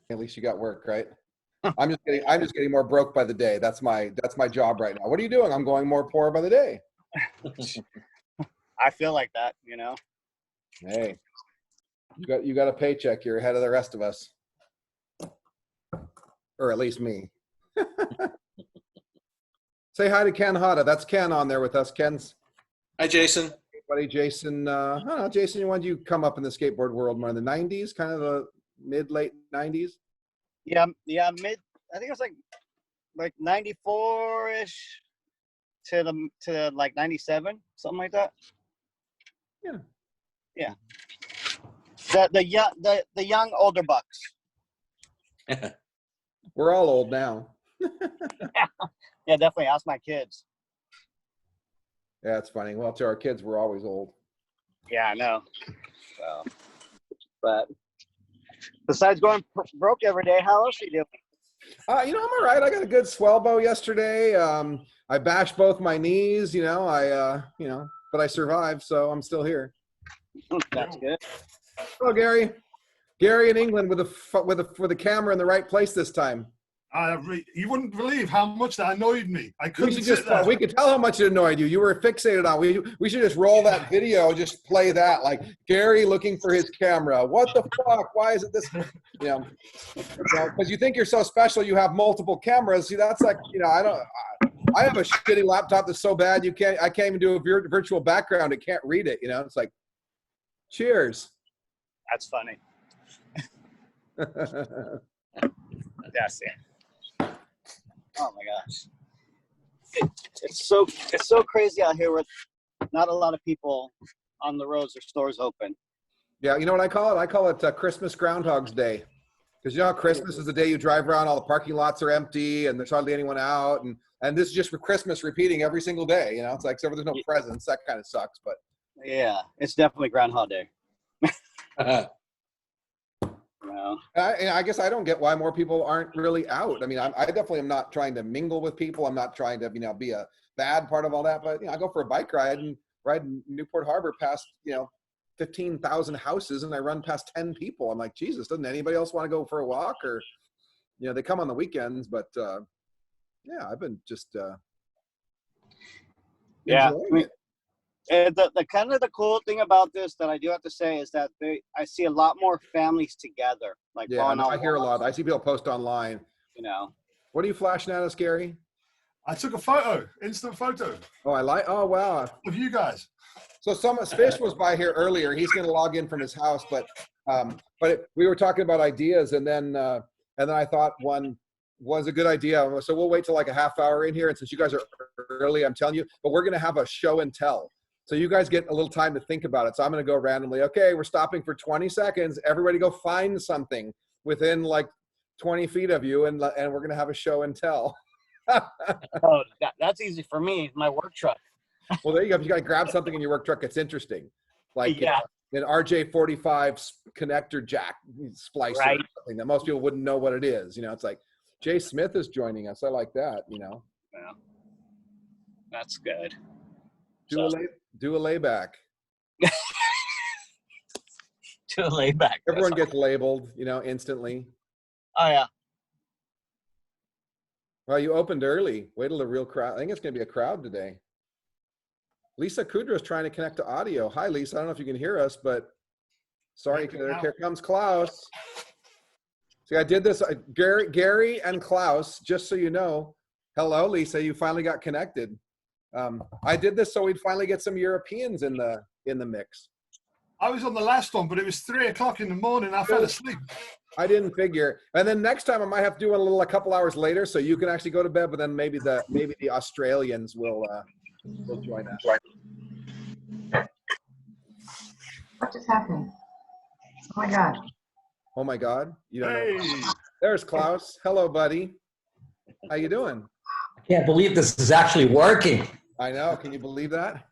At least you got work, right? I'm just getting more broke by the day. That's my job right now. What are you doing? I'm going more poor by the day. I feel like that, you know. Hey, you got a paycheck. You're ahead of the rest of us, or at least me. Say hi to Ken Hada. That's Ken on there with us. Ken's. Hi, Jason. Hey, buddy, Jason. I don't know, Jason. When did you come up in the skateboard world? More in the '90s, kind of the late '90s. Yeah, mid. I think it was like 94-ish to like 97, something like that. Yeah. The young older bucks. We're all old now. Yeah, definitely. Ask my kids. Yeah, it's funny. Well, to our kids, we're always old. Yeah, I know. So, but besides going broke every day, how else are you doing? I'm all right. I got a good swellbo yesterday. I bashed both my knees. But I survived, so I'm still here. That's good. Hello, Gary. Gary in England with the camera in the right place this time. You wouldn't believe how much that annoyed me. I couldn't sit there. We could tell how much it annoyed you. You were fixated on. We should just roll that video, just play that, like Gary looking for his camera. What the fuck? Why is it this? Because you think you're so special, you have multiple cameras. See, that's like, I have a shitty laptop that's so bad I can't even do a virtual background. It can't read it. It's like, cheers. That's funny. That's it. Oh my gosh, it's so crazy out here with not a lot of people on the roads or stores open. Yeah, you know what I call it? I call it Christmas Groundhog's Day, because you know how Christmas is the day you drive around, all the parking lots are empty and there's hardly anyone out, and this is just for Christmas repeating every single day. It's like, except for there's no presents. That kind of sucks, but yeah, it's definitely Groundhog Day. Well, I guess I don't get why more people aren't really out. I mean, I definitely am not trying to mingle with people. I'm not trying to, be a bad part of all that. But, I go for a bike ride and ride in Newport Harbor past, 15,000 houses, and I run past 10 people. I'm like, Jesus, doesn't anybody else want to go for a walk? Or, they come on the weekends. But, I've been just enjoying it. And the kind of the cool thing about this that I do have to say is that I see a lot more families together. Like, yeah, I hear a lot. I see people post online. What are you flashing at us, Gary? I took a photo, instant photo. Oh, wow. Of you guys. So Fish was by here earlier. He's going to log in from his house, but we were talking about ideas, and then I thought one was a good idea. So we'll wait till like a half hour in here, and since you guys are early, I'm telling you, but we're going to have a show and tell. So you guys get a little time to think about it. So I'm going to go randomly. Okay, we're stopping for 20 seconds. Everybody go find something within like 20 feet of you, and we're going to have a show and tell. Oh, that's easy for me. My work truck. Well, there you go. You got to grab something in your work truck that's interesting. Like an RJ45 connector jack splicer, right? Or something that most people wouldn't know what it is. It's like Jay Smith is joining us. I like that, Yeah. That's good. Do a layback. Do a layback. Everyone gets labeled, instantly. Oh, yeah. Well, you opened early. Wait till the real crowd. I think it's going to be a crowd today. Lisa Kudra is trying to connect to audio. Hi, Lisa. I don't know if you can hear us, but sorry. Here comes Klaus. See, I did this. Gary and Klaus, just so you know. Hello, Lisa. You finally got connected. I did this so we'd finally get some Europeans in the mix. I was on the last one, but it was 3 o'clock in the morning. I fell asleep. I didn't figure. And then next time I might have to do it a couple hours later, so you can actually go to bed. But then maybe the Australians will join us. What just happened? Oh my God. Oh my God. You don't Hey. know. There's Klaus. Hello, buddy. How you doing? I can't believe this is actually working. I know. Can you believe that?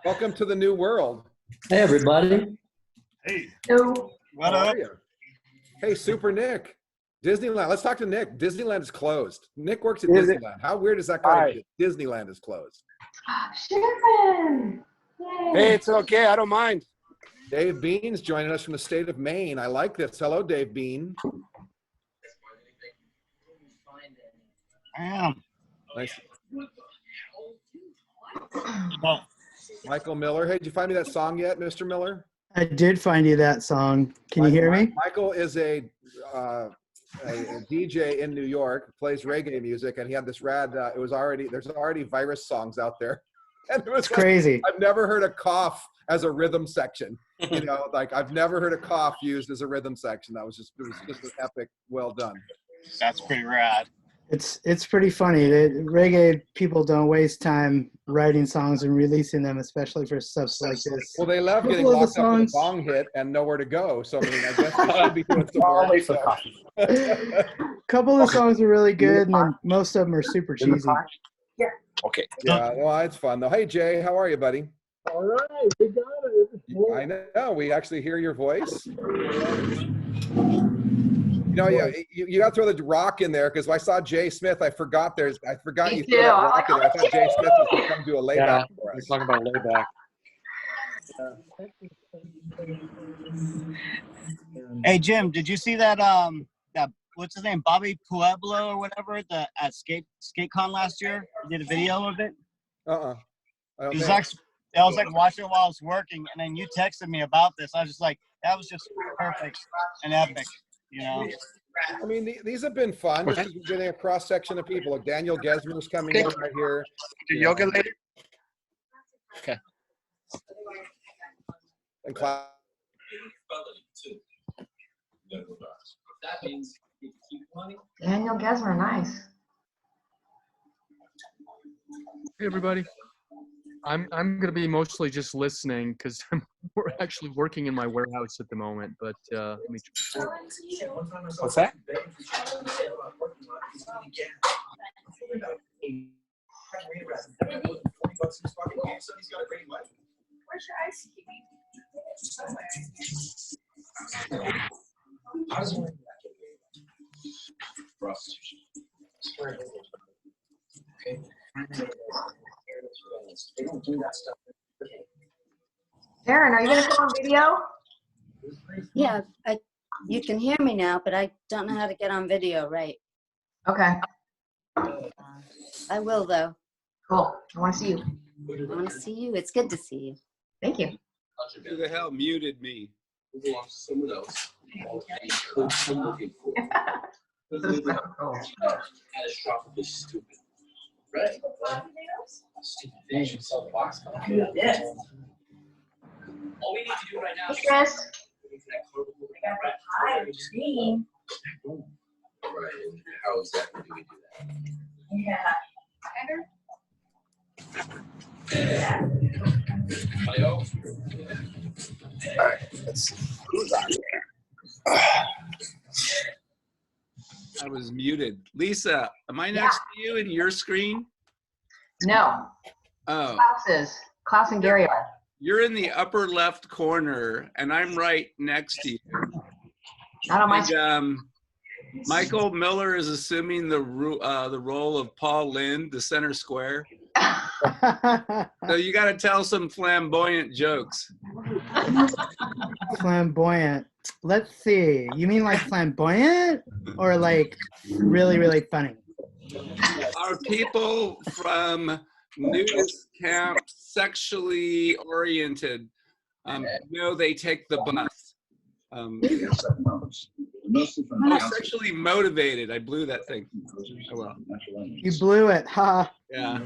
Welcome to the new world. Hey, everybody. Hey. No. What How up? are you? Hey, Super Nick. Disneyland. Let's talk to Nick. Disneyland is closed. Nick works at Disneyland. How weird is that? Disneyland is closed. Sherman. Yay. Hey, it's okay. I don't mind. Dave Bean's joining us from the state of Maine. I like this. Hello, Dave Bean. I am. Nice. Oh, Michael Miller. Hey, did you find me that song yet, Mr. Miller? I did find you that song. Can you hear me? Michael is a DJ in New York, plays reggae music, and he had this rad. There's already virus songs out there, and it was It's crazy. I've never heard a cough as a rhythm section. You know, like I've never heard a cough used as a rhythm section. It was just an epic, well done. that's pretty rad. It's pretty funny. Reggae people don't waste time writing songs and releasing them, especially for stuff like this. Well, they love getting Couple of locked the up with a songs- bong hit and nowhere to go. So I mean, I guess they should be doing some work. So. A couple of the songs are really good, and then most of them are super cheesy. Okay. Yeah, well, it's fun though. Hey, Jay, how are you, buddy? All right, we got it. I know. We actually hear your voice. You know, yeah, you got to throw the rock in there because I saw Jay Smith. I forgot Me you threw that too. I'm rock like, in there. I oh, thought Jay Smith was going to come do a layback Yeah, for we're us. talking about layback. Hey Jim, did you see that that what's his name, Bobby Pueblo or whatever, at SkateCon last year? He did a video of it. I don't It was think. I was like watching it while I was working, and then you texted me about this. I was just like, that was just perfect and epic, you know. I mean, these have been fun. Just getting a cross section of people. Like Daniel Gesmer's coming in right here. Do yoga later? And class. Daniel Gesmer, nice. Hey, everybody. I'm going to be mostly just listening because we're actually working in my warehouse at the moment. But let me. What's that? Where's your ice Darren, are you going to come on video? Yeah, you can hear me now, but I don't know how to get on video, right? Okay, I will, though. cool. I want to see you. I want to see you. It's good to see you. Thank you. Who the hell muted me? This is so cool. Catastrophically stupid. Right. Stupid thing. All we need to do right now Hey, Chris. I got the pie and green. Right. How exactly do we do that? Yeah. Hello? All right. Let's see. Who's on here? I was muted. Lisa, am I next to you in your screen? No, Oh, Klaus and Gary are. you're in the upper left corner, and I'm right next to you. Not on my And, Michael Miller is assuming the role of Paul Lynde, the center square. So you got to tell some flamboyant jokes. Flamboyant. Let's see. You mean like flamboyant or like really, really funny? Are people from nudist camp sexually oriented? No, they take the bus. Sexually motivated. I blew that thing. Oh well. You blew it. Ha. Yeah.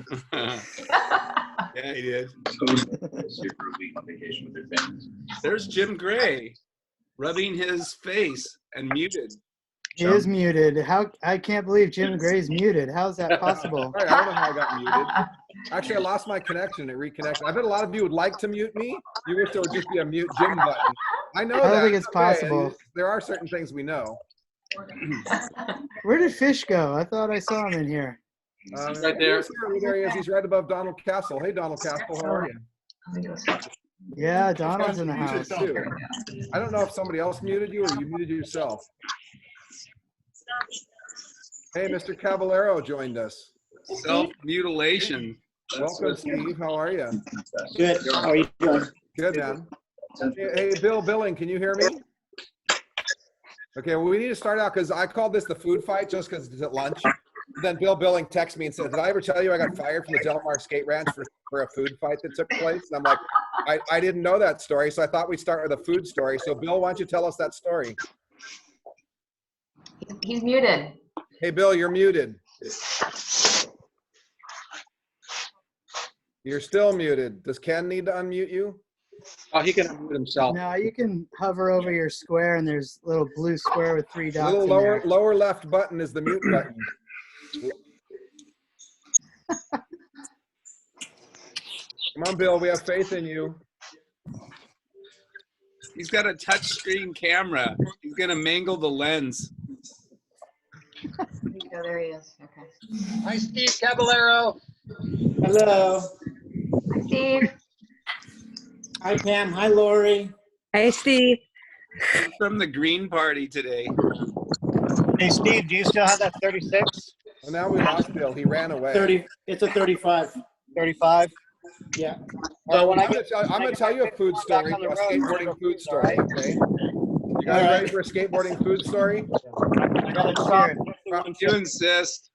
Yeah, he did. There's Jim Gray rubbing his face and muted. He is muted. How? I can't believe Jim Gray's muted. How's that possible? All right, I don't know how I got muted. Actually, I lost my connection. It reconnected. I bet a lot of you would like to mute me. You wish there would just be a mute Jim button. I know I don't that. think it's possible. There are certain things we know. Where did Fish go? I thought I saw him in here. Right there. There he is. He's right above Donald Castle. Hey, Donald Castle, how are you? Yeah, Donald's in the house. Too. I don't know if somebody else muted you or you muted yourself. Hey, Mr. Caballero joined us. Self-mutilation. Welcome, Steve. How are you? Good. How are you doing? Good, man. Hey, Bill Billing, can you hear me? Okay, well, we need to start out because I called this the food fight just because it's at lunch. Then Bill Billing texted me and said, "Did I ever tell you I got fired from the Del Mar Skate Ranch for a food fight that took place?" And I'm like, I didn't know that story, so I thought we'd start with a food story. So, Bill, why don't you tell us that story? He's muted. Hey, Bill, you're muted. You're still muted. Does Ken need to unmute you? Oh, he can unmute himself. No, you can hover over your square, and there's a little blue square with 3 dots. Little in lower there. lower left button is the mute button. Come on, Bill. We have faith in you. He's got a touch screen camera. He's gonna mangle the lens. Oh, there he is. Okay. Hi, Steve Caballero. Hello. Hi, Steve. Hi, Pam. Hi, Lori. Hey, Steve. He's from the Green Party today. Hey, Steve, do you still have that 36? Well, now we lost Bill. He ran away. 30. It's a 35. 35? Yeah. All right, I'm going to tell you a food story, a skateboarding food story, okay? You guys ready for a skateboarding food story? You insist.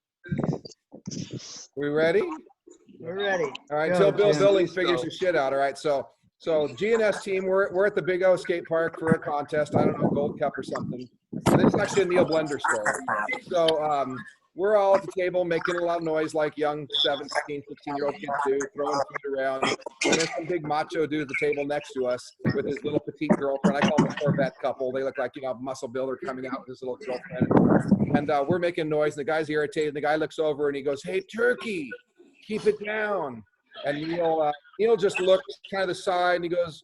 We ready? We're ready. All right, Go, till Bill Jim. Billing figures his shit out. All right, so G&S team, we're at the Big O skate park for a contest. I don't know, Gold Cup or something. This is actually a Neil Blender story. So we're all at the table making a lot of noise like young 17, 16-year-old kids do, throwing food around. And there's some big macho dude at the table next to us with his little petite girlfriend. I call them a Corvette couple. They look like, you know, muscle builder coming out with his little girlfriend. And we're making noise, and the guy's irritated. The guy looks over and he goes, "Hey, turkey, keep it down." And Neil just looked kind of the side, and he goes,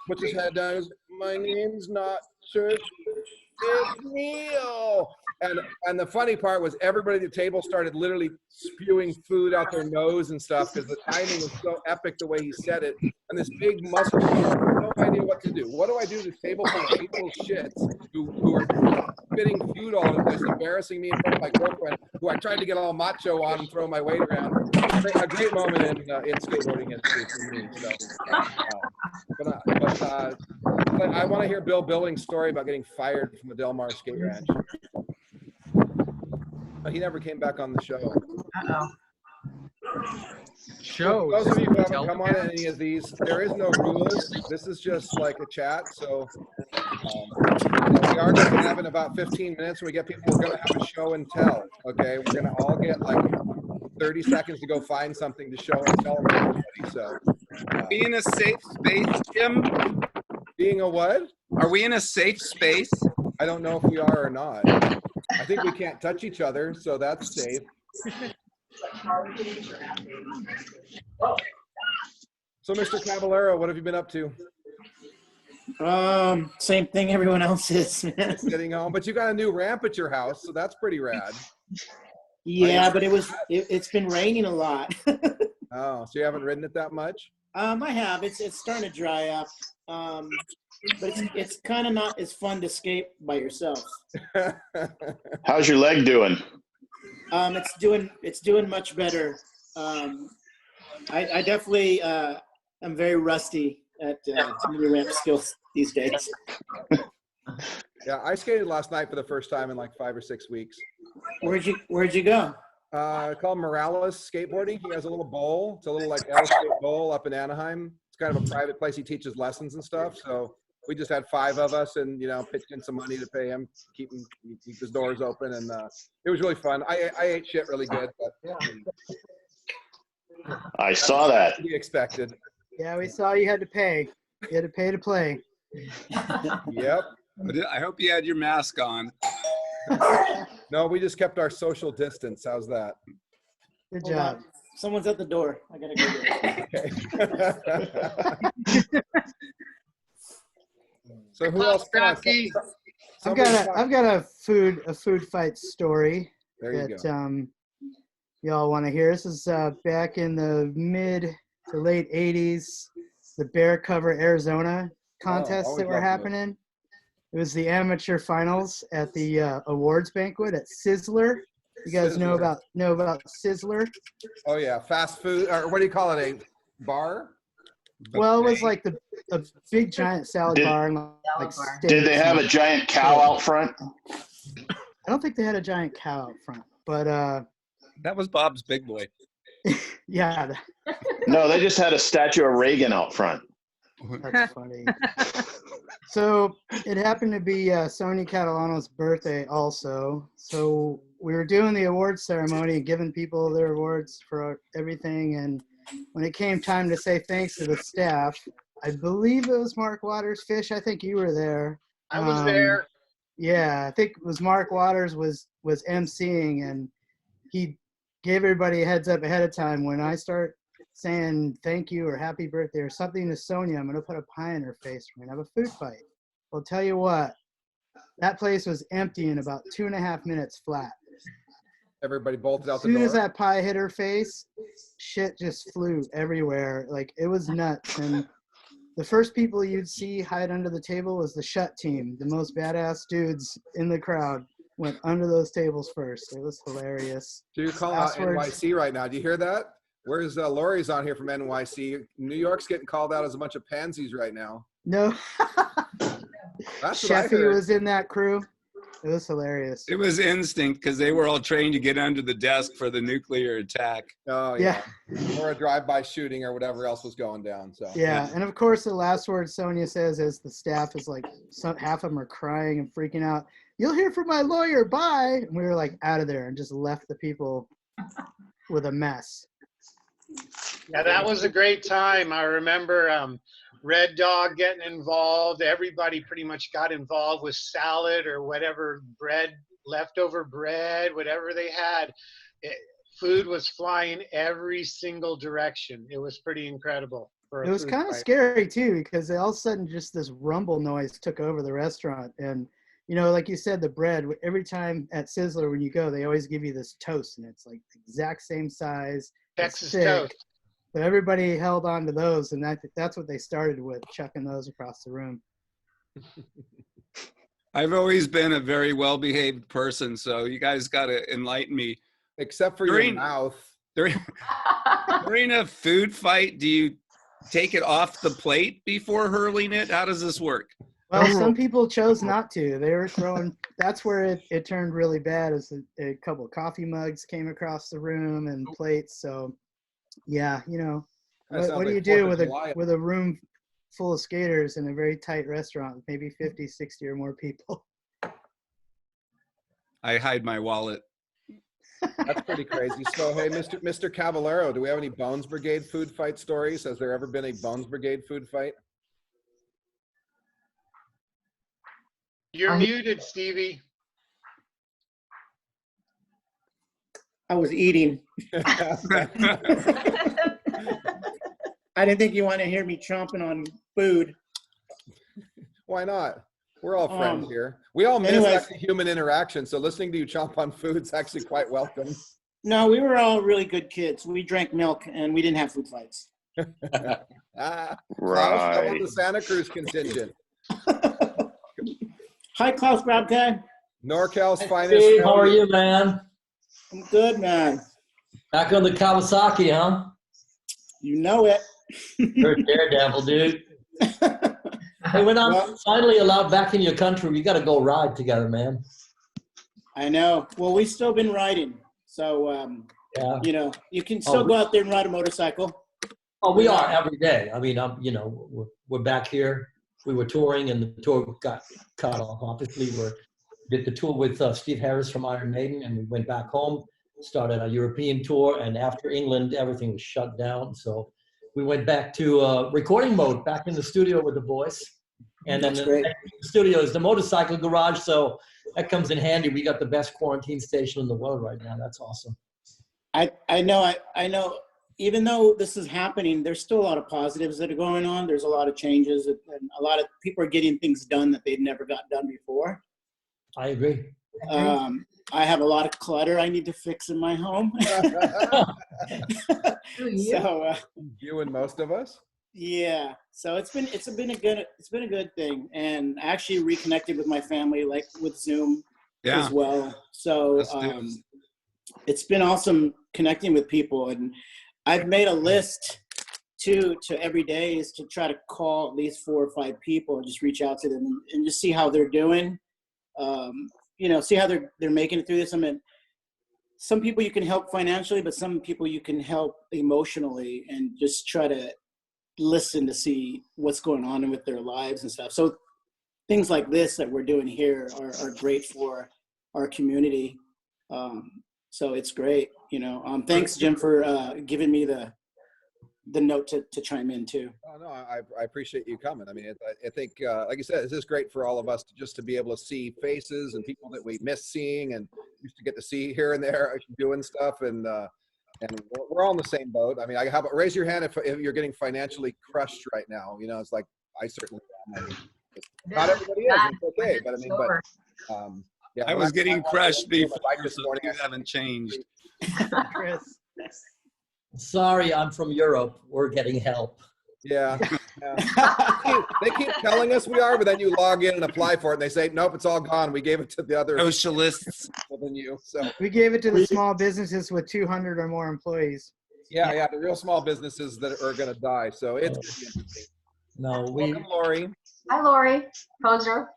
puts his head down, and goes, "My name's not Turkey, it's Neil." And the funny part was everybody at the table started literally spewing food out their nose and stuff because the timing was so epic the way he said it. And this big muscle man had no idea what to do. What do I do to this table full of people shits who are spitting food all over the place, embarrassing me in front of my girlfriend, who I tried to get all macho on and throw my weight around. A great moment in skateboarding history for me. So, but I want to hear Bill Billing's story about getting fired from the Del Mar Skate Ranch. He never came back on the show. Uh-oh. Show. Those of you who haven't come on any of these, there is no rules. This is just like a chat. So we are going to have in about 15 minutes when we get people, we're going to have a show and tell. Okay, we're going to all get like 30 seconds to go find something to show and tell everybody. So Be in a safe space, Jim? being a what? Are we in a safe space? I don't know if we are or not. I think we can't touch each other, so that's safe. So, Mr. Caballero, what have you been up to? Same thing everyone else is, man. Getting home, but you got a new ramp at your house, so that's pretty rad. Yeah, but it's been raining a lot. Oh, so you haven't ridden it that much? I have. It's starting to dry up. But it's kind of not as fun to skate by yourself. How's your leg doing? It's doing much better. I definitely am very rusty at new ramp skills these days. Yeah, I skated last night for the first time in like 5 or 6 weeks. Where'd you go? Called Morales Skateboarding. He has a little bowl. It's a little like L-shaped bowl up in Anaheim. It's kind of a private place. He teaches lessons and stuff. So we just had 5 of us, and pitched in some money to pay him, keep his doors open, and it was really fun. I ate shit really good, but I saw that. to be expected. Yeah, we saw you had to pay. You had to pay to play. Yep. I hope you had your mask on. No, we just kept our social distance. How's that? Good Hold job. on. Someone's at the door. I gotta go there. Okay. So who else? I've got a food fight story There you that go. y'all want to hear. This is back in the mid to late 80s, the Bear Cover Arizona contests always that were loved those. happening. It was the amateur finals at the awards banquet at Sizzler. You guys know about Sizzler? Oh yeah, fast food, or what do you call it? A bar? Well, it was like a big giant salad bar. And like Did they have a giant cow out front? I don't think they had a giant cow out front, but That was Bob's big boy. yeah, No, they just had a statue of Reagan out front. that's funny. So it happened to be Sonia Catalano's birthday also. So we were doing the awards ceremony, giving people their awards for everything. And when it came time to say thanks to the staff, I believe it was Mark Waters. Fish, I think you were there. I was there. Yeah, I think it was Mark Waters was emceeing, and he gave everybody a heads up ahead of time. When I start saying thank you or happy birthday or something to Sonia, I'm going to put a pie in her face. We're going to have a food fight. Well, tell you what, that place was empty in about 2.5 minutes flat. Everybody bolted out As the soon door. as that pie hit her face, shit just flew everywhere. Like, it was nuts. And the first people you'd see hide under the table was the Shut team. The most badass dudes in the crowd went under those tables first. It was hilarious. So you're calling out Passwords. NYC right now. Do you hear that? Where's Lori's on here from NYC? New York's getting called out as a bunch of pansies right now. No. That's what I Sheffy heard. was in that crew. It was hilarious. It was instinct because they were all trained to get under the desk for the nuclear attack. Oh, yeah. Or a drive-by shooting or whatever else was going down. So Yeah, and of course the last word Sonia says is the staff is like, half of them are crying and freaking out. You'll hear from my lawyer, bye. And we were like out of there and just left the people with a mess. Yeah, that was a great time. I remember Red Dog getting involved. Everybody pretty much got involved with salad or whatever bread, leftover bread, whatever they had. Food was flying every single direction. It was pretty incredible. It was kind of scary too, because all of a sudden just this rumble noise took over the restaurant. And, you know, like you said, the bread, every time at Sizzler when you go, they always give you this toast, and it's like the exact same size. Texas thick. toast. But everybody held on to those, and that's what they started with, chucking those across the room. I've always been a very well-behaved person, so you guys got to enlighten me. Except for your mouth. During a food fight, do you take it off the plate before hurling it? How does this work? Well, some people chose not to. They were throwing. That's where it turned really bad. As a couple of coffee mugs came across the room and plates. So, yeah, you know, what do you do with a room full of skaters in a very tight restaurant with maybe 50, 60 or more people? I hide my wallet. That's pretty crazy. So, hey, Mr. Cavallero, do we have any Bones Brigade food fight stories? Has there ever been a Bones Brigade food fight? You're muted, Stevie. I was eating. I didn't think you want to hear me chomping on food. Why not? We're all friends here. We all miss actually human interaction, so listening to you chomp on food is actually quite welcome. No, we were all really good kids. We drank milk and we didn't have food fights. Right. Right. The Santa Cruz contingent. Hi, Klaus Grabke. NorCal's finest. Steve, how are you, man? I'm good, man. Back on the Kawasaki, huh? You know it. You're a daredevil, dude. Hey, when I'm finally allowed back in your country, we got to go ride together, man. I know. Well, we've still been riding. So, yeah. You know, you can still go out there and ride a motorcycle. Oh, we are every day. I mean, you know, we're back here. We were touring, and the tour got cut off. Obviously, we did the tour with Steve Harris from Iron Maiden, and we went back home, started our European tour, and after England, everything was shut down. So we went back to recording mode, back in the studio with the boys. And then the studio is the motorcycle garage, so that comes in handy. We got the best quarantine station in the world right now. That's awesome. I know. Even though this is happening, there's still a lot of positives that are going on. There's a lot of changes, and a lot of people are getting things done that they've never got done before. I agree. I have a lot of clutter I need to fix in my home. So you and most of us. Yeah. So it's been a good thing, and I actually reconnected with my family, like with Zoom as well. So it's been awesome connecting with people, and I've made a list to every day is to try to call at least 4 or 5 people and just reach out to them and just see how they're doing. You know, see how they're making it through this. I mean, some people you can help financially, but some people you can help emotionally, and just try to listen to see what's going on with their lives and stuff. So things like this that we're doing here are great for our community. So it's great, you know. Thanks, Jim, for giving me the note to chime in too. Oh, no, I appreciate you coming. I mean, I think, like I said, this is great for all of us to be able to see faces and people that we miss seeing and used to get to see here and there doing stuff. And we're all in the same boat. I mean, raise your hand if you're getting financially crushed right now. You know, it's like, I certainly am. I mean, not everybody is. It's okay. But I mean, yeah. I was getting crushed before, this so morning. things haven't changed. Chris. Sorry, I'm from Europe. We're getting help. Yeah. They keep telling us we are, but then you log in and apply for it, and they say, nope, it's all gone. We gave it to the other socialists than you. So we gave it to the small businesses with 200 or more employees. yeah, the real small businesses that are going to die. So it's going to be interesting. No, Welcome, Lori. Hi, Lori. Poser.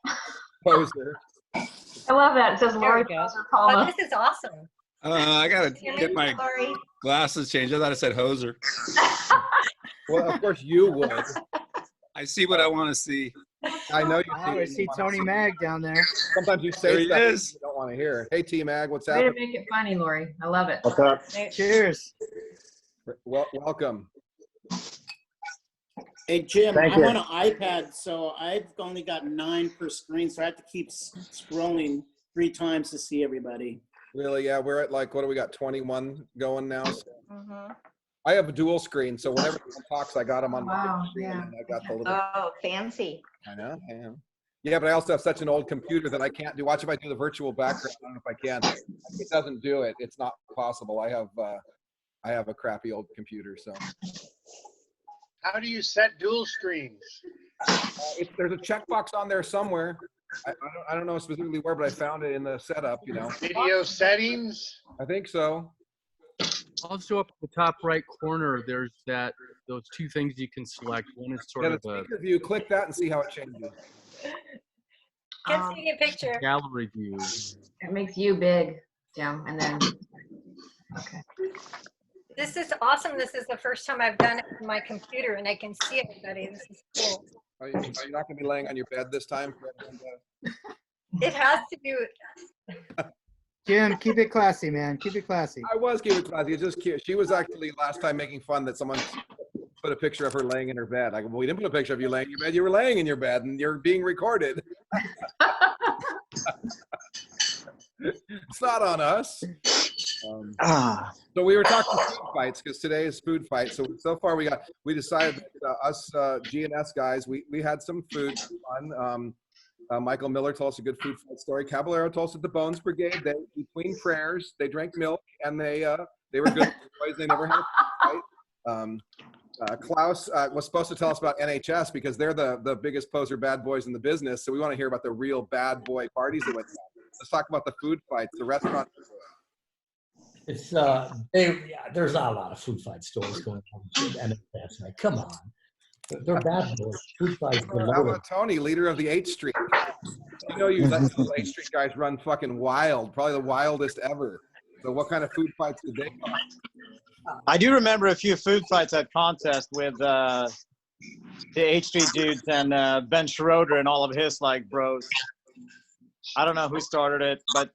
Poser. I love that. It says Lori Poser Palma. Oh, this is awesome. I gotta get my glasses changed. I thought it said hoser. Well, of course you would. I see what I want to see. I know you I see Tony Mag down there. Sometimes you say There he stuff is. you don't want to hear. Hey, T Mag, what's Way to happening? make it funny, Lori. I love it. What's up? Cheers. Welcome. Hey, Jim, Thank I'm you. on an iPad, so I've only got 9 per screen, so I have to keep scrolling 3 times to see everybody. Really? Yeah, we're at like, what do we got? 21 going now. So Mhm. I have a dual screen, so whenever someone talks, I got them on my Wow, big screen, yeah. and I got the little. Oh, fancy. I know. Yeah, but I also have such an old computer that I can't do. Watch if I do the virtual background. I don't know if I can. It doesn't do it. It's not possible. I have a crappy old computer, so. How do you set dual screens? There's a checkbox on there somewhere. I don't know specifically where, but I found it in the setup. You know. Video settings? I think so. Also up at the top right corner, there's those 2 things you can select. One is sort Yeah, of the a speaker view. Click that and see how it changes. Can see a picture. gallery view. It makes you big, Jim, and then, okay. This is awesome. This is the first time I've done it on my computer and I can see everybody. This is cool. Are you not going to be laying on your bed this time? It has to do. Jim, keep it classy, man. Keep it classy. I was keeping classy. It's just cute. She was actually last time making fun that someone put a picture of her laying in her bed. I go, well, we didn't put a picture of you laying in your bed. You were laying in your bed and you're being recorded. It's not on us. So we were talking food fights because today is food fight. So far we decided that us G&S guys, we had some food fun. Michael Miller told us a good food fight story. Caballero told us at the Bones Brigade, they, between prayers, they drank milk and they were good boys. They never had a food fight. Klaus was supposed to tell us about NHS because they're the biggest poser bad boys in the business. So we want to hear about the real bad boy parties that went down. Let's talk about the food fights, the restaurant. It's there's not a lot of food fight stories going on at NHS. Like, come on. They're bad boys. Food fights. How about Tony, leader of the 8th Street? You know, you let those 8th Street guys run fucking wild, probably the wildest ever. So what kind of food fights did they have? I do remember a few food fights at contest with the H Street dudes and Ben Schroeder and all of his bros. I don't know who started it, but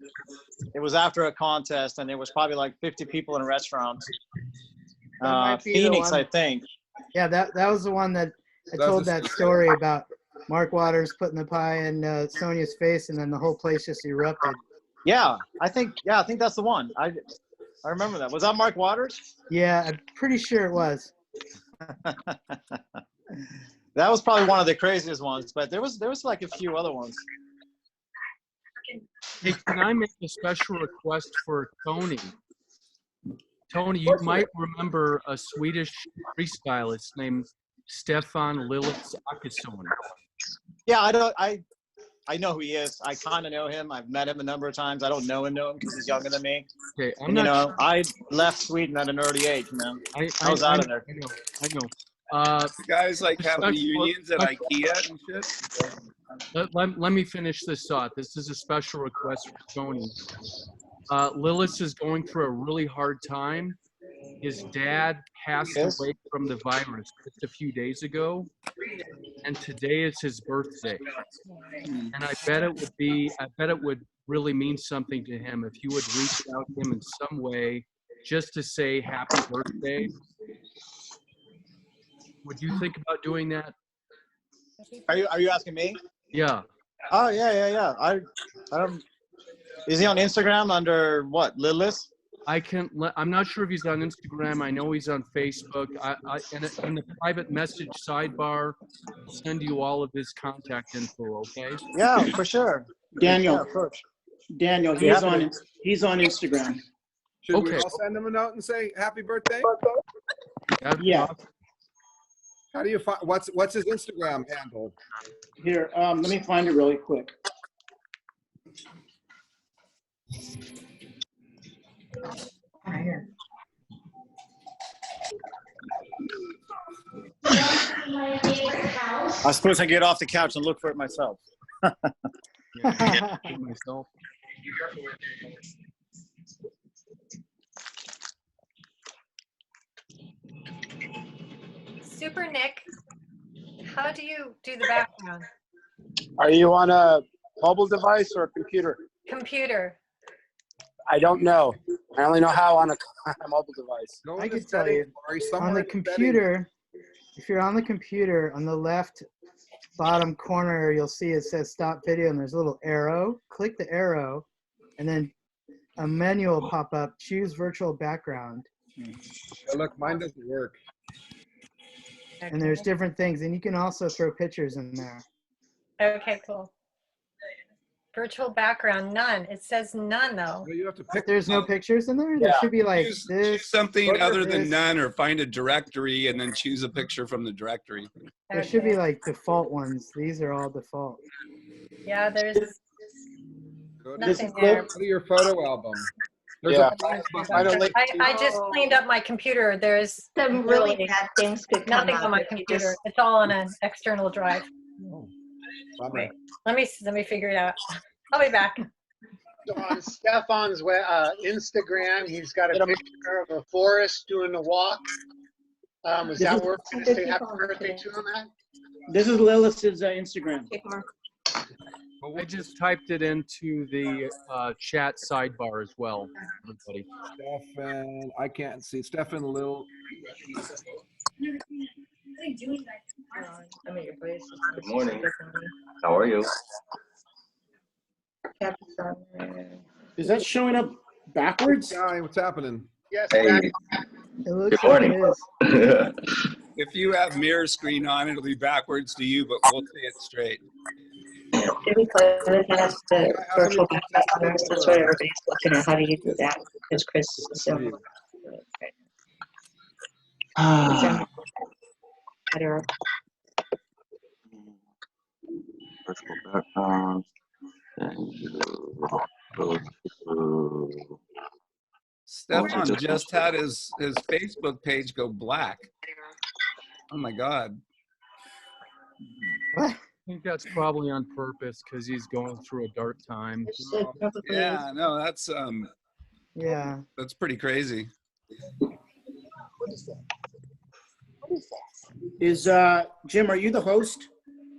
it was after a contest and there was probably like 50 people in a restaurant. Phoenix, I think. Yeah, that was the one that I told that story about Mark Waters putting the pie in Sonia's face and then the whole place just erupted. Yeah, I think that's the one. I remember that. Was that Mark Waters? Yeah, I'm pretty sure it was. That was probably one of the craziest ones, but there was like a few other ones. Hey, can I make a special request for Tony? Tony, you might remember a Swedish freestylist named Stefan Lillis Akesson. Yeah, I know who he is. I kind of know him. I've met him a number of times. I don't know him because he's younger than me. Okay, I left Sweden at an early age, man. I was out of there. I know. Guys like have Special- reunions at special- IKEA and shit. Let me finish this thought. This is a special request for Tony. Lillis is going through a really hard time. His dad passed away from the virus just a few days ago, and today is his birthday. And I bet it would really mean something to him if you would reach out to him in some way just to say happy birthday. Would you think about doing that? Are you asking me? Yeah. Oh yeah. I don't. Is he on Instagram under what? Lillis? I'm not sure if he's on Instagram. I know he's on Facebook. In the private message sidebar, I'll send you all of his contact info. Okay? Yeah, for sure. Daniel. Yeah, of course. Daniel, Yeah. he's on Instagram. Should we Okay. all send him a note and say happy birthday? Yeah. How do you find what's his Instagram handle? Here, let me find it really quick. I suppose I get off the couch and look for it myself. Myself. Super Nick, how do you do the background? Are you on a mobile device or a computer? Computer. I don't know. I only know how on a mobile device. I could tell you. On the computer, if you're on the computer, on the left bottom corner, you'll see it says stop video and there's a little arrow. Click the arrow and then a menu will pop up. Choose virtual background. Yeah, look, mine doesn't work. And there's different things. And you can also throw pictures in there. Okay, cool. Virtual background, none. It says none though. You have to pick. There's no pictures in there? There should be like Choose something other than this. none, or find a directory and then choose a picture from the directory. There should be like default ones. These are all default. Yeah, there's Go nothing there. to your photo album. There's Yeah. I just cleaned up my computer. There's Some really bad things could come nothing up on my if you computer. just- It's all on an external drive. Bummer. Wait, let me figure it out. I'll be back. So on Stefan's Instagram, he's got a picture of a forest doing the walk. Is that where we're going to say happy birthday to him at? This is Lilith's Instagram. I just typed it into the chat sidebar as well, everybody. Stefan, I can't see. Stefan Lil. Good morning. How are you? Is that showing up backwards? Guy, what's happening? Yes. Hey, It looks good like it morning. is. If you have mirror screen on, it'll be backwards to you, but we'll see it straight. That's the virtual background. That's what everybody's looking at. How do you do that? Because Chris is so. Virtual background. And go to Stefan just had his Facebook page go black. Oh my God. I think that's probably on purpose because he's going through a dark time. Yeah, no, that's Yeah. that's pretty crazy. Is Jim, are you the host?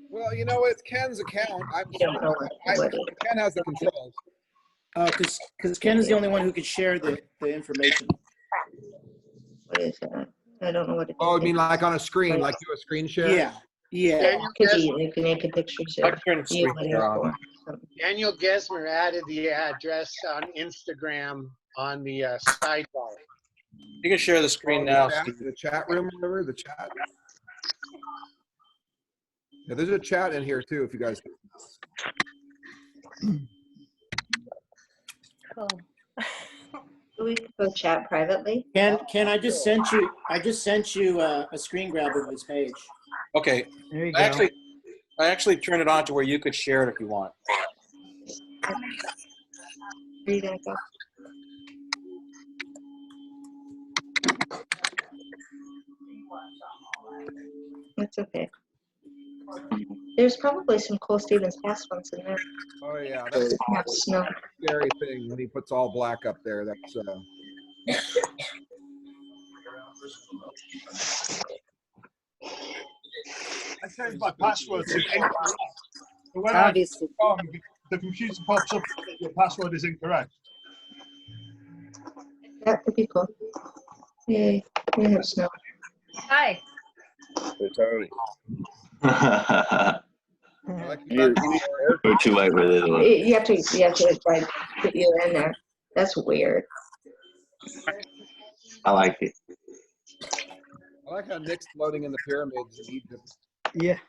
Well, you know, it's Ken's account. Ken has the controls. Because Ken is the only one who could share the information. What is that? I don't know what it is. Oh, I mean like on a screen, like do a screen share? Yeah. Yeah. You can make a picture. Daniel Gesmer added the address on Instagram on the sidebar. You can share the screen now, Steve. The chat room, whatever, the chat. Yeah, there's a chat in here too, if you guys. Cool. We could go chat privately. Ken, I just sent you a screen grab of his page. Okay. There you I go. actually turned it on to where you could share it if you want. Where are you gonna go? That's okay. There's probably some cool Stevens Pass ones in there. Oh yeah, that's Have snow. a scary thing when he puts all black up there. That's I changed my password to incorrect. So when Obviously. I come, the computer pops up that your password is incorrect. That could be cool. Yay, we have snow. Hi. Hey, Tony. We're too white for this one. You have to like put you in there. That's weird. I like it. I like how Nick's floating in the pyramids in Egypt. Yeah.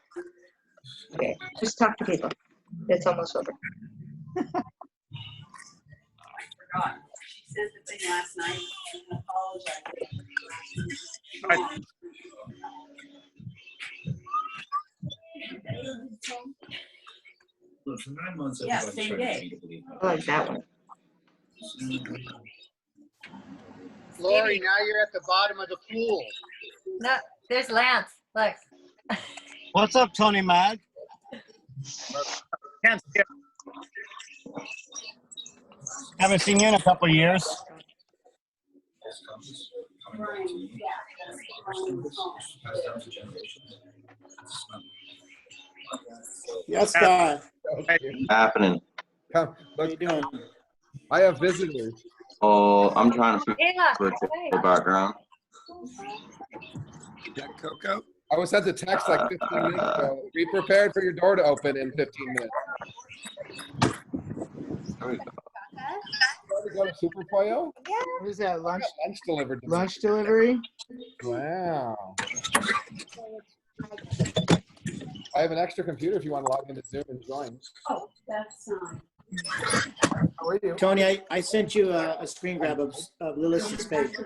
Okay, just talk to people. It's almost over. She sent the thing last night and apologized. For 9 months, Yeah, everybody's same trying to day. make it believe. I like that one. Lori, now you're at the bottom of the pool. No, there's Lance. Look. What's up, Tony Mag? Can't see it. Haven't seen you in a couple of years. Yes, God. Happening. Come, look, I have visitors. Oh, I'm trying to switch Hey. the background. That Coco? I was sent a text like 15 minutes ago. Be prepared for your door to open in 15 minutes. There we go. We go to Super Pollo? What is that? Lunch? Lunch delivered. to me. Lunch delivery? Wow. I have an extra computer if you want to log into Zoom and join. Oh, that's How are you? Tony, I sent you a screen grab of Lilith's face.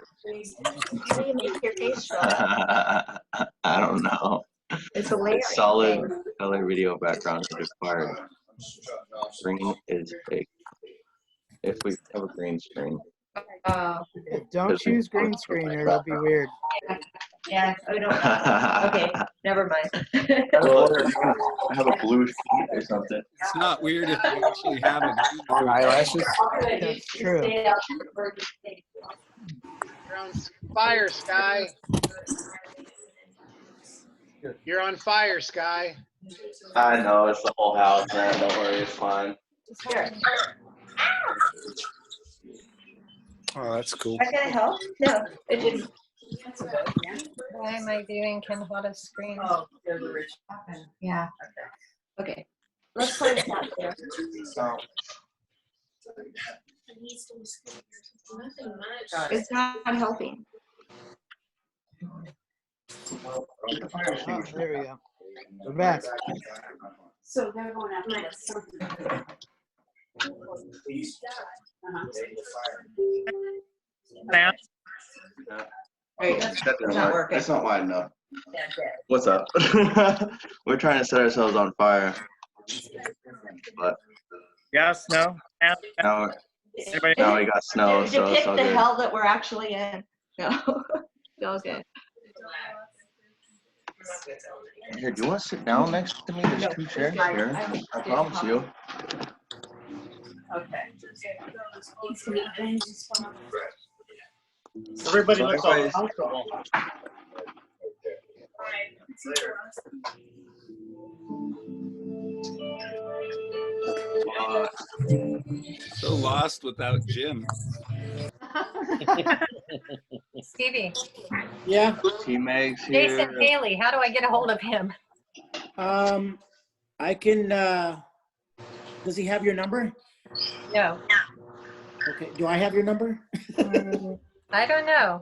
How do you make your face show? I don't know. It's hilarious. Solid color video background is required. Green is fake. If we have a green screen. Don't choose green screen or it'll be weird. Yeah, I don't know. Okay, never mind. I have a blue sheet or something. It's not weird if you actually have it. Long eyelashes. That's true. You're on fire, Sky. You're on fire, Sky. I know, it's the whole house, man. Don't worry, it's fine. Oh, that's cool. Is that gonna help? No, it didn't. Why am I doing Ken Hotta's screen? Oh, there's a rich. Yeah. Okay. Let's find it out there. It's not helping. Oh, there we go. We're back. So they're going after this. It's not wide enough. What's up? We're trying to set ourselves on fire. But Yes, no. now we got snow, so it's Depict all the good. hell that we're actually in. No. Okay. Here, do you want to sit down next to me? There's two chairs here. I promise you. Okay. Everybody looks all comfortable. So lost without Jim. Stevie. Yeah. T-Mags Jason here. Haley. How do I get a hold of him? I can. Does he have your number? No. Okay. Do I have your number? I don't know.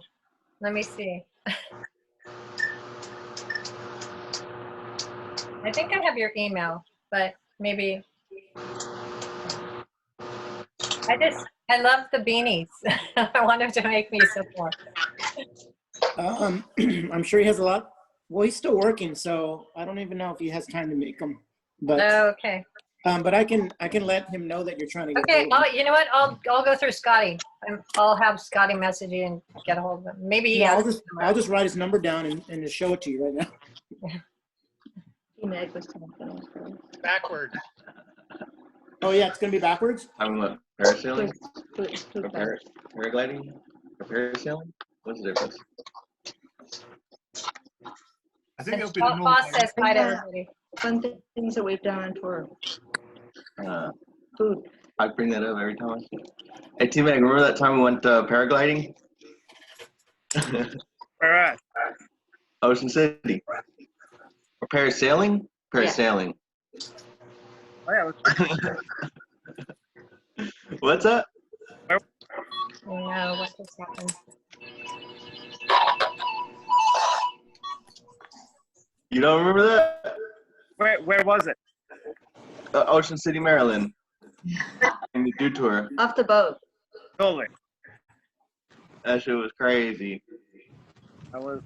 Let me see. I think I have your email, but maybe. I love the beanies. I want him to make me some more. I'm sure he has a lot. Well, he's still working, so I don't even know if he has time to make them. But Oh, okay. But I can let him know that you're trying to get. Okay, hold of him. you know what? I'll go through Scotty. I'll have Scotty message you and get a hold of him. Maybe he No, has. I'll just write his number down and just show it to you right now. Meg was talking. Backward. Oh yeah, it's gonna be backwards. I'm what? Parasailing? Paragliding? Or parasailing? What's the difference? I think it'll be Boss says hi to everybody. Fun things that we've done on tour. Food. I bring that up every time I see it. Hey, T-Mag, remember that time we went paragliding? All right. Ocean City. Or parasailing? Parasailing. Oh, yeah, What's that? No, what just happened? You don't remember that? Where was it? Ocean City, Maryland. In the Dew Tour. Off the boat. Totally. That shit was crazy. I was.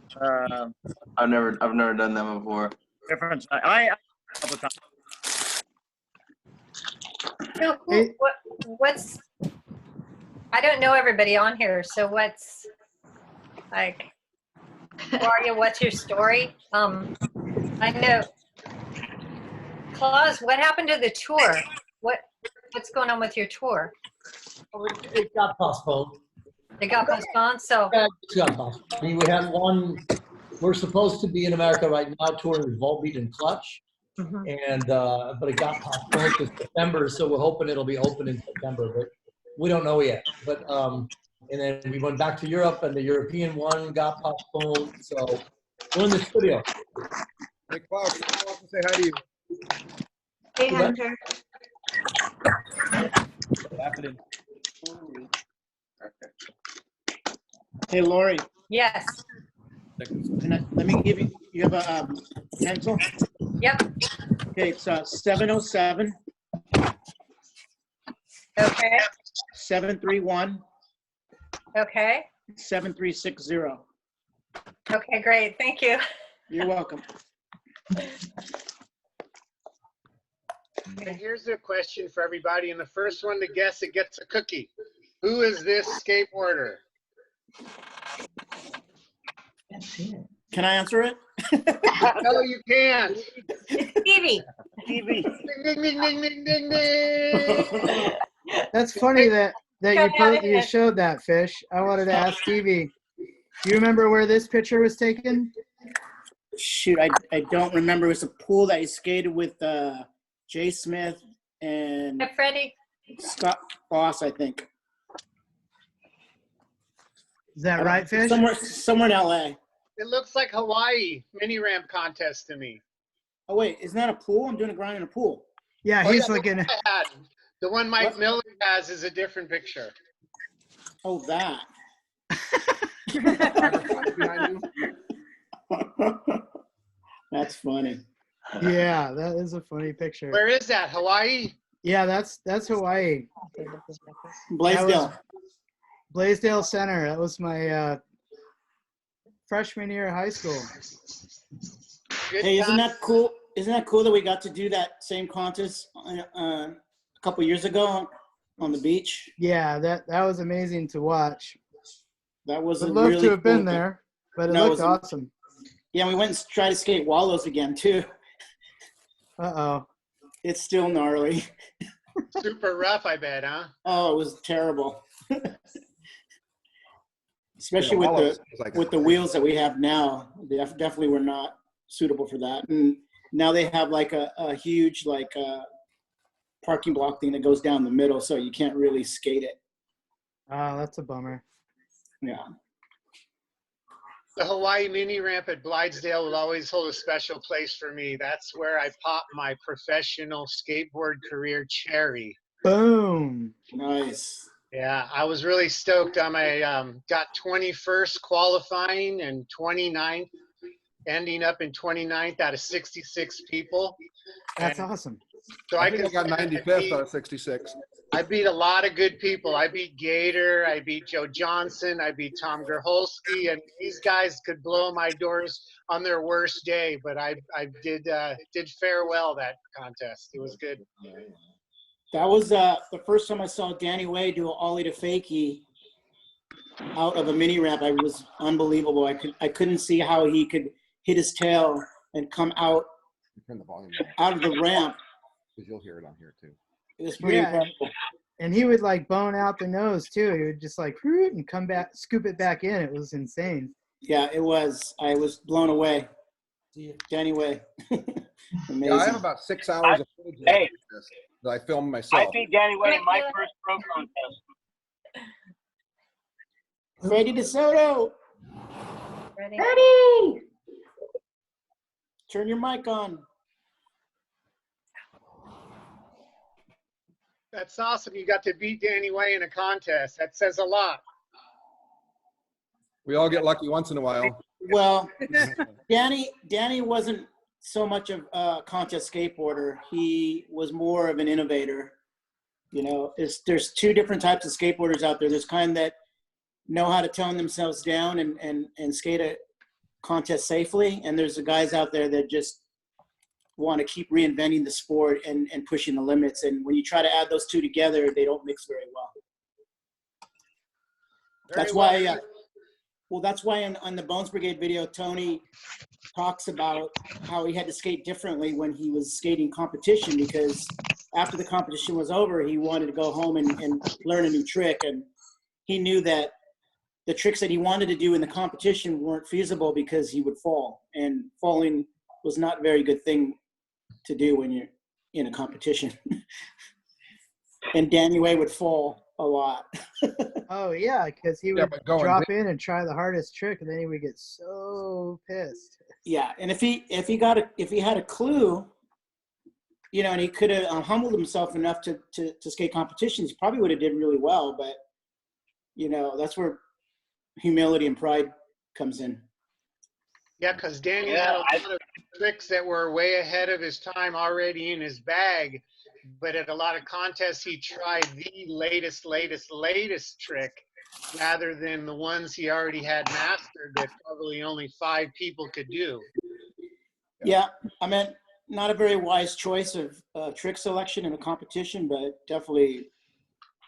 I've never done that before. Different. I a couple times. So what's? I don't know everybody on here, so what's like? Who are you? What's your story? I know. Claus, what happened to the tour? What's going on with your tour? It got postponed. It got postponed, so. Yeah, it got postponed. I mean, we had one. We're supposed to be in America right now touring with Volbeat and Clutch, and but it got postponed to September, so we're hoping it'll be open in September, but we don't know yet. But and then we went back to Europe, and the European one got postponed, so we're in the studio. Hey, Klaus, I want to say hi to you. Hey, Hunter. Happening. Hey, Lori. Yes. Let me give you. You have a pencil? Yep. Okay, it's 707. Okay. 731. Okay. 7360. Okay, great. Thank you. You're welcome. And here's a question for everybody, and the first one to guess it gets a cookie. Who is this skateboarder? Can I answer it? No, you can't. Stevie. Stevie. Ding, ding, ding, ding, ding, ding. That's funny that you showed that, Fish. I wanted to ask Stevie, do you remember where this picture was taken? Shoot, I don't remember. It was a pool that he skated with Jay Smith and Hey, Freddie. Scott Boss, I think. Is that right, Fish? Somewhere in LA. It looks like Hawaii mini ramp contest to me. Oh wait, isn't that a pool? I'm doing a grind in a pool. Yeah, he's looking. The one Mike Miller has is a different picture. Oh, that. That's funny. Yeah, that is a funny picture. Where is that? Hawaii? Yeah, that's Hawaii. Blaisdell. That was Blaisdell Center. That was my freshman year of high school. Hey, isn't that cool? Isn't that cool that we got to do that same contest a couple years ago on the beach? Yeah, that was amazing to watch. That was. I'd a love really to have been cool thing. there, but it No, looked awesome. Yeah, we went and tried to skate Wallows again too. Uh-oh. It's still gnarly. Super rough, I bet, huh? Oh, it was terrible. Especially Yeah, with Wallows is like the wheels that we have now. They definitely were not suitable for that. And now they have like a huge parking block thing that goes down the middle, so you can't really skate it. Oh, that's a bummer. Yeah. The Hawaii mini ramp at Blythesdale will always hold a special place for me. That's where I popped my professional skateboard career cherry. Boom. Nice. Yeah, I was really stoked. I got 21st qualifying and 29th, ending up in 29th out of 66 people. That's And awesome. So I think I got consider 95th out of 66. I beat a lot of good people. I beat Gator. I beat Joe Johnson. I beat Tom Gerholski. And these guys could blow my doors on their worst day. But I did fare well that contest. It was good. That was the first time I saw Danny Way do an ollie to fakie out of a mini ramp. I was unbelievable. I couldn't see how he could hit his tail and come out Turn the volume out of the ramp. because you'll hear it on here too. It was pretty incredible. And he would like bone out the nose too. He would just like and come back, scoop it back in. It was insane. Yeah, it was. I was blown away. Danny Way. Amazing. Yeah, I have about 6 hours of footage of Hey. this that I filmed myself. I beat Danny Way in my first pro contest. Freddie DeSoto. Ready? Ready! Turn your mic on. That's awesome. You got to beat Danny Way in a contest. That says a lot. We all get lucky once in a while. Well, Danny wasn't so much of a contest skateboarder. He was more of an innovator. You know, there's two different types of skateboarders out there. There's kind that know how to tone themselves down and skate a contest safely. And there's the guys out there that just want to keep reinventing the sport and pushing the limits. And when you try to add those two together, they don't mix very well. That's why, that's why on the Bones Brigade video, Tony talks about how he had to skate differently when he was skating competition, because after the competition was over, he wanted to go home and learn a new trick. And he knew that the tricks that he wanted to do in the competition weren't feasible because he would fall, and falling was not a very good thing to do when you're in a competition. And Danny Way would fall a lot. Oh yeah, because he Yeah, would but going drop big- in and try the hardest trick, and then he would get so pissed. Yeah, and if he had a clue, you know, and he could have humbled himself enough to skate competitions, he probably would have did really well. But you know, that's where humility and pride comes in. Yeah, because Danny had a lot of tricks that were way ahead of his time already in his bag. But at a lot of contests, he tried the latest trick rather than the ones he already had mastered that probably only 5 people could do. Yeah, I mean, not a very wise choice of trick selection in a competition, but definitely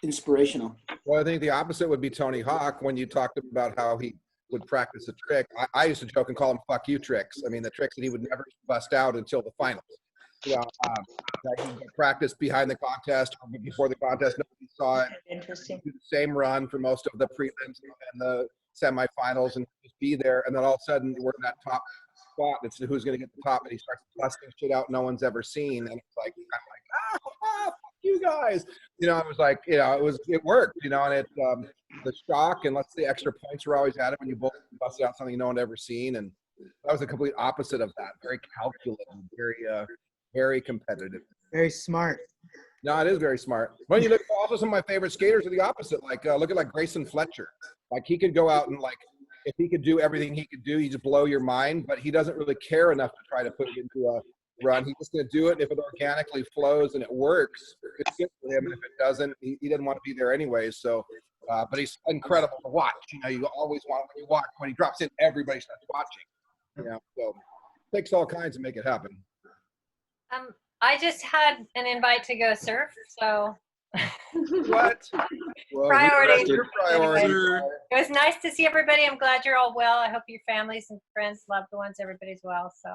inspirational. Well, I think the opposite would be Tony Hawk when you talked about how he would practice a trick. I used to joke and call them "fuck you" tricks. I mean, the tricks that he would never bust out until the finals. You know, that he would practice behind the contest or before the contest. Nobody saw it. Interesting. Do the same run for most of the prelims and the semifinals, and just be there. And then all of a sudden, we're in that top spot. It's who's going to get the top, and he starts busting shit out no one's ever seen. And it's like, I'm like, fuck you guys. You know, it was like, you know, it worked. You know, and it the shock and let's say extra points were always added when you both busted out something no one had ever seen. And that was the complete opposite of that. Very calculated, very competitive. Very smart. No, it is very smart. When you look, also some of my favorite skaters are the opposite. Like look at like Grayson Fletcher. Like he could go out and like if he could do everything he could do, he just blow your mind. But he doesn't really care enough to try to put it into a run. He's just going to do it. If it organically flows and it works, it's good for him. And if it doesn't, he doesn't want to be there anyways. So, but he's incredible to watch. You know, you always want when you watch when he drops in, everybody starts watching. You know, so it takes all kinds to make it happen. I just had an invite to go surf, so. What? Well, Priority. your priority. It was nice to see everybody. I'm glad you're all well. I hope your families and friends, loved ones, everybody's well. So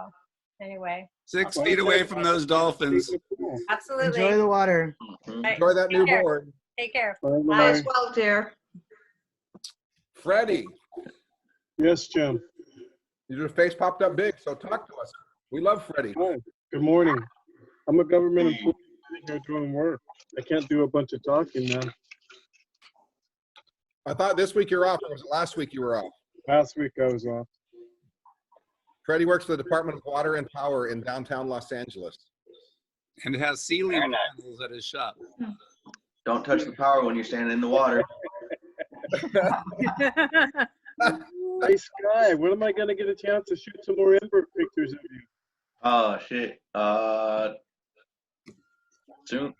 anyway. 6 feet away from those dolphins. Absolutely. Enjoy the water. Enjoy that new board. Take care. Bye as well, dear. Freddie. Yes, Jim. Your face popped up big, so talk to us. We love Freddie. Hi. Good morning. I'm a government employee here doing work. I can't do a bunch of talking, man. I thought this week you're off, or was it last week you were off? Last week I was off. Freddie works for the Department of Water and Power in downtown Los Angeles. And it has ceiling panels at his shop. Don't touch the power when you're standing in the water. Nice guy. When am I going to get a chance to shoot some more invert pictures of you? Oh, shit. Soon.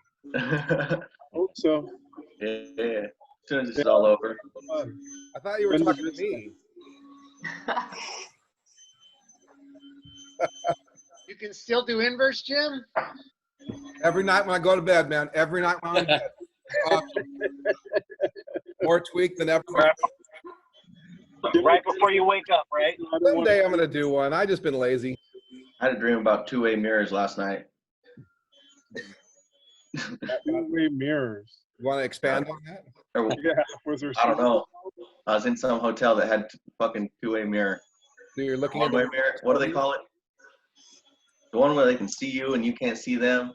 Hope so. Yeah. As soon as this is all over. I thought you were talking to me. You can still do inverse, Jim? Every night when I go to bed, man. Every night when I'm in bed. More tweak than ever. Right before you wake up, right? Someday I'm gonna do one. I just been lazy. I had a dream about two-way mirrors last night. Two-way mirrors. You want to expand on that? Yeah. Was there I don't know. I was in some hotel that had fucking two-way mirror. So you're looking at one-way mirror. What do they call it? The one where they can see you and you can't see them.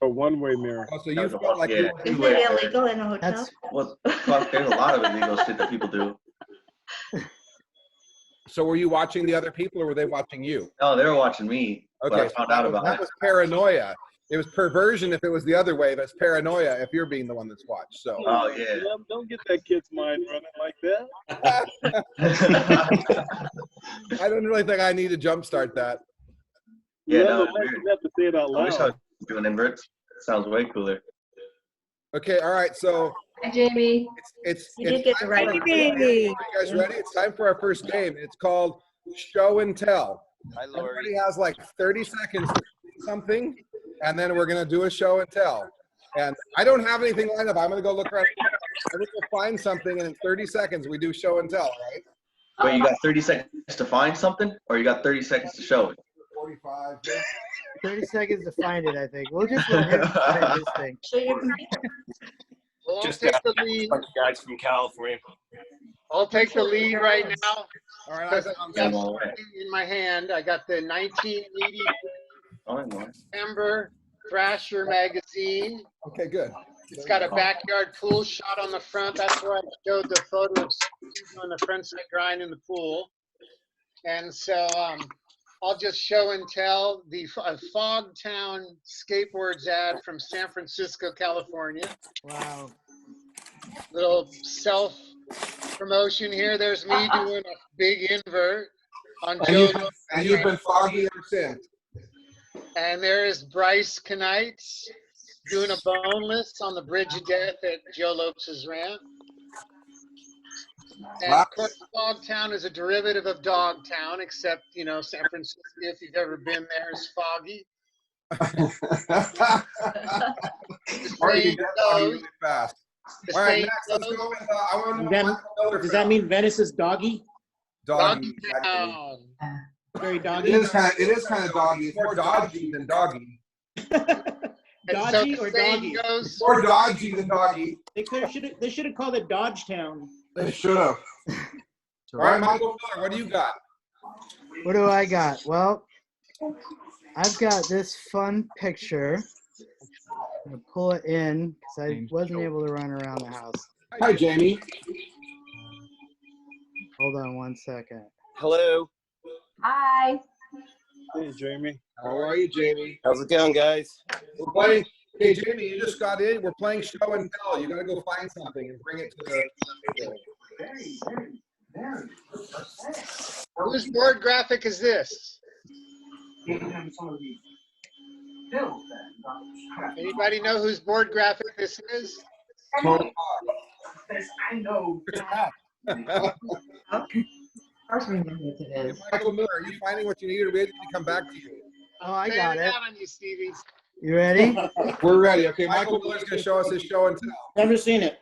A one-way mirror. Oh, so you felt like yeah, Isn't two-way it mirror. illegal in a hotel? That's Well, fuck, there's a lot of illegal shit that people do. So were you watching the other people or were they watching you? Oh, they were watching me. But I Okay, found out about that it. was paranoia. It was perversion if it was the other way, but it's paranoia if you're being the one that's watched. So. Oh yeah. Don't get that kid's mind running like that. I don't really think I need to jumpstart that. Yeah, no, it's you weird. have to say it out I wish I loud. was doing inverts. Sounds way cooler. Okay, all right. So Hi, Jamie. it's You did get the time right for our- name. You guys ready? It's time for our first game. It's called Show and Tell. Everybody has like 30 seconds to say something, and then we're gonna do a show and tell. And I don't have anything lined up. I'm gonna go look around. I'm gonna go find something, and in 30 seconds we do show and tell. Right? But you got 30 seconds to find something, or you got 30 seconds to show it? 45. 30 seconds to find it, I think. We'll just let him find this thing. Show your computer. Well, I'll Just take the lead. bunch of guys from California. I'll take the lead right now. All right. Because I've got something in my hand. I got the 1980 Oh, no. September Thrasher magazine. Okay, good. It's got a backyard pool shot on the front. That's where I showed the photo of Steve doing the front side grind in the pool. And so I'll just show and tell the Fogtown Skateboards ad from San Francisco, California. Wow. Little self-promotion here. There's me doing a big invert on Joe. And you've been foggy ever since. And there is Bryce Knights doing a boneless on the Bridge of Death at Joe Lopez's ramp. And of course, Fogtown is a derivative of Dogtown, except, you know, San Francisco, if you've ever been there, is foggy. Fast. All right, next, let's go with, I want to know Michael Miller Does that mean Venice is doggy? Doggy. Town. Very doggy? It is kind of doggy. It's more dodgy than doggy. Dodgy so or the saying doggy? goes- It's more dodgy than doggy. They should have called it Dodgetown. They should have. All right, Michael Miller, what do you got? What do I got? Well, I've got this fun picture. I'm going to pull it in because I wasn't able to run around the house. Hi, Jamie. Hold on one second. Hello. Hi. Hey, Jamie. How are you, Jamie? How's it going, guys? We're playing. Hey, Jamie, you just got in. We're playing show and tell. You got to go find something and bring it to the. Whose board graphic is this? Anybody know whose board graphic this is? Tony I know. Hey, Michael Miller, are you finding what you need, or we need to come back to you? Oh, I got it. Down on you, Stevie. You ready? We're ready. Okay, Michael Miller's going to show us his show and tell. Never seen it.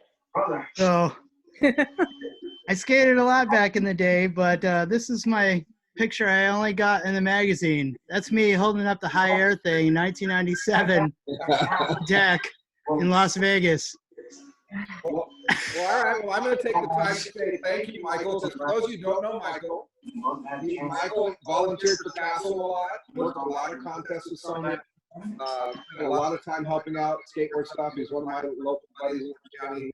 So, I skated a lot back in the day, but this is my picture I only got in the magazine. That's me holding up the high air thing, 1997 deck in Las Vegas. Well, all right. Well, I'm going to take the time to say thank you, Michael. To those of you who don't know Michael, Michael volunteered for Castle a lot, worked on a lot of contests with Sonia, spent a lot of time helping out skateboard stuff. He's one of my local buddies in the county,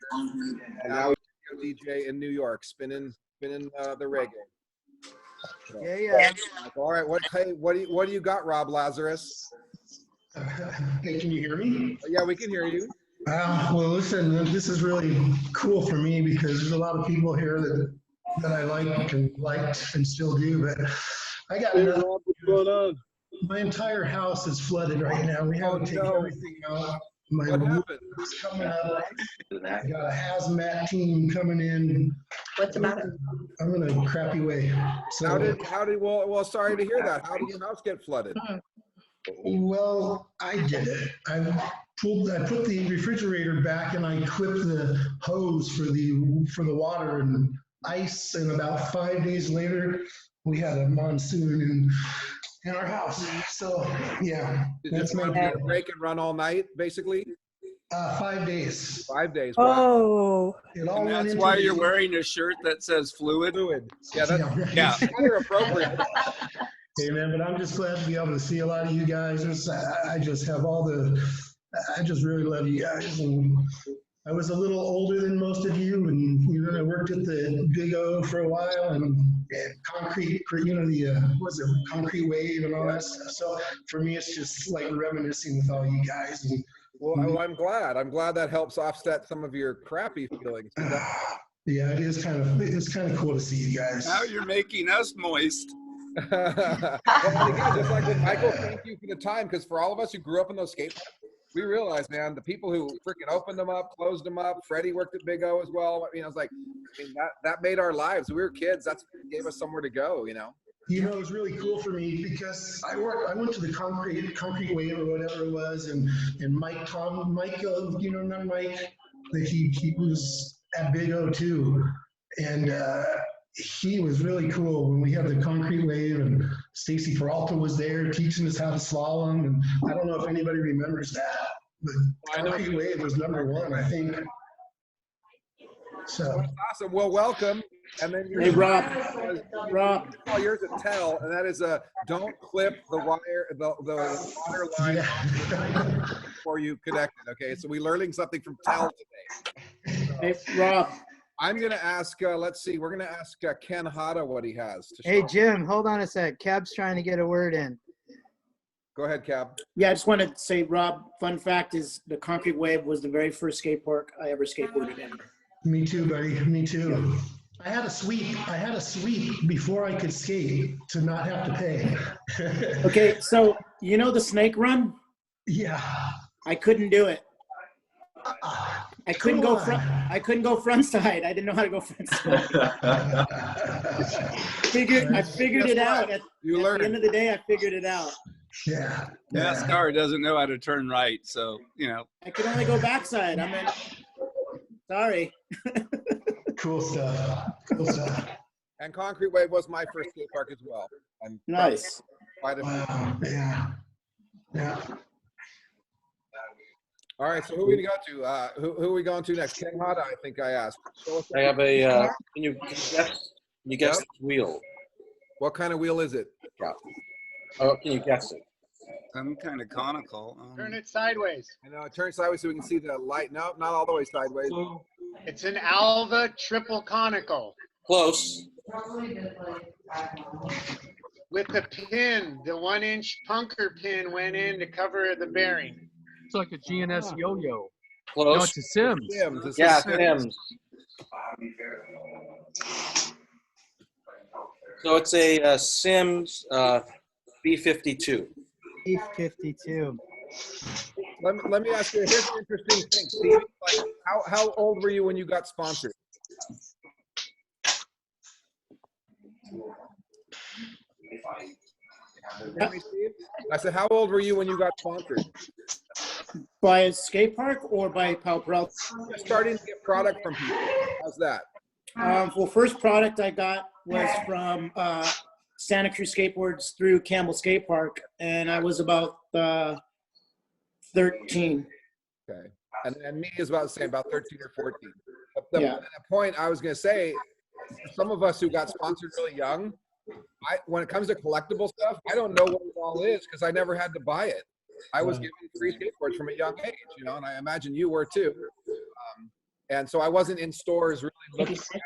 and now he's a DJ in New York, spinning the reggae. So, Yeah. all right. What do you got, Rob Lazarus? Hey, can you hear me? Yeah, we can hear you. Well, listen, this is really cool for me because there's a lot of people here that I liked and still do, but I got Hey, another. Rob, what's going on? My entire house is flooded right now. We haven't taken everything out. My What roof happened? is coming up. I got a hazmat team coming in. What's the matter? I'm in a crappy way. How did, well, sorry to hear that. How did your house get flooded? Well, I did it. I put the refrigerator back and I clipped the hose for the water and ice, and about 5 days later, we had a monsoon in our house. So yeah, Did that's you my have to break and run all night, basically? 5 days. 5 days. Wow. Oh. It all And went that's into why the- you're wearing a shirt that says fluid. Yeah, that's yeah. rather appropriate. Hey man, but I'm just glad to be able to see a lot of you guys. I just have I just really love you guys. And I was a little older than most of you, and I worked at the Big O for a while, and concrete, concrete wave and all that stuff. So for me, it's just like reminiscing with all you guys. And, Well, I'm glad. I'm glad that helps offset some of your crappy feelings. yeah, it's kind of cool to see you guys. Now you're making us moist. Well, and again, just like with Michael, thank you for the time, because for all of us who grew up in those skate parks, we realized, man, the people who freaking opened them up, closed them up. Freddie worked at Big O as well. I mean, that made our lives. We were kids. That's what gave us somewhere to go. It was really cool for me because I went to the concrete wave or whatever it was, and Mike, not Mike, that he was at Big O too, and he was really cool when we had the concrete wave, and Stacy Peralta was there teaching us how to slalom, and I don't know if anybody remembers that, but concrete wave was #1, I think. So that's awesome. Well, welcome. And then Hey, Rob. all yours at Tell, and that is don't clip the wire, the water line before you connect it. Okay, so we're learning something from Tell today. So, Hey, Rob. I'm gonna ask. Let's see. We're gonna ask Ken Hada what he has to Hey, show. Jim, hold on a sec. Cab's trying to get a word in. Go ahead, Cab. Yeah, I just want to say, Rob, fun fact is the concrete wave was the very first skate park I ever skateboarded in. Me too, buddy. Me too. I had a sweep before I could skate to not have to pay. Okay, so you know the snake run? Yeah. I couldn't do it. I couldn't go front. I couldn't go front side. I didn't know how to go front side. I figured it out. At the end of the day, I figured it out. Yeah. NASCAR doesn't know how to turn right, so I could only go backside. Sorry. Cool stuff. Cool stuff. And Concrete Wave was my first skate park as well. Nice. Wow. Yeah. Yeah. All right, so who are we going to go to? Who are we going to next? Ken Hada, I think I asked. I have a. Can you guess? Can you guess the wheel? What kind of wheel is it? Yeah. Oh, can you guess it? Some kind of conical. Turn it sideways. I know, turn it sideways so we can see the light. No, not all the way sideways. It's an Alva triple conical. Close. With the pin, the 1-inch punker pin went in to cover the bearing. It's like a GNS yo-yo. Close. No, it's a Sims. Yeah, Sims. So it's a Sims B52. B52. Let me ask you, here's an interesting thing. Steve, like, how old were you when you got sponsored? I said, how old were you when you got sponsored? By a skate park or by Powell Peralta? Starting to get product from people. How's that? Well, first product I got was from Santa Cruz Skateboards through Campbell Skate Park, and I was about 13. Okay. And me is about the same, about 13 or 14. The point I was going to say, some of us who got sponsored really young, when it comes to collectible stuff, I don't know what it all is because I never had to buy it. I was given free skateboards from a young age, and I imagine you were too. And so I wasn't in stores really looking at them.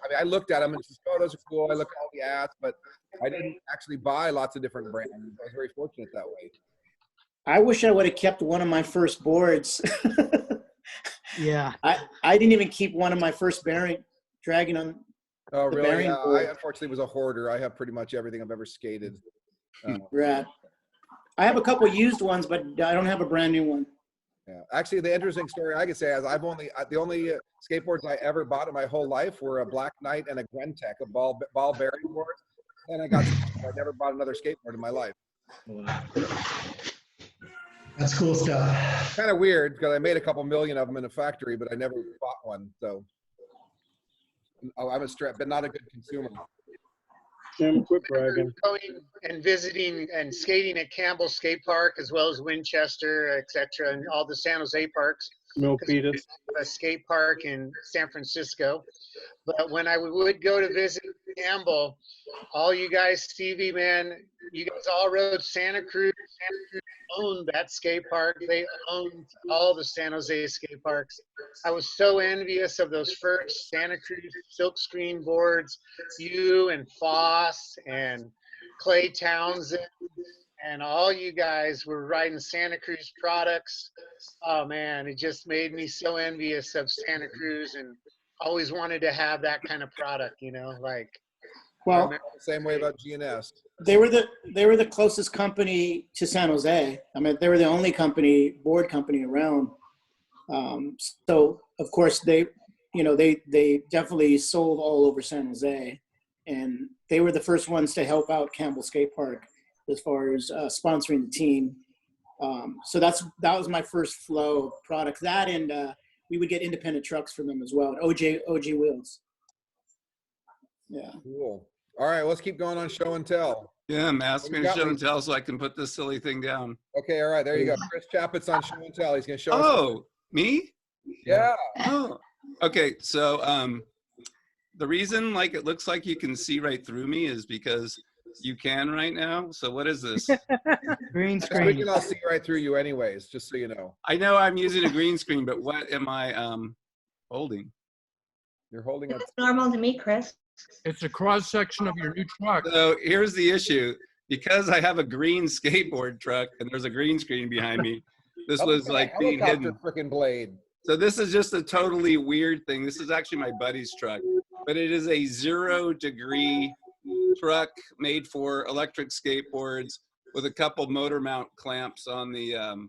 I mean, I looked at them and just, oh, those are cool. I looked at all the ads, but I didn't actually buy lots of different brands. I was very fortunate that way. I wish I would have kept one of my first boards. Yeah. I didn't even keep one of my first bearing dragging on. Oh, the really? bearing Yeah, board. I unfortunately was a hoarder. I have pretty much everything I've ever skated. Right. I have a couple used ones, but I don't have a brand new one. Yeah. Actually, the interesting story I could say is the only skateboards I ever bought in my whole life were a Black Knight and a Grentech, a ball bearing board. And I never bought another skateboard in my life. That's cool stuff. Kind of weird because I made a couple million of them in a factory, but I never bought one. So I'm but not a good consumer. Jim, quit bragging. Going and visiting and skating at Campbell Skate Park as well as Winchester, etc., and all the San Jose parks. Milpitas. A skate park in San Francisco. But when I would go to visit Campbell, all you guys, Stevie, man, you guys all rode Santa Cruz. Santa Cruz owned that skate park. They owned all the San Jose skate parks. I was so envious of those first Santa Cruz silkscreen boards. You and Foss and Clay Townsend and all you guys were riding Santa Cruz products. Oh man, it just made me so envious of Santa Cruz and always wanted to have that kind of product, you know, like. Well, the same way about GNS. They were the closest company to San Jose. I mean, they were the only board company around. So of course they definitely sold all over San Jose, and they were the first ones to help out Campbell Skate Park as far as sponsoring the team. So that was my first flow of product. That and we would get independent trucks from them as well. OG wheels. Yeah. Cool. All right, let's keep going on show and tell. Yeah, ask me to show and tell so I can put this silly thing down. Okay, all right, there you go. Chris Chappett's on show and tell. He's going to show us. Oh, me? Yeah. Oh, okay. So the reason like it looks like you can see right through me is because you can right now. So what is this? Green screen. We can all see right through you anyways, just so you know. I know I'm using a green screen, but what am I holding? You're holding it. That's normal to me, Chris. It's a cross section of your new truck. So here's the issue. Because I have a green skateboard truck and there's a green screen behind me, this was like being hidden. Freaking blade. So this is just a totally weird thing. This is actually my buddy's truck, but it is a 0-degree truck made for electric skateboards with a couple motor mount clamps on the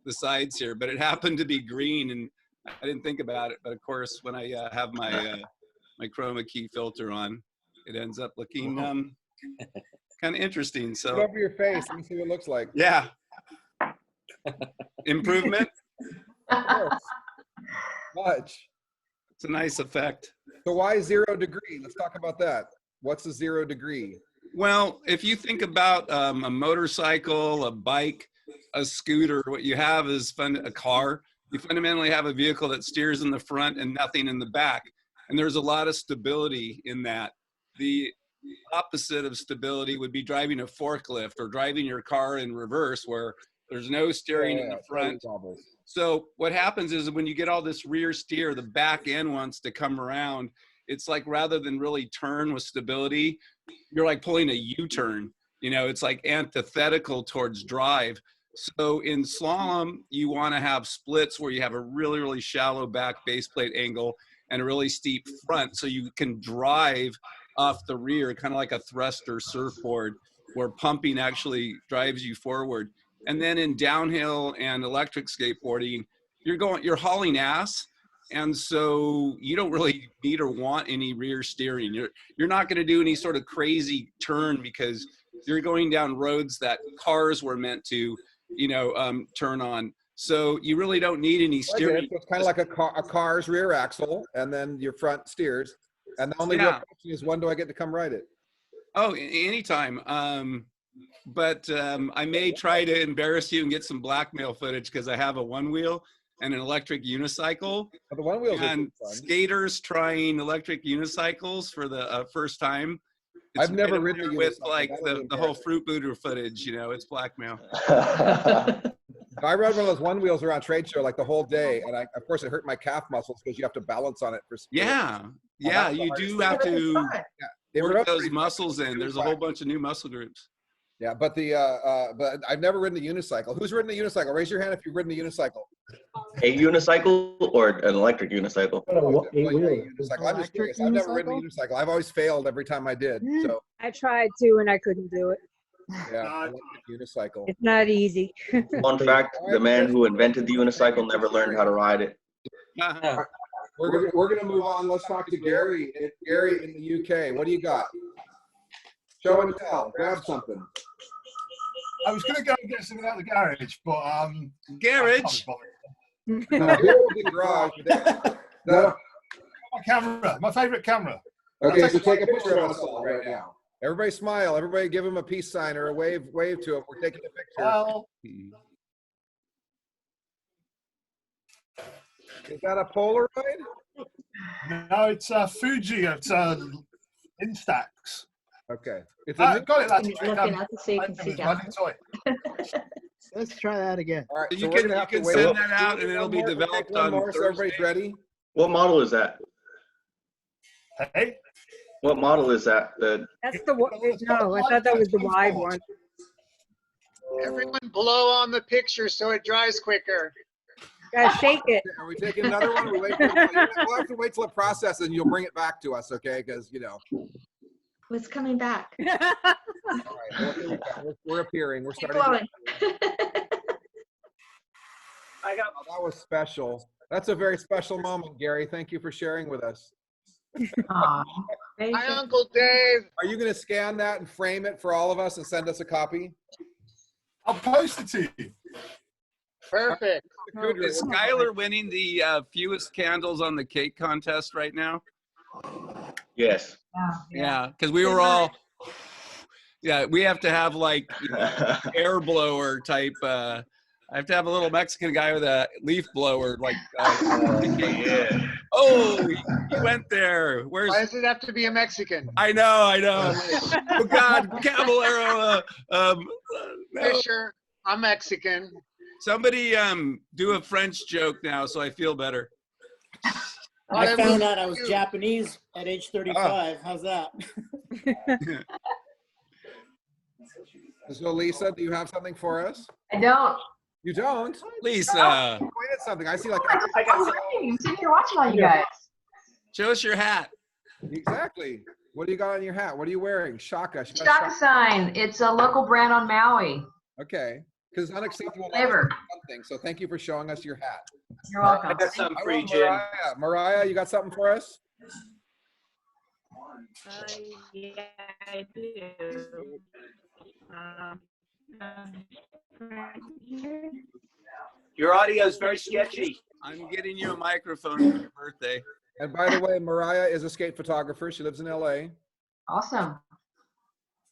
sides here. But it happened to be green, and I didn't think about it. But of course, when I have my my chroma key filter on, it ends up looking kind of interesting. So put over your face. Let me see what it looks like. Yeah. Improvement. Of course. Much. It's a nice effect. So why 0 degree? Let's talk about that. What's a 0 degree? Well, if you think about a motorcycle, a bike, a scooter, what you have is a car. You fundamentally have a vehicle that steers in the front and nothing in the back. And there's a lot of stability in that. The opposite of stability would be driving a forklift or driving your car in reverse where there's no steering in the front. So what happens is when you get all this rear steer, the back end wants to come around. It's like rather than really turn with stability, you're like pulling a U-turn. You know, it's like antithetical towards drive. So in slalom, you want to have splits where you have a really, really shallow back base plate angle and a really steep front so you can drive off the rear, kind of like a thruster surfboard where pumping actually drives you forward. And then in downhill and electric skateboarding, you're hauling ass. And so you don't really need or want any rear steering. You're not going to do any sort of crazy turn because you're going down roads that cars were meant to, turn on. So you really don't need any steering. So it's kind of like a car's rear axle, and then your front steers. And the only real question is, when do I get to come ride it? Oh, anytime. But I may try to embarrass you and get some blackmail footage because I have a one wheel and an electric unicycle. But the one wheels and skaters trying electric unicycles for the first time. I've never ridden with like the whole fruit booter footage. It's blackmail. I rode one of those one wheels around trade show like the whole day, and of course it hurt my calf muscles because you have to balance on it for speed. Yeah, you do have to work those muscles in. There's a whole bunch of new muscle groups. Yeah, but but I've never ridden a unicycle. Who's ridden a unicycle? Raise your hand if you've ridden a unicycle. A unicycle or an electric unicycle? I'm just curious. I've never ridden a unicycle. I've always failed every time I did. So I tried to and I couldn't do it. Yeah, I like the unicycle. It's not easy. Fun fact, the man who invented the unicycle never learned how to ride it. We're gonna move on. Let's talk to Gary. Gary in the UK. What do you got? Show and tell. Grab something. I was going to go and get something out of the garage, but garage. No, here will be garage. No. My camera, my favorite camera. Okay, so take a picture of us all right now. Everybody smile. Everybody give him a peace sign or a wave to him. We're taking a picture. Well, is that a Polaroid? No, it's Fuji. It's Instax. Okay. It's got it last He's week. looking up to see if you can see down. Let's try that again. All right, You can send that out and it'll be developed on so everybody's ready. What model is that? Hey? What model is that? That's the one. No, I thought that was the wide one. Everyone blow on the picture so it dries quicker. Gotta shake it. Are we taking another one? We'll have to wait till it processes and you'll bring it back to us, okay? Because, you know. What's coming back? All right, well, here we go. We're appearing. We're starting. I got. Oh, that was special. That's a very special moment, Gary. Thank you for sharing with us. Hi, Uncle Dave. Are you going to scan that and frame it for all of us and send us a copy? I'll post it to you. Perfect. Is Skylar winning the fewest candles on the cake contest right now? Yes. Yeah, because we were all. Yeah, we have to have like air blower type. I have to have a little Mexican guy with a leaf blower, like. Yeah. Oh, he went there. Where's? Why does it have to be a Mexican? I know. Oh God, Caballero. No. Fisher, I'm Mexican. Somebody do a French joke now, so I feel better. I found out I was Japanese at age 35. How's that? So, Lisa, do you have something for us? I don't. You don't? Lisa. You pointed something. I see like. I'm sitting here watching all you guys. Show us your hat. Exactly. What do you got on your hat? What are you wearing? Shaka. Shaka sign. It's a local brand on Maui. Okay. Because it's unacceptable. Flavor. Something. So thank you for showing us your hat. You're welcome. I got something for you, Jim. Mariah. Mariah, you got something for us? Yeah, I do. Your audio is very sketchy. I'm getting you a microphone for your birthday. And by the way, Mariah is a skate photographer. She lives in LA. Awesome.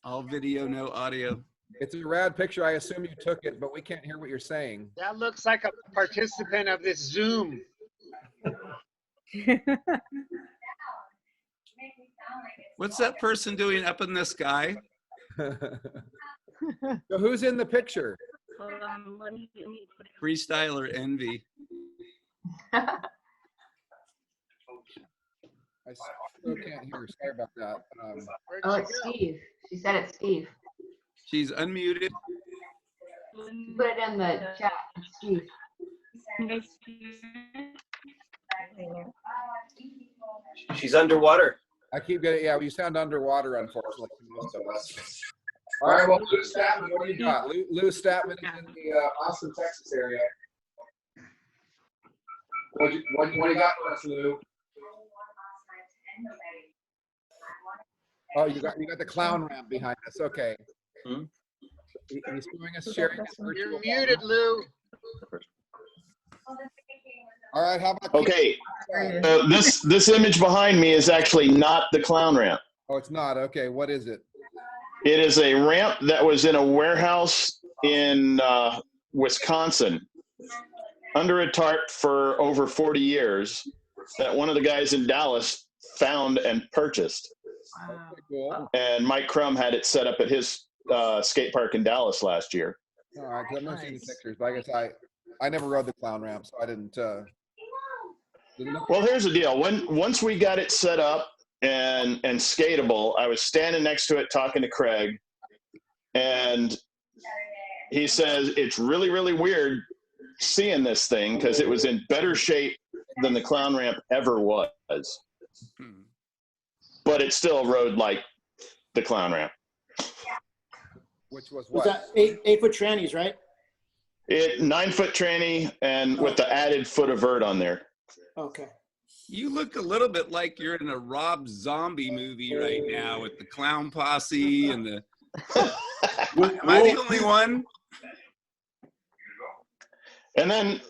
All video, no audio. It's a rad picture. I assume you took it, but we can't hear what you're saying. That looks like a participant of this Zoom. What's that person doing up in the sky? So who's in the picture? Freestyler Envy. I still can't hear. Sorry about that. Oh, it's Steve. She said it's Steve. She's unmuted. Put it in the chat. It's Steve. She's underwater. I keep getting, yeah, you sound underwater, unfortunately. Most of us. All right, well, Lou Statman, what do you got? Lou Statman is in the Austin, Texas area. What do you got for us, Lou? Oh, you got the clown ramp behind us. Okay. Hmm? He's showing us sharing his virtual. You're muted, Lou. All right, how about Okay, this image behind me is actually not the clown ramp. Oh, it's not. Okay, what is it? It is a ramp that was in a warehouse in Wisconsin under a tarp for over 40 years that one of the guys in Dallas found and purchased. Cool. And Mike Crum had it set up at his skate park in Dallas last year. All right, because I've never seen the pictures, but I guess I never rode the clown ramp, so I didn't. Well, here's the deal. Once we got it set up and skatable, I was standing next to it talking to Craig, and he says it's really, really weird seeing this thing because it was in better shape than the clown ramp ever was. But it still rode like the clown ramp. Which was Was what? that 8-foot trannies, right? 9-foot tranny and with the added foot of vert on there. Okay. You look a little bit like you're in a Rob Zombie movie right now with the clown posse and the. Am I the only one? And then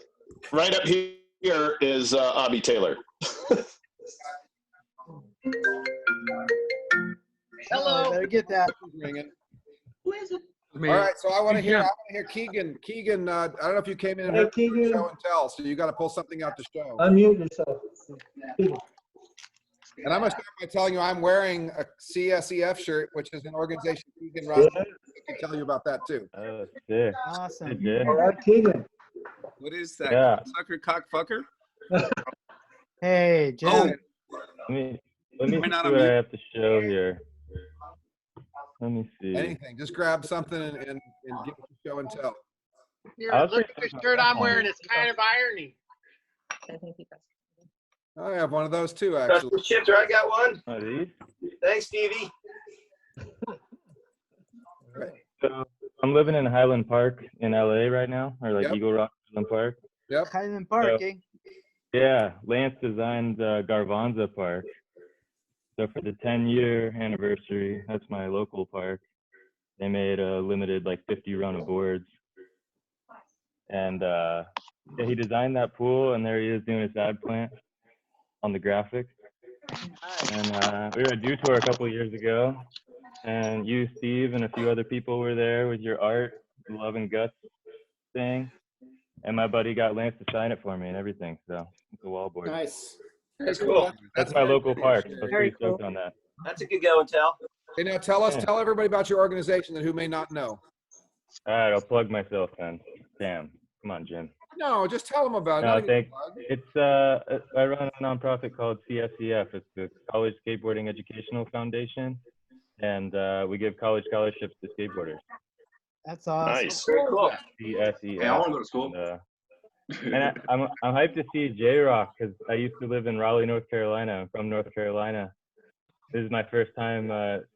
right up here is Abby Taylor. Hello. Better get that. Who is it? All right, so I want to hear Keegan. Keegan, I don't know if you came in and Hey, heard the Keegan. show and tell, so you got to pull something out to show. Unmute yourself. And I'm going to start by telling you I'm wearing a CSEF shirt, which is an organization Keegan runs. I can tell you about that too. Oh, sick. Awesome. Good. All right, Keegan. What is that? Yeah. Sucker cockfucker? Hey, Jim. Oh. Let me Why not see what I unmute? have to show here. Let me see. Anything. Just grab something and give it a show and tell. Here, I'll look at say the shirt I'm wearing. It's kind of irony. I have one of those too, actually. Custom shifter, I got one. Oh, these? Thanks, Stevie. So I'm living in Highland Park in LA right now, or like Yep. Eagle Rock Highland Park. Yep. Highland Park, eh? Yeah, Lance designed Garvanza Park. So for the 10-year anniversary, that's my local park. They made a limited like 50 run of boards. And yeah, he designed that pool, and there he is doing his ad plant on the graphic. And we were at Dew Tour a couple of years ago, and you, Steve, and a few other people were there with your art, Love and Guts thing. And my buddy got Lance to sign it for me and everything. So it's a wall board. Nice. That's cool. That's my local park. So I'm pretty stoked on that. That's a good go and tell. Okay, now tell everybody about your organization and who may not know. All right, I'll plug myself then. Damn. Come on, Jim. No, just tell them about it. No, Not even thank. plug. It's I run a nonprofit called CSEF. It's the College Skateboarding Educational Foundation, and we give college scholarships to skateboarders. That's awesome. Nice. Very cool. CSEF. Yeah, I want to go to school. And I'm hyped to see J-Rock because I used to live in Raleigh, North Carolina. I'm from North Carolina. This is my first time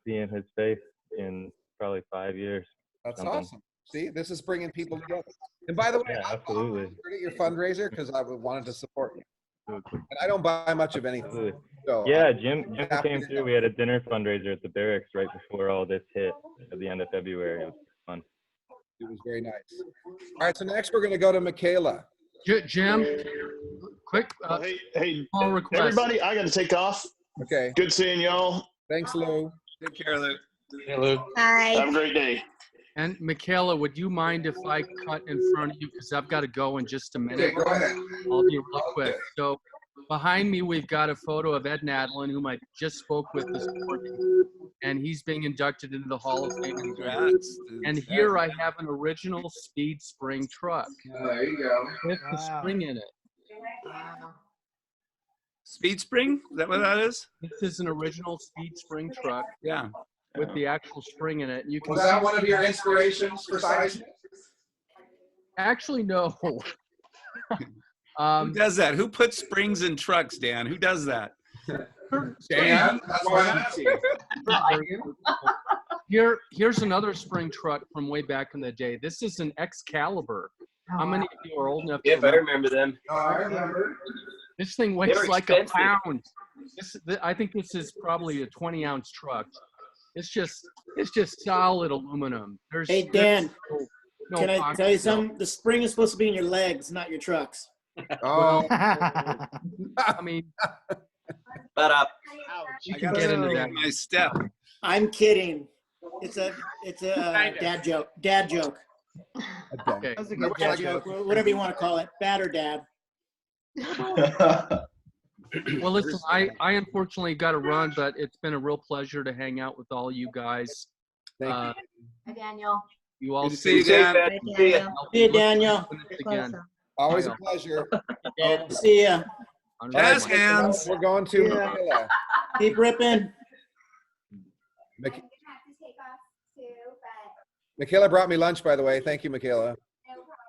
seeing his face in probably 5 years. That's something. awesome. See, this is bringing people together. And by the way, Yeah, I absolutely. at your fundraiser because I wanted to support you. And I don't buy much of anything. Absolutely. So Yeah, Jim came through. We had a dinner fundraiser at the barracks right before all this hit at the end of February. It was fun. It was very nice. All right, so next we're going to go to Michaela. Jim, quick hey, call request. everybody, I got to take off. Okay. Good seeing y'all. Thanks, Lou. Take care, Luke. Hey, Luke. Have a great day. And Michaela, would you mind if I cut in front of you? Because I've got to go in just a minute. Okay, go ahead. I'll be real quick. So behind me, we've got a photo of Ed Nadlin, whom I just spoke with this morning. And he's being inducted into the Hall of Fame. Congrats. And here I have an original Speed Spring truck There you go. with the spring in it. Speed Spring? Is that what that is? This is an original Speed Spring truck. Yeah. With the actual spring in it. You can Was that one of your inspirations for seismic? Actually, no. Who does that? Who puts springs in trucks, Dan? Who does that? Dan, that's why I'm asking. Here's another spring truck from way back in the day. This is an Excalibur. How many of you are old enough to Yep, I remember them. I remember. This thing They weighs were like a expensive. pound. I think this is probably a 20-ounce truck. It's just solid aluminum. Hey, Dan, no can I pocket, tell you no. something? The spring is supposed to be in your legs, not your trucks. Oh. I mean, But you can get into that. My step. I'm kidding. It's a dad joke. Dad joke. Okay. That's a good Dad joke. joke. Whatever you want to call it. Bad or dad. Well, listen, I unfortunately got to run, but it's been a real pleasure to hang out with all you guys. Thank you. Hi, Daniel. You all Good to see you, Dan. Hi, Daniel. See you, Daniel. Again. Always a pleasure. See ya. Jazz hands. We're going to Michaela. Keep ripping. Michaela brought me lunch, by the way. Thank you, Michaela.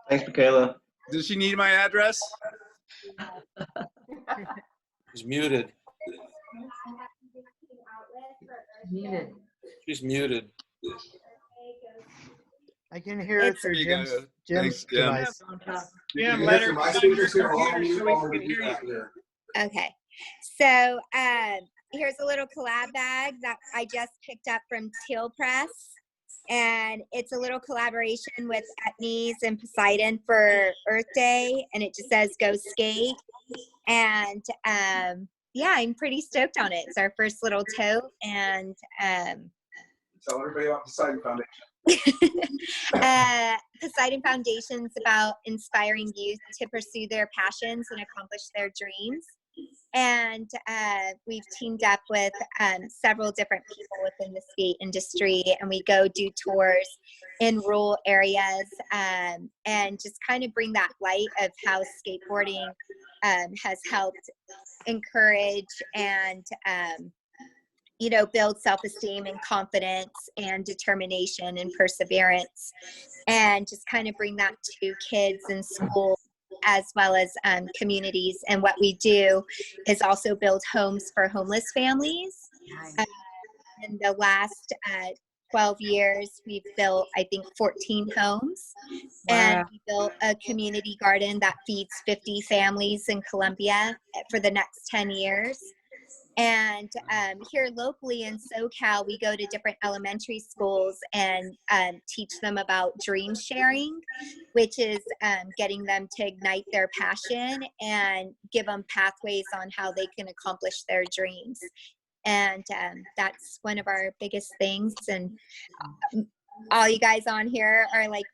thanks, Michaela. Does she need my address? She's muted. Muted. She's muted. I can hear it through There you Jim's, go. Jim's Thanks, Jim. device. Jim, You let can her hear my get on speakers your here. I'll computer mute so we while we can do hear that you. here. Okay. So here's a little collab bag that I just picked up from Teal Press. And it's a little collaboration with Etnies and Poseidon for Earth Day. And it just says go skate. And yeah, I'm pretty stoked on it. It's our first little tote. And Tell everybody about Poseidon Foundation. Poseidon Foundation's about inspiring youth to pursue their passions and accomplish their dreams. And we've teamed up with several different people within the skate industry, and we go do tours in rural areas and just kind of bring that light of how skateboarding has helped encourage and build self-esteem and confidence and determination and perseverance, and just kind of bring that to kids in school as well as communities. And what we do is also build homes for homeless families. In the last 12 years, we've built, I think, 14 homes. Wow. And we built a community garden that feeds 50 families in Colombia for the next 10 years. And here locally in SoCal, we go to different elementary schools and teach them about dream sharing, which is getting them to ignite their passion and give them pathways on how they can accomplish their dreams. And that's one of our biggest things. And all you guys on here are like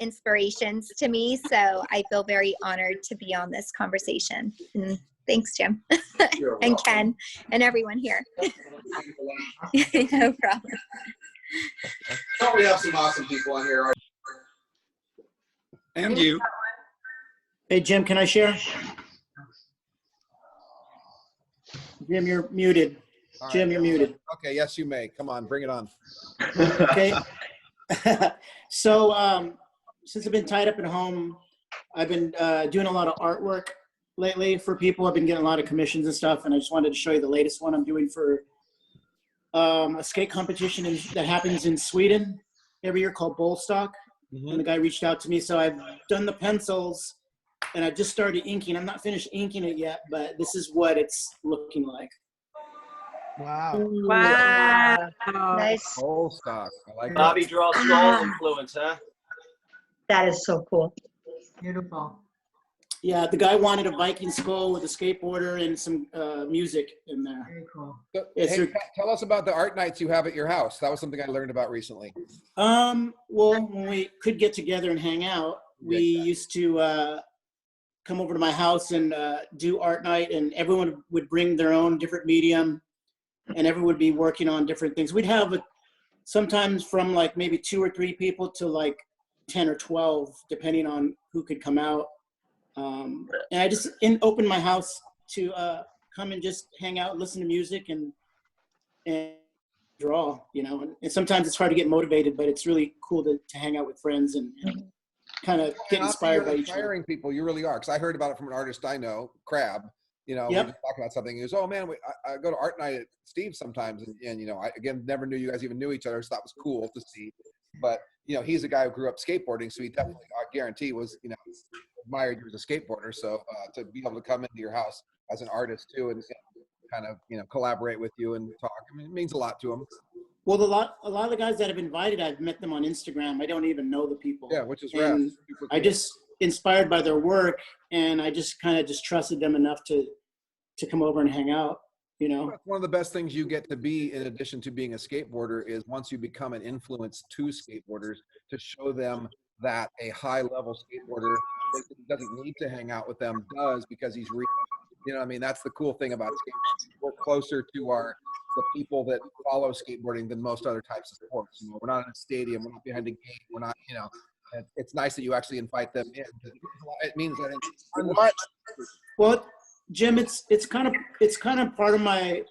inspirations to me. So I feel very honored to be on this conversation. And thanks, Jim. And Ken and everyone here. No problem. We have some awesome people on here. And you. Hey, Jim, can I share? Jim, you're muted. All Jim, right. you're muted. Okay, yes, you may. Come on, bring it on. Okay. So since I've been tied up at home, I've been doing a lot of artwork lately for people. I've been getting a lot of commissions and stuff, and I just wanted to show you the latest one I'm doing for a skate competition that happens in Sweden every year called Bollstock. And the guy reached out to me, so I've done the pencils, and I just started inking. I'm not finished inking it yet, but this is what it's looking like. Wow. Wow. Nice. Bollstock. I like Bobby that. Draw Skull influence, huh? That is so cool. Beautiful. Yeah, the guy wanted a Viking skull with a skateboarder and some music in there. Very cool. So, It's hey, tell us about the art nights you have at your house. That was something I learned about recently. Well, when we could get together and hang out, we used to come over to my house and do art night, and everyone would bring their own different medium, and everyone would be working on different things. We'd have sometimes from like maybe 2 or 3 people to like 10 or 12, depending on who could come out. And I just opened my house to come and just hang out, listen to music, and draw, and sometimes it's hard to get motivated, but it's really cool to hang out with friends and kind of get inspired by each other. Inspiring people, you really are. Because I heard about it from an artist I know, Crab. We were just talking about something. He goes, "Oh man, I go to art night at Steve's sometimes," and I again never knew you guys even knew each other, so that was cool to see. But he's a guy who grew up skateboarding, so he definitely, I guarantee, was admired you as a skateboarder. So to be able to come into your house as an artist too, and kind of collaborate with you and talk, I mean, it means a lot to him. Well, a lot of the guys that I've invited, I've met them on Instagram. I don't even know the people. Yeah, which is rad. And I just inspired by their work, and I just kind of just trusted them enough to come over and hang out. That's one of the best things you get to be, in addition to being a skateboarder, is once you become an influence to skateboarders, to show them that a high-level skateboarder that doesn't need to hang out with them does, because he's real. I mean, that's the cool thing about skateboarding. We're closer to the people that follow skateboarding than most other types of sports. We're not in a stadium, we're not behind a gate, we're not, it's nice that you actually invite them in. It means that Well, Jim, it's kind of part of my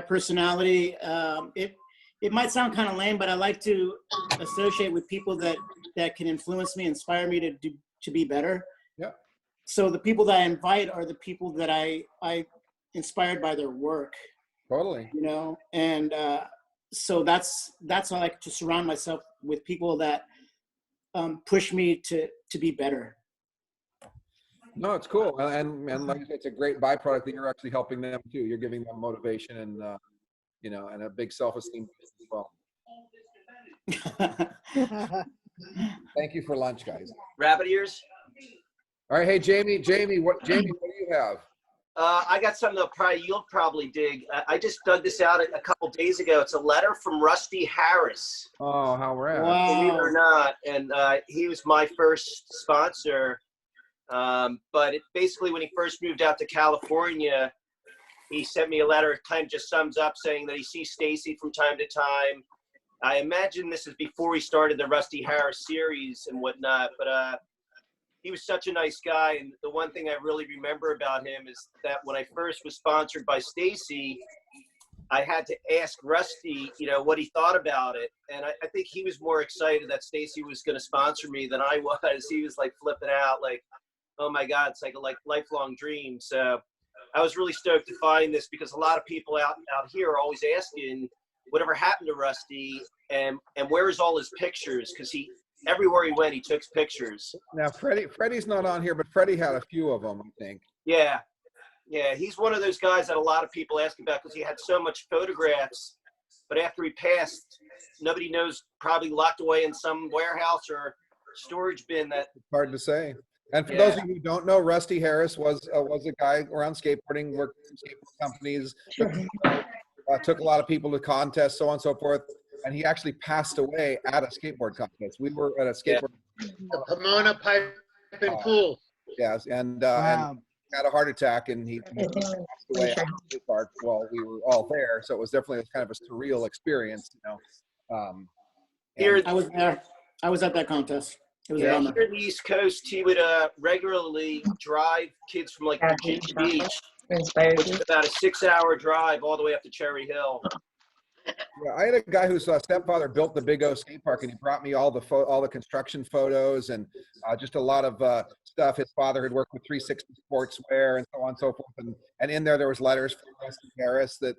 personality. It might sound kind of lame, but I like to associate with people that can influence me, inspire me to be better. Yeah. So the people that I invite are the people that I inspired by their work. Totally. And so that's I like to surround myself with people that pushed me to be better. No, it's cool, and like I said, it's a great byproduct that you're actually helping them too. You're giving them motivation and you know, and a big self-esteem as well. Thank you for lunch, guys. Rabbit ears. All right, hey Jamie, what do you have? I got something that you'll probably dig. I just dug this out a couple days ago. It's a letter from Rusty Harris. Oh, how rad! Believe it or not, and he was my first sponsor. But basically, when he first moved out to California, he sent me a letter. It kind of just sums up saying that he sees Stacy from time to time. I imagine this is before he started the Rusty Harris series and whatnot, but he was such a nice guy. And the one thing I really remember about him is that when I first was sponsored by Stacy, I had to ask Rusty, you know, what he thought about it. And I think he was more excited that Stacy was going to sponsor me than I was. He was like flipping out, like, oh my God, it's like a lifelong dream. So I was really stoked to find this because a lot of people out here are always asking whatever happened to Rusty and where is all his pictures? Because everywhere he went, he took pictures. Now, Freddie's not on here, but Freddie had a few of them, I think. Yeah. Yeah, he's one of those guys that a lot of people ask about because he had so much photographs. But after he passed, nobody knows, probably locked away in some warehouse or storage bin. That hard to say. And for those of you who don't know, Rusty Harris was a guy around skateboarding, worked for skateboard companies, took a lot of people to contests, so on and so forth. And he actually passed away at a skateboard contest. We were at a skateboard. The Pomona Pipe and Pool. Yes, and had a heart attack, and he passed away at the skate park while we were all there. So it was definitely kind of a surreal experience, you know. Here, I was there. I was at that contest. It was a bummer. Here in the East Coast, he would regularly drive kids from like Virginia Beach, which is about a 6-hour drive all the way up to Cherry Hill. Yeah, I had a guy whose stepfather built the Big O skate park, and he brought me all the construction photos and just a lot of stuff. His father had worked with 360 Sportswear and so on and so forth. And in there was letters from Rusty Harris that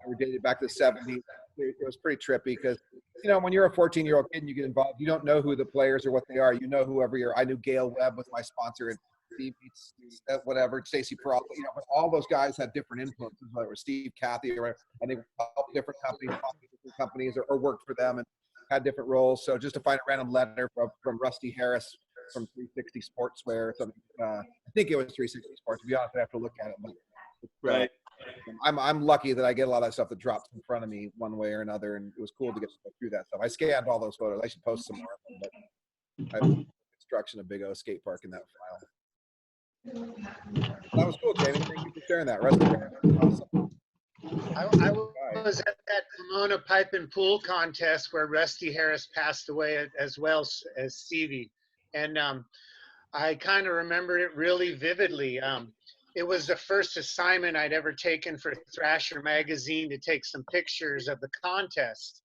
were dated back to the 70s. It was pretty trippy because, you know, when you're a 14-year-old kid and you get involved, you don't know who the players or what they are. You know whoever I knew Gail Webb was my sponsor, and Steve, whatever, Stacy Peralta, you know, but all those guys had different influences, whether it was Steve, Kathy, or whatever, and they helped different companies, or worked for them and had different roles. So just to find a random letter from Rusty Harris from 360 Sportswear or something, I think it was 360 Sports. To be honest, I have to look at it. But, right. I'm lucky that I get a lot of stuff that drops in front of me one way or another, and it was cool to get through that stuff. I scanned all those photos. I should post some more of them, but I have construction of Big O skate park in that file. That was cool, Jamie. Thank you for sharing that. Awesome. I was at that Pomona Pipe and Pool contest where Rusty Harris passed away as well as Stevie. And I kind of remember it really vividly. It was the first assignment I'd ever taken for Thrasher magazine to take some pictures of the contest.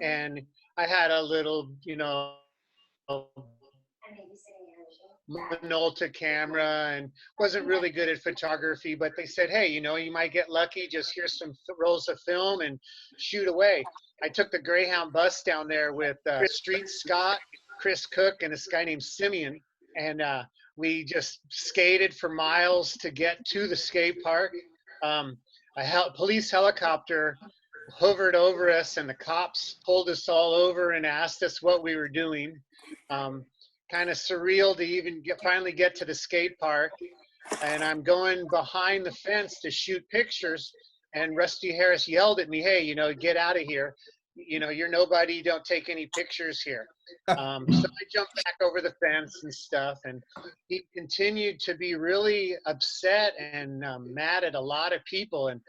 And I had a little, you know, Minolta camera and wasn't really good at photography, but they said, hey, you know, you might get lucky. Just here's some rolls of film and shoot away. I took the Greyhound bus down there with Street Scott, Chris Cook, and this guy named Simeon. And we just skated for miles to get to the skate park. A police helicopter hovered over us, and the cops pulled us all over and asked us what we were doing. Kind of surreal to even finally get to the skate park. And I'm going behind the fence to shoot pictures, and Rusty Harris yelled at me, hey, you know, get out of here. You know, you're nobody, don't take any pictures here. So I jumped back over the fence and stuff, and he continued to be really upset and mad at a lot of people, and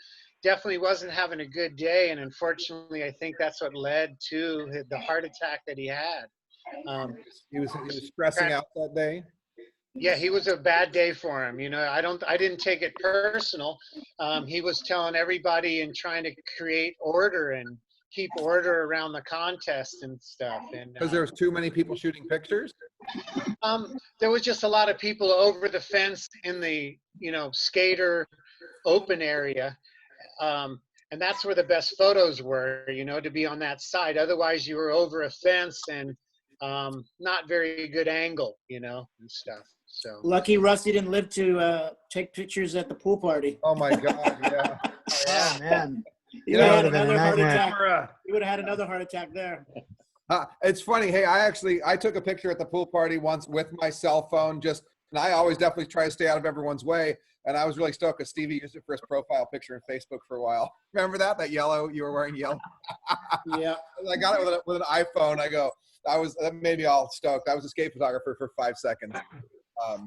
definitely wasn't having a good day. And unfortunately, I think that's what led to the heart attack that he had. He was stressing out that day. Yeah, he was a bad day for him. You know, I didn't take it personal. He was telling everybody and trying to create order and keep order around the contest and stuff. And because there was too many people shooting pictures. There was just a lot of people over the fence in the, you know, skater open area. And that's where the best photos were, you know, to be on that side. Otherwise, you were over a fence and not very good angle, you know, and stuff. So Lucky Rusty didn't live to take pictures at the pool party. Oh my God, yeah. Oh man. He That would have would've had been a another heart nightmare. attack. He would have had another heart attack there. It's funny. Hey, I took a picture at the pool party once with my cell phone. And I always definitely try to stay out of everyone's way. And I was really stoked because Stevie used it for his profile picture in Facebook for a while. Remember that? That yellow, you were wearing yellow. Yeah. I got it with an iPhone. That made me all stoked. I was a skate photographer for 5 seconds. I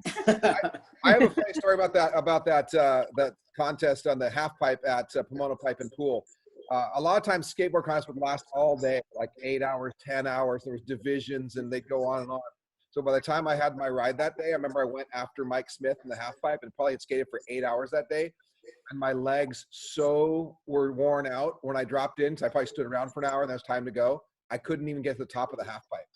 have a funny story about that contest on the half pipe at Pomona Pipe and Pool. A lot of times skateboard contests would last all day, like 8 hours, 10 hours. There was divisions and they'd go on and on. So by the time I had my ride that day, I remember I went after Mike Smith in the half pipe and probably had skated for 8 hours that day. And my legs were worn out when I dropped in. So I probably stood around for an hour and there was time to go. I couldn't even get to the top of the half pipe.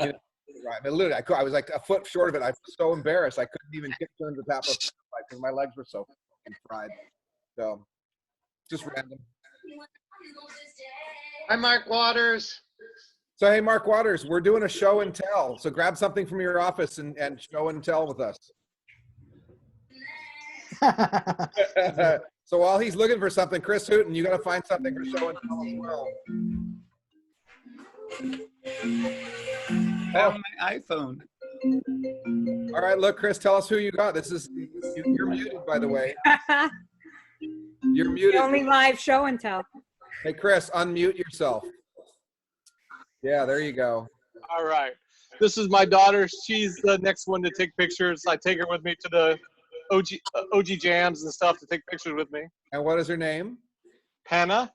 You know, right. I mean, literally, I was like a foot short of it. I was so embarrassed. I couldn't even kick turn the top of the half pipe because my legs were so fucking fried. So just random. Hi, Mark Waters. So, hey, Mark Waters, we're doing a show and tell. So grab something from your office and show and tell with us. So while he's looking for something, Chris Hooten, you got to find something for show and tell as well. On my iPhone. All right, look, Chris, tell us who you got. You're muted, by the way. You're muted. The only live show and tell. Hey, Chris, unmute yourself. Yeah, there you go. All right. This is my daughter. She's the next one to take pictures. I take her with me to the OG jams and stuff to take pictures with me. And what is her name? Hannah.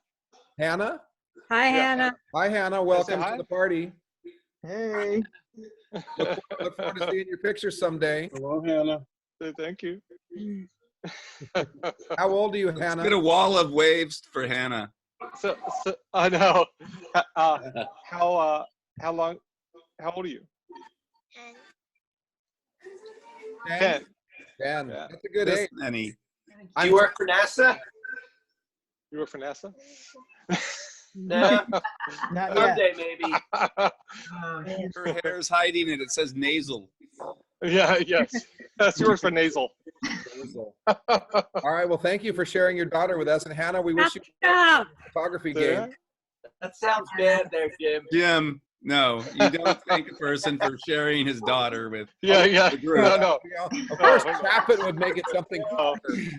Hannah? Hi, Hannah. Hi, Hannah. Welcome to the party. Hey. Look forward to seeing your pictures someday. Hello, Hannah. Thank you. How old are you, Hannah? Let's get a wall of waves for Hannah. So I know. How old are you? 10. 10. Yeah. That's a good This age. many. Do you work for NASA? You work for NASA? No. Not yet. Someday, maybe. Her hair's hiding it. It says nasal. Yeah, yes. She works for Nasal. All right. Well, thank you for sharing your daughter with us. And Hannah, we wish you a photography game. That sounds bad there, Jim. Jim, no, you don't thank a person for sharing his daughter with Yeah. the group. No. Of course, Chapin would make it something. Oh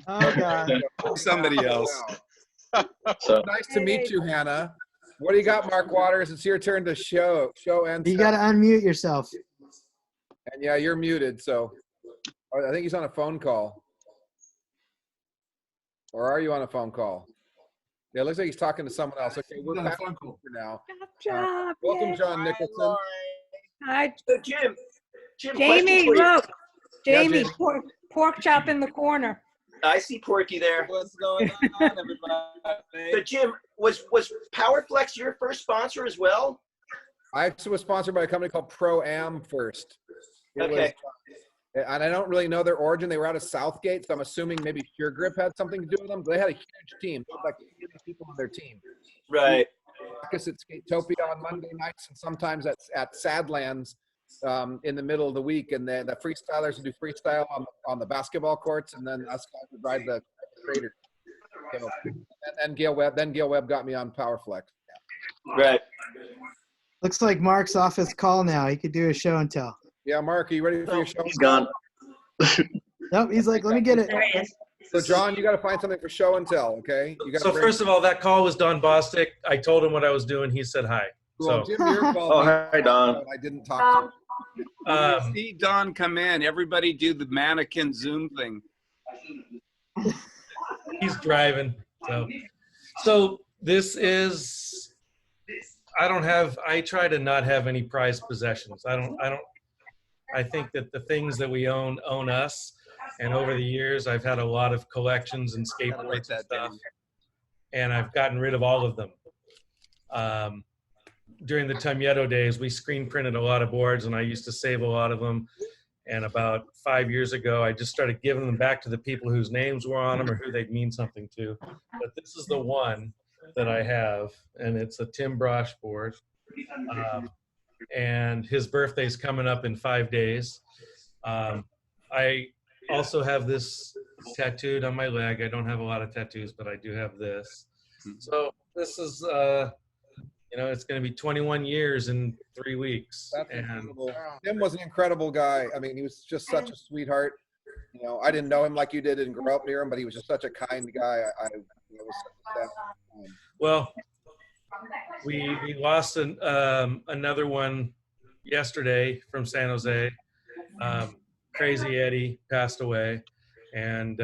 God. Somebody else. So nice to meet you, Hannah. What do you got, Mark Waters? It's your turn to show and You got to unmute yourself. And yeah, you're muted. So I think he's on a phone call. Or are you on a phone call? Yeah, it looks like he's talking to someone else. Okay, we're on a back phone call for now. Good job. Welcome, Yay. John Nicholson. Hi, So Jim, Jamie. question for you. Look, Yeah, Jamie, Jamie. pork chop in the corner. I see Porky there. What's going on, everybody? So Jim, was PowerFlex your first sponsor as well? I actually was sponsored by a company called Pro Am first. It Okay. was, and I don't really know their origin. They were out of Southgate, so I'm assuming maybe Pure Grip had something to do with them. They had a huge team, like 80 people on their team. Right. Practice at Skatopia on Monday nights, and sometimes at Sadlands in the middle of the week. And then the freestylers would do freestyle on the basketball courts, and then us guys would ride the Crater. So, and Gail Webb got me on PowerFlex. Right. Looks like Mark's off his call now. He could do a show and tell. Yeah, Mark, are you ready for your show? He's gone. Nope, he's like, let me get it. There he is. So, John, you got to find something for show and tell, okay? You got. So first of all, that call was Don Bostic. I told him what I was doing. He said hi. Well, So Jim, your fault. Oh, hi, Don. I didn't talk to him. See Don come in. Everybody do the mannequin Zoom thing. he's driving. So this is. I try to not have any prized possessions. I think that the things that we own us. And over the years, I've had a lot of collections and skateboards and stuff. And I've gotten rid of all of them. During the Tamieto days, we screen printed a lot of boards, and I used to save a lot of them. And about 5 years ago, I just started giving them back to the people whose names were on them or who they'd mean something to. But this is the one that I have, and it's a Tim Brosh board. and his birthday's coming up in 5 days. I also have this tattooed on my leg. I don't have a lot of tattoos, but I do have this. So this is, it's going to be 21 years in 3 weeks. That's And incredible. Tim was an incredible guy. I mean, he was just such a sweetheart. I didn't know him like you did, didn't grow up near him, but he was just such a kind guy. It was such a sad time. well, we lost another one yesterday from San Jose. Crazy Eddie passed away, and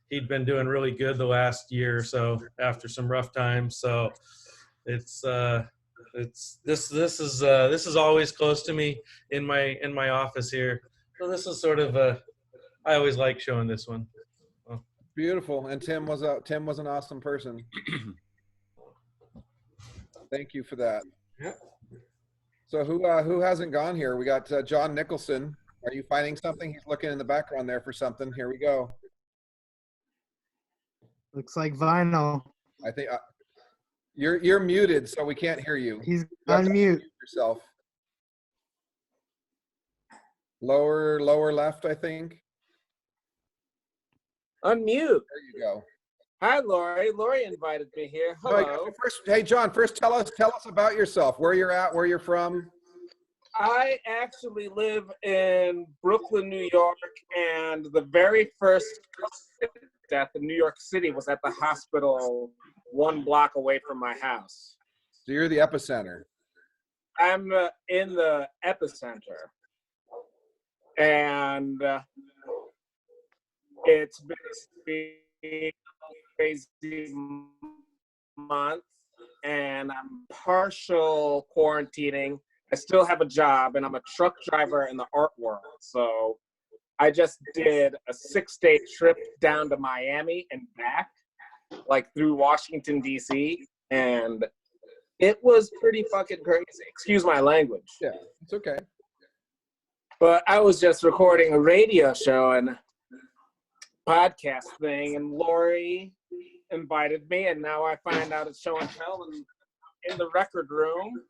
he'd been doing really good the last year or so after some rough times. So this is always close to me in my office here. So this is sort of I always like showing this one. Oh. Beautiful. And Tim was an awesome person. Thank you for that. Yep. So who hasn't gone here? We got John Nicholson. Are you finding something? He's looking in the background there for something. Here we go. Looks like vinyl. I think you're muted, so we can't hear you. He's You have to unmute. unmute yourself. Lower left, I think. Unmute. There you go. Hi, Lori. Lori invited me here. Hello. Hey, John. First, tell us about yourself. Where you're at. Where you're from. I actually live in Brooklyn, New York, and the very first death in New York City was at the hospital 1 block away from my house. So you're the epicenter. I'm in the epicenter, and it's been a crazy month, and I'm partial quarantining. I still have a job, and I'm a truck driver in the art world. So I just did a 6-day trip down to Miami and back, like through Washington, D.C., and it was pretty fucking crazy. Excuse my language. Yeah, it's okay. But I was just recording a radio show and podcast thing, and Lori invited me, and now I find out it's show and tell in the record room.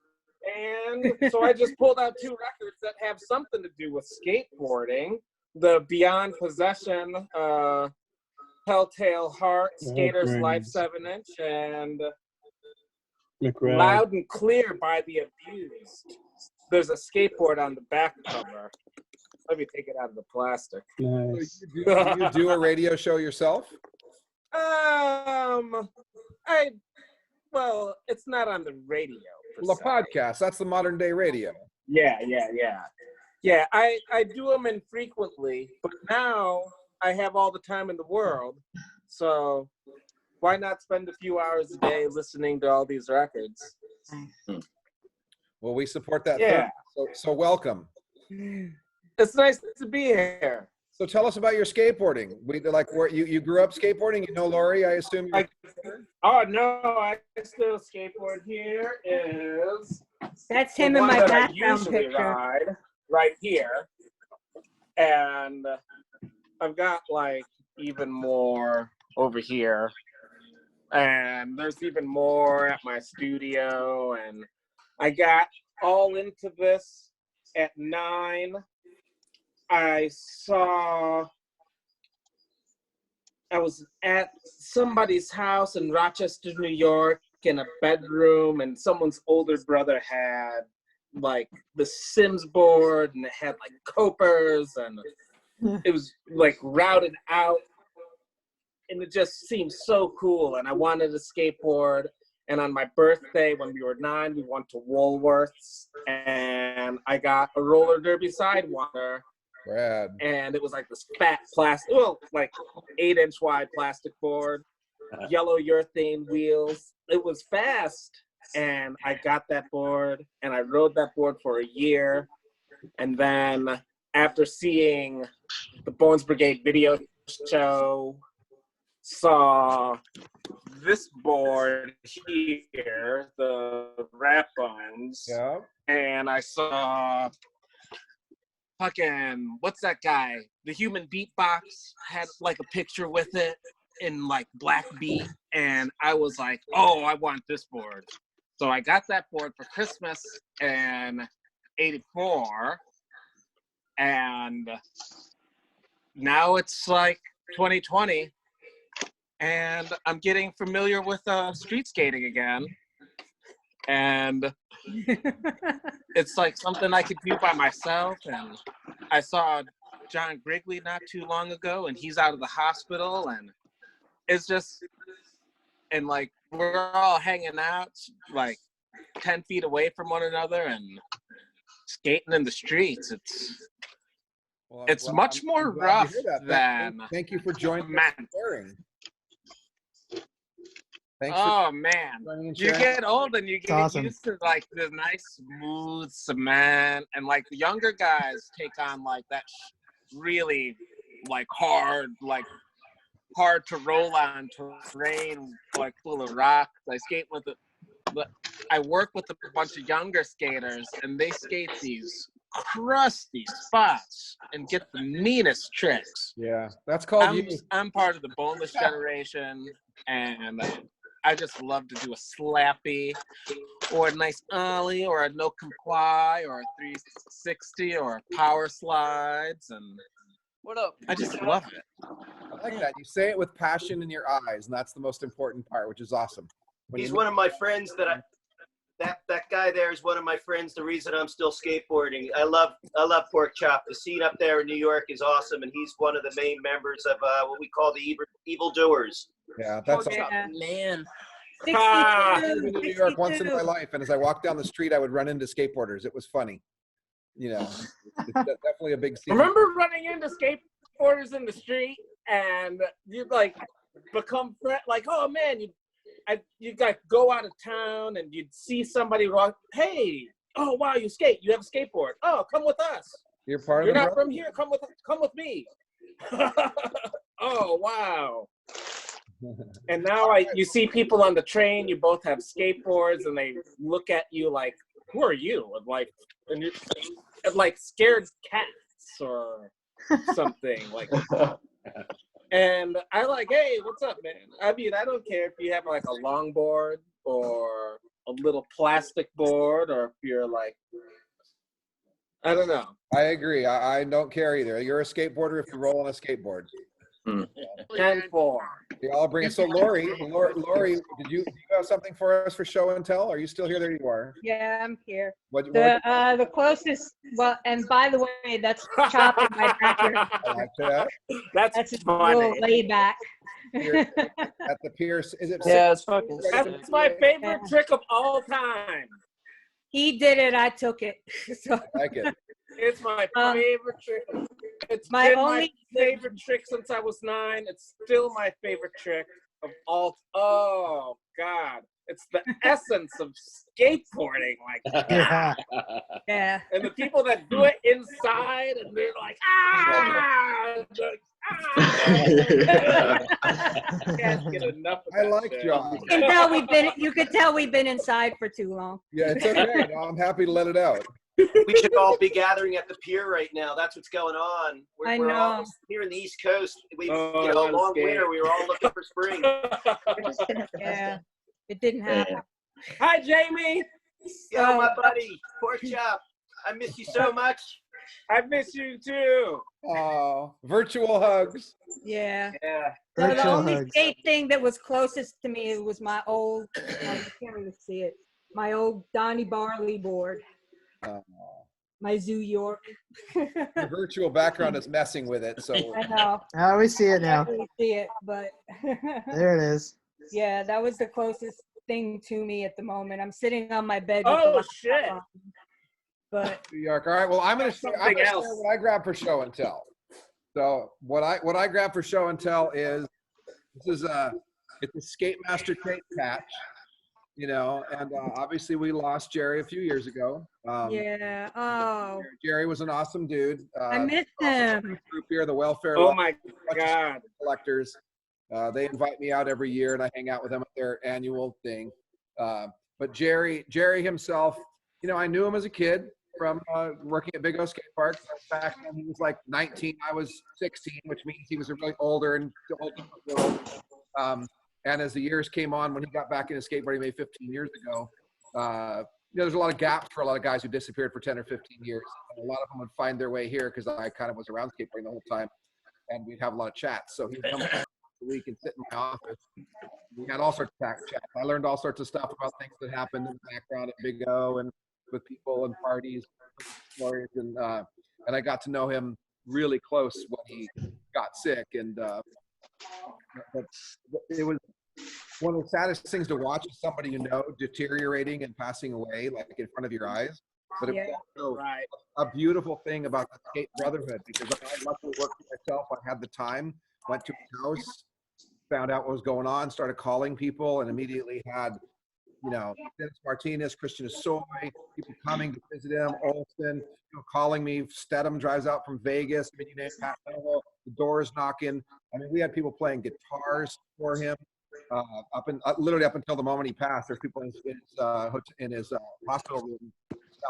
And so I just pulled out 2 records that have something to do with skateboarding. The Beyond Possession, Telltale Heart, Skater's Life 7-inch, and McRae. Loud and Clear by The Abused. There's a skateboard on the back cover. Let me take it out of the plastic. Nice. Do you do a radio show yourself? Well, it's not on the radio. Well, a podcast. That's the modern day radio. Yeah. Yeah, I do them infrequently, but now I have all the time in the world. So why not spend a few hours a day listening to all these records? Well, we support that. Yeah. So welcome. It's nice to be here. So tell us about your skateboarding. Where you grew up skateboarding. You know Lori, I assume. Oh no, I still skateboard. Here is That's him in my that I background usually picture. ride right here, and I've got like even more over here, and there's even more at my studio, and I got all into this at 9. I was at somebody's house in Rochester, New York, in a bedroom, and someone's older brother had like the Sims board, and it had like copers, and it was like routed out, and it just seemed so cool, and I wanted a skateboard. And on my birthday, when we were 9, we went to Woolworths, and I got a roller derby sidewinder. Brad. And it was like this fat plastic, like 8-inch wide plastic board, yellow urethane wheels. It was fast, and I got that board, and I rode that board for a year. And then after seeing the Bones Brigade video show, saw this board here, the Rat Bones. Yeah. And I saw fucking, what's that guy? The Human Beatbox had like a picture with it in like black beat. And I was like, oh, I want this board. So I got that board for Christmas, and '84, and now it's like 2020, and I'm getting familiar with street skating again, and it's like something I could do by myself. And I saw John Grigley not too long ago, and he's out of the hospital, and it's just, and like we're all hanging out like 10 feet away from one another and skating in the streets. It's Well, much I'm more glad to rough hear that. than Thank you for joining us and sharing. Thanks oh man, joining and you sharing. get old and you It's get awesome. used to like the nice smooth cement, and like the younger guys take on like that really like hard to roll on terrain, like full of rocks. I skate with it, but I work with a bunch of younger skaters, and they skate these crusty spots and get the meanest tricks. Yeah, that's called you. I'm part of the boneless generation, and I just love to do a slappy or a nice ollie or a no comply or a 360 or power slides, and What up? I just love it. I like that. You say it with passion in your eyes, and that's the most important part, which is awesome. When He's you- one of my friends that guy there is one of my friends. The reason I'm still skateboarding. I love Pork Chop. The scene up there in New York is awesome, and he's one of the main members of what we call the Evil Doers. Yeah, that's Pork chop, man. I've been to New York once in my life, and as I walked down the street, I would run into skateboarders. It was funny. You know, it's definitely a big scene. Remember running into skateboarders in the street, and you'd like become like, oh man, you'd like go out of town and you'd see somebody walk, hey, oh wow, you skate, you have a skateboard, oh come with us, You're part you're of the not from here, come with me. Oh wow. And now you see people on the train, you both have skateboards, and they look at you like, who are you? And you're like scared cats or something like. And I like, hey, what's up, man? I mean, I don't care if you have like a longboard or a little plastic board, or if you're like, I don't know. I agree. I don't care either. You're a skateboarder if you roll on a skateboard. 10-4. They all bring it. So Lori, did you have something for us for show and tell? Are you still here? There you are. Yeah, I'm here. What The closest, well, and by the way, that's Chop in my backyard. I like that. That's a funny. little layback. At the Pierce, is it? Yeah, it's fucking That's my favorite trick of all time. He did it, I took it. So, I like it. It's my favorite trick. It's my been only- my favorite trick since I was 9. It's still my favorite trick of all. Oh God, it's the essence of skateboarding. Like, Yeah. Yeah. and the people that do it inside, and they're like, ah, can't get enough of I that like shit. John. You could tell we've been inside for too long. Yeah, it's okay. No, I'm happy to let it out. We should all be gathering at the pier right now. That's what's going on. I We're all know. here in the East Coast. We've Oh, I you know, wanna long skate. winter. We were all looking for spring. Yeah. It didn't happen. Hi, Jamie. Yo, my buddy, Pork Chop. I miss you so much. I miss you too. Oh, virtual hugs. Yeah. Yeah. So the Virtual only hugs. skate thing that was closest to me was my old, I can't really see it, my old Donnie Barley board, Oh. my Zoo York. The virtual background is messing with it, so I know. Oh, we see it I now. can't really see it, but There it is. yeah, that was the closest thing to me at the moment. I'm sitting on my bed. With the Oh laptop shit. on, but New York. All right. Well, I'm gonna share else. what I grabbed for show and tell. So what I grabbed for show and tell is it's a Skate Master tape patch, you know, and obviously we lost Jerry a few years ago. yeah. Oh, Jerry was an awesome dude. I miss him. Group here, the Welfare Oh Lodge, my God. collectors. They invite me out every year, and I hang out with them at their annual thing. But Jerry himself, you know, I knew him as a kid from working at Big O Skate Park. Back when he was like 19, I was 16, which means he was a really older and older. And as the years came on, when he got back into skateboarding maybe 15 years ago, there's a lot of gaps for a lot of guys who disappeared for 10 or 15 years. And a lot of them would find their way here because I kind of was around skateboarding the whole time, and we'd have a lot of chats. So he'd come a week and sit in my office. We had all sorts of chats. I learned all sorts of stuff about things that happened in the background at Big O and with people and parties, stories, and I got to know him really close when he got sick, and it was one of the saddest things to watch is somebody you know deteriorating and passing away like in front of your eyes. But it was also a beautiful thing about the skate brotherhood because I luckily worked for myself. I had the time, went to his house, found out what was going on, started calling people, and immediately had, Dennis Martinez, Christian Asoy, people coming to visit him, Olson, calling me. Stedham drives out from Vegas. I mean, you name Pat Neville, the doors knocking. I mean, we had people playing guitars for him. Literally up until the moment he passed, there's people in his hospital room,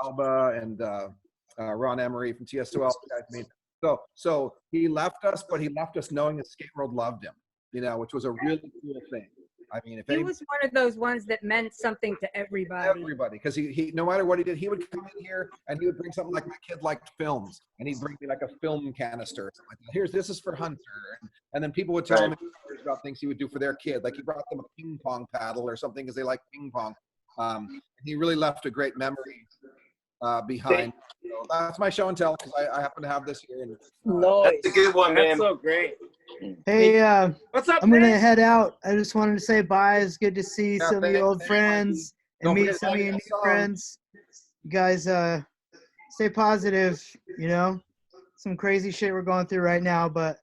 Alba and Ron Emery from TSOL. I mean, so he left us, but he left us knowing the skate world loved him, which was a really cool thing. I mean, if he was one of those ones that meant something to everybody. Everybody, because he no matter what he did, he would come in here and he would bring something like my kid liked films, and he'd bring me like a film canister or something like that. This is for Hunter, and then people would tell him about things he would do for their kid, like he brought them a ping pong paddle or something because they like ping pong. He really left a great memory behind. So that's my show and tell because I happen to have this here. And, That's a good one, man. That's so great. Hey, what's up? I'm gonna Nick? head out. I just wanted to say bye. It's good to see some of the old friends and Don't meet forget some of to your like new the song. friends. You guys, stay positive. Some crazy shit we're going through right now, but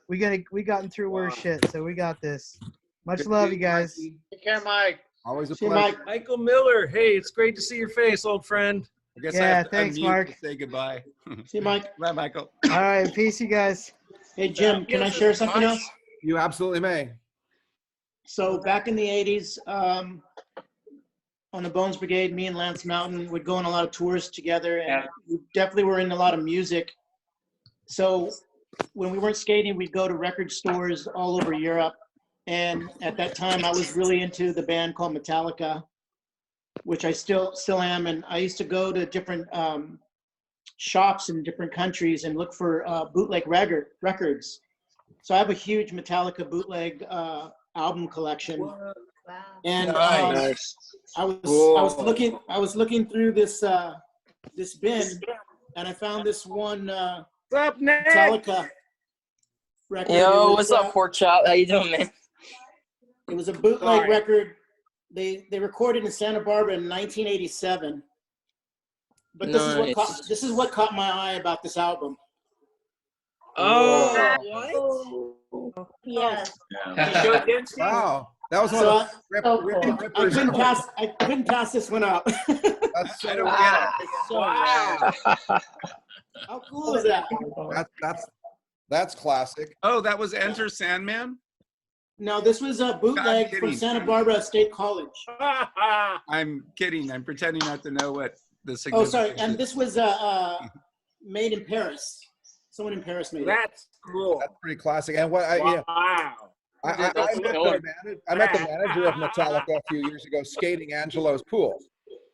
we gotten through worse shit, so we got this. Much love, you guys. Take care, Mike. Always a See you, pleasure. Mike. Michael Miller, hey, it's great to see your face, old friend. I guess I Yeah, have to thanks, unmute Mark. to say goodbye. See you, Mike. Bye, Michael. All right, peace, you guys. Hey, Jim, can I share something else? You absolutely may. So back in the 80s, on the Bones Brigade, me and Lance Mountain would go on a lot of tours together, and we definitely were in a lot of music. So when we weren't skating, we'd go to record stores all over Europe. And at that time, I was really into the band called Metallica, which I still am. And I used to go to different shops in different countries and look for bootleg records. So I have a huge Metallica bootleg album collection. Wow. And Nice. I was looking through this this bin, and I found this one What's up, Nick? Metallica record. Yo, what's up, Pork Chop? How you doing, man? It was a bootleg Sorry. record. They recorded in Santa Barbara in 1987. But this is what caught my eye about this album. Oh, Oh, yes. Wow, that was one So of the rippers. I couldn't pass this one up. That's so Wow. How cool is that? That's classic. Oh, that was Enter Sandman? No, this was a bootleg from Santa Barbara State College. I'm kidding. I'm pretending not to know what the Oh, significance sorry. is. And this was made in Paris. Someone in Paris made it. That's cool. That's pretty classic. And what I met the manager of Metallica a few years ago skating Angelo's pool.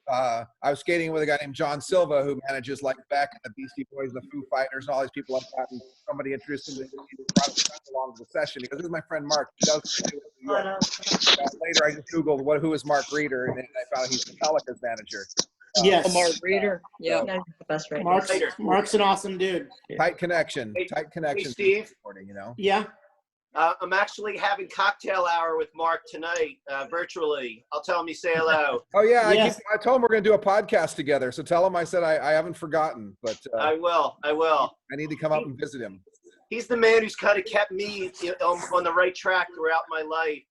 I was skating with a guy named John Silva who manages like Beck and the Beastie Boys, the Foo Fighters, and all these people like that. And somebody introduced him to brought him along to the session. He goes, "This is my friend Mark. He does skate with New York." Later, I just Googled who is Mark Reeder, and then I found he's Metallica's manager. Yes. Mark Reeder. Yeah. That's right. Mark's an awesome dude. Tight connection. Hey, Steve. Yeah. I'm actually having cocktail hour with Mark tonight, virtually. I'll tell him you say hello. Oh yeah, I told him we're going to do a podcast together. So tell him I said I haven't forgotten, but I will. I need to come up and visit him. He's the man who's kind of kept me on the right track throughout my life.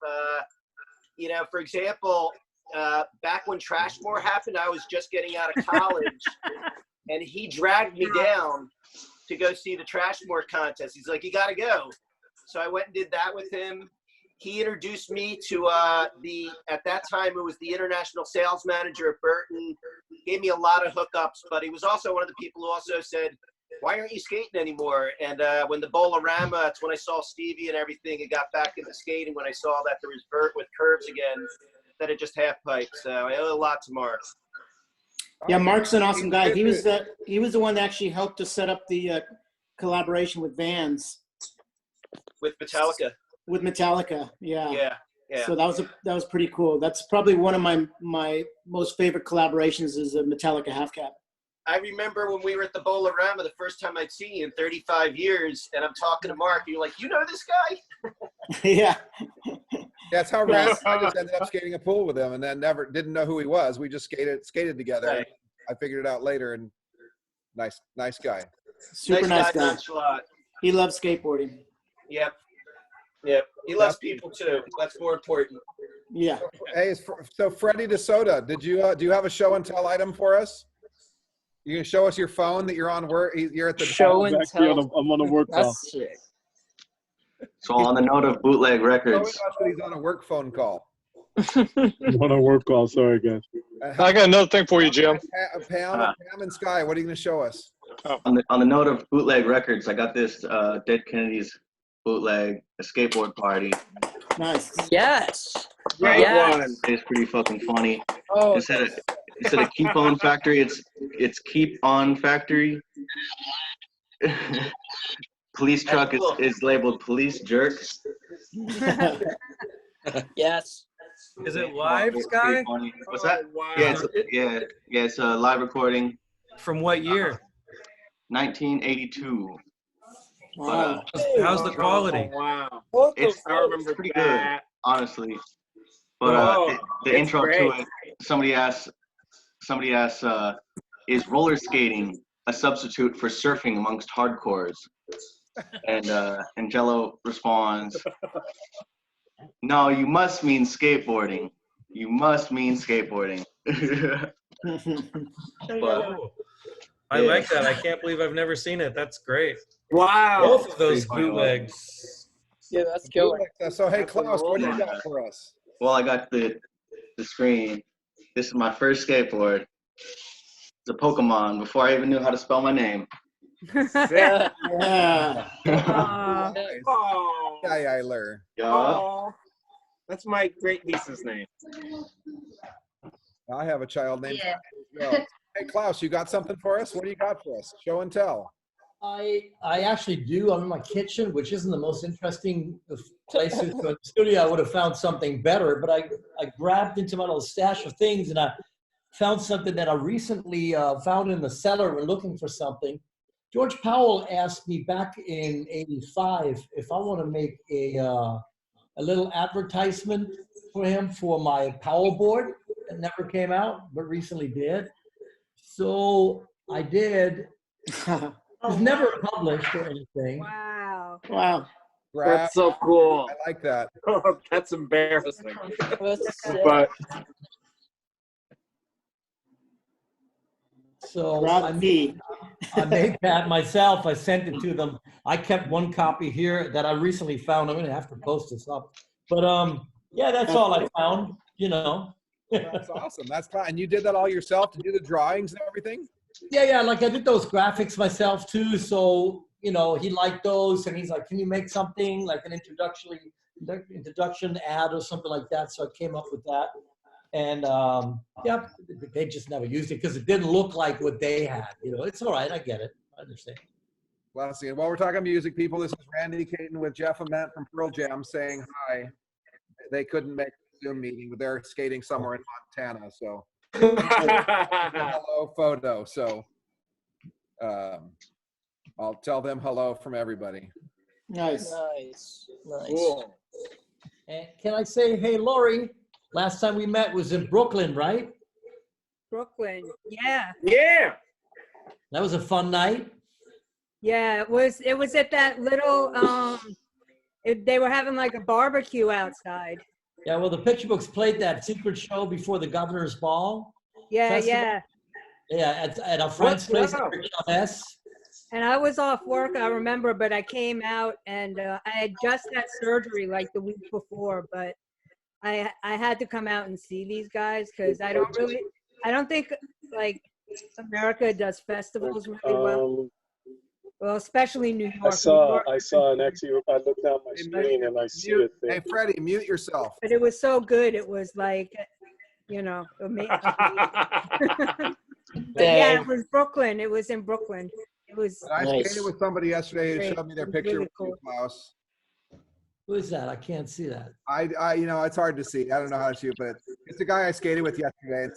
For example, back when Trashmore happened, I was just getting out of college, and he dragged me down to go see the Trashmore contest. He's like, "You got to go." So I went and did that with him. He introduced me to at that time, it was the international sales manager at Burton. Gave me a lot of hookups, but he was also one of the people who also said, "Why aren't you skating anymore?" And when the Bowl-O-Rama, that's when I saw Stevie and everything and got back into skating when I saw that there was vert with curves again, that it just half piped. So I owe a lot to Mark. Yeah, Mark's an awesome guy. He was the one that actually helped to set up the collaboration with Vans. With Metallica. With Metallica, yeah. Yeah, yeah. So that was pretty cool. That's probably one of my most favorite collaborations is a Metallica half cap. I remember when we were at the Bowl-O-Rama the first time I'd seen you in 35 years, and I'm talking to Mark, and you're like, you know this guy? Yeah. That's how Randy I just ended up skating a pool with him, and then didn't know who he was. We just skated together. Right. I figured it out later, and nice guy. Super nice guy. Nonchalant. He loves skateboarding. Yep. He loves people too. That's more important. Yeah. Hey, so Freddie DeSoto, do you have a show and tell item for us? You can show us your phone that you're on work. You're at the Show and tell. I'm on a work call. That's sick. So on the note of bootleg records, he's on a work phone call. I'm on a work call. Sorry, guys. I got another thing for you, Jim. Pam and Sky, what are you going to show us? on the note of bootleg records, I got this Dead Kennedys bootleg, a skateboard party. Nice. Yes. Yes. It's pretty fucking funny. Oh, Instead of Keep On Factory, it's Keep On Factory. Police truck is labeled Police Jerk. Yes. Is it live, Sky? What's that? Wow. Yeah, it's a live recording. From what year? 1982. Wow. How's the quality? Wow. It's I remember pretty that. good, honestly. But the intro great. to it, somebody asks, is roller skating a substitute for surfing amongst hardcores? And Jello responds, no, you must mean skateboarding. You must mean skateboarding. But, I like that. I can't believe I've never seen it. That's great. Wow. Both of those bootlegs. Yeah, that's killer. So hey, Klaus, what do you got for us? well, I got the screen. This is my first skateboard. It's a Pokemon before I even knew how to spell my name. Yeah. Oh. Skyler. Oh. That's my great niece's name. I have a child named Sky as well. Hey, Klaus, you got something for us? What do you got for us? Show and tell. I actually do. I'm in my kitchen, which isn't the most interesting of places. So in the studio, I would have found something better, but I grabbed into my little stash of things and I found something that I recently found in the cellar when looking for something. George Powell asked me back in '85 if I want to make a little advertisement for him for my Powell board. It never came out, but recently did. So I did. It was never published or anything. Wow. Wow. That's so cool. I like that. Oh, that's embarrassing. But So I made that myself. I sent it to them. I kept one copy here that I recently found. I'm going to have to post this up. But yeah, that's all I found, you know. That's awesome. That's fine. And you did that all yourself to do the drawings and everything? Yeah, like I did those graphics myself too. So, you know, he liked those and he's like, can you make something like an introduction ad or something like that? So I came up with that. And yeah, they just never used it because it didn't look like what they had. You know, it's all right. I get it. I understand. Well, see, while we're talking music, people, this is Randy Caton with Jeff Ament from Pearl Jam saying hi. They couldn't make a Zoom meeting, but they're skating somewhere in Montana. So, hello photo. So, I'll tell them hello from everybody. Nice. Cool. And can I say, hey, Lori? Last time we met was in Brooklyn, right? Brooklyn, yeah. Yeah. That was a fun night. Yeah, it was at that little they were having like a barbecue outside. Yeah, well, the picture books played that secret show before the governor's ball. Yeah, festival. Yeah, at our friend's place at S. And I was off work, I remember, but I came out and I had just had surgery like the week before, but I had to come out and see these guys because I don't think like America does festivals really well. Well, especially New York. I saw an actually. I looked down my screen and I see it there. Hey, Freddie, mute yourself. But it was so good. It was like, you know, amazing. But yeah, Dang. it was Brooklyn. It was in Brooklyn. It was. I Nice. skated with somebody yesterday who Great. showed me their It was picture really with you, cool. Klaus. Who is that? I can't see that. You know, it's hard to see. I don't know how to shoot, but it's a guy I skated with yesterday, and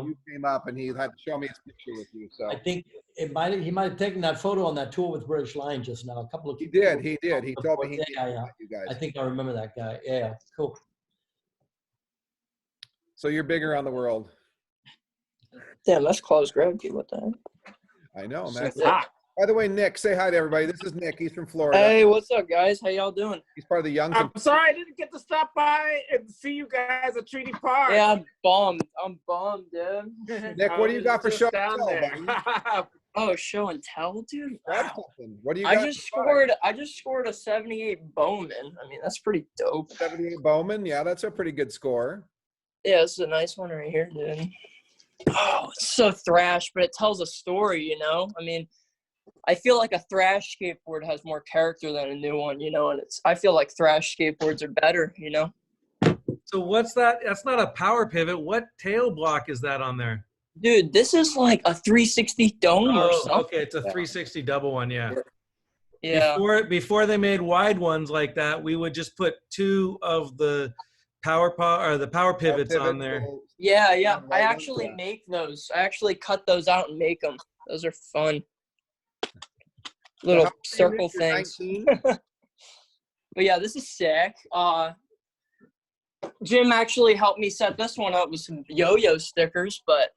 you came up, and he had to show me his picture with you. So I think he might have taken that photo on that tour with British Line just now. A couple of he did. He told me he needed yeah. you guys. I think I remember that guy. Yeah, cool. So you're bigger on the world. Damn, that's close gravity. What the heck? I know, So man. hot. By the way, Nick, say hi to everybody. This is Nick. He's from Florida. Hey, what's up, guys? How y'all doing? He's part of the young. I'm sorry I didn't get to stop by and see you guys at Treaty Park. Yeah, I'm bummed. I'm bummed, dude. Nick, what do you got for just show and down tell, there. buddy? Oh, show and tell, dude. Wow. What do you got? I just scored a 78 Bowman. I mean, that's pretty dope. 78 Bowman. Yeah, that's a pretty good score. Yeah, this is a nice one right here, dude. Oh, it's so thrash, but it tells a story, you know? I mean, I feel like a thrash skateboard has more character than a new one, you know, and I feel like thrash skateboards are better, you know? So what's that? That's not a power pivot. What tail block is that on there? Dude, this is like a 360 dome or something. Okay, it's a 360 double one, yeah. Yeah. Before they made wide ones like that, we would just put two of the power pivots on there. Yeah, yeah. I actually make those. I actually cut those out and make them. Those are fun. Little circle things. But yeah, this is sick. Jim actually helped me set this one up with some yo-yo stickers, but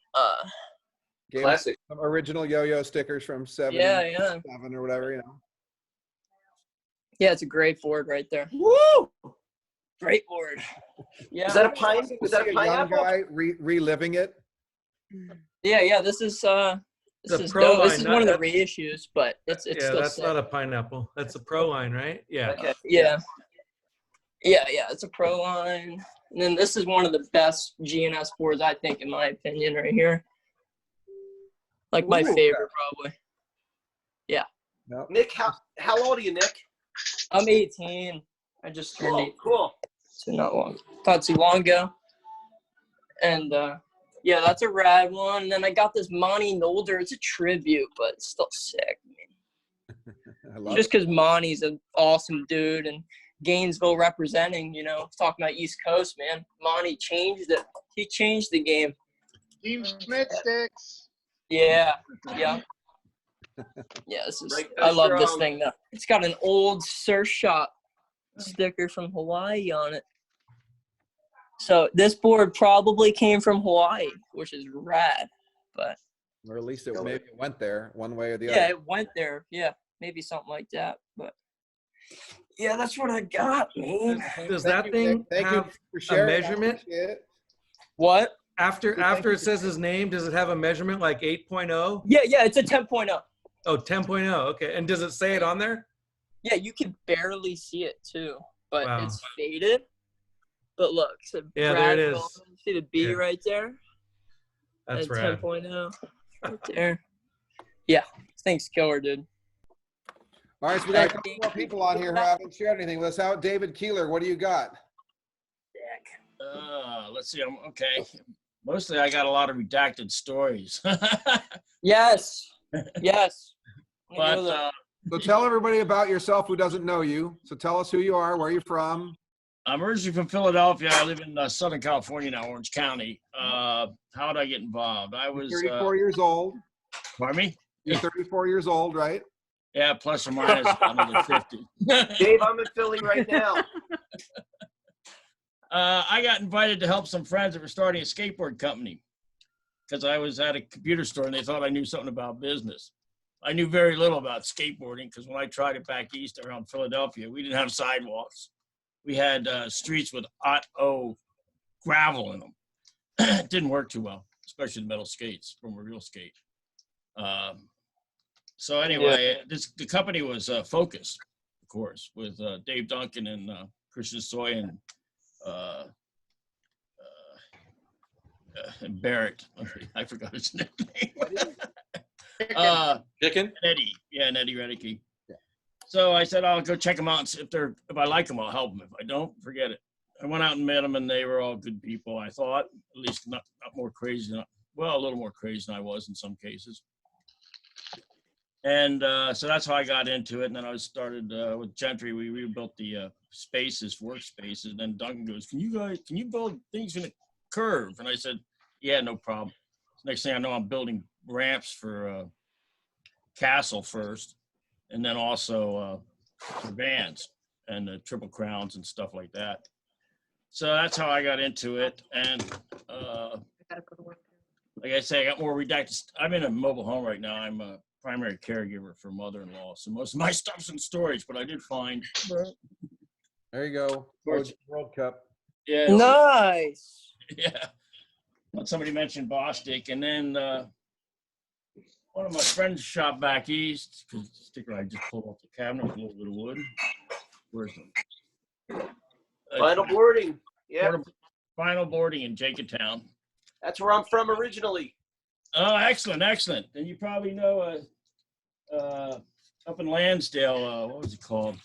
Classic. Some original yo-yo stickers from 77 or whatever, you know. Yeah, it's a great board right there. Woo! Great board. Yeah. Is that a pine? Was that a pineapple? Young guy reliving it. Yeah. This is this is Pro dope. line, This is one of the reissues, but it's still that's sick. not a pineapple. That's a pro line, right? Yeah. Okay. Yeah. It's a pro line. And then this is one of the best GNS boards, I think, in my opinion, right here. Like my favorite, probably. Yeah. Nick, how old are you, Nick? I'm 18. I just turned 18. Cool. So not long. Not too long ago. And yeah, that's a rad one. And then I got this Monty Nolder. It's a tribute, but it's still sick. I mean, just because Monty's an awesome dude and Gainesville representing, you know, talking about East Coast, man. Monty changed it. He changed the game. Team Schmidt sticks. Yeah. This is. I love this thing though. It's got an old surf shop sticker from Hawaii on it. So this board probably came from Hawaii, which is rad. But or at least maybe it went there one way or the other. Yeah, it went there. Yeah, maybe something like that. But yeah, that's what I got, man. Does that thing have a measurement? What? After it says his name, does it have a measurement like 8.0? Yeah, it's a 10.0. Oh, 10.0. Okay. And does it say it on there? Yeah, you can barely see it too, but Wow. it's faded. But look, so Yeah, there it is. Bowman, see the B right there? That's and rad. 10.0 right there. Yeah, thanks, killer, dude. All right, so we got a couple more people on here who haven't shared anything with us. How, David Keeler, what do you got? Let's see. Okay. Mostly, I got a lot of redacted stories. Yes. But so tell everybody about yourself who doesn't know you. So tell us who you are, where you're from. I'm originally from Philadelphia. I live in Southern California now, Orange County. How did I get involved? I was 34 years old. Pardon me? You're 34 years old, right? Yeah, plus or minus another 50. Dave, I'm in Philly right now. I got invited to help some friends that were starting a skateboard company because I was at a computer store and they thought I knew something about business. I knew very little about skateboarding because when I tried it back east around Philadelphia, we didn't have sidewalks. We had streets with hot-o gravel in them. It didn't work too well, especially the metal skates from a real skate. So anyway, the company was Focus, of course, with Dave Duncan and Christian Soy and Barrett. I forgot his nickname. Chicken? Eddie. Yeah, and Eddie Redicky. So I said, I'll go check them out and see if I like them, I'll help them. If I don't, forget it. I went out and met them, and they were all good people, I thought. At least not more crazy well, a little more crazy than I was in some cases. And so that's how I got into it. And then I started with Gentry. We rebuilt the spaces, workspaces. And then Duncan goes, can you build things in a curve? And I said, yeah, no problem. Next thing I know, I'm building ramps for Castle first, and then also for vans and triple crowns and stuff like that. So that's how I got into it. And like I say, I got more redacted. I'm in a mobile home right now. I'm a primary caregiver for mother-in-law. So most of my stuff's in storage, but I did find. There you go. World Cup. Yeah. Nice. Yeah. Somebody mentioned Bostic, and then one of my friends shot back east, because the sticker I just pulled off the cabinet with a little bit of wood. Where's the Final boarding. Yeah. Final boarding in Jenkintown. That's where I'm from originally. Oh, excellent, excellent. And you probably know up in Lansdale, what was it called?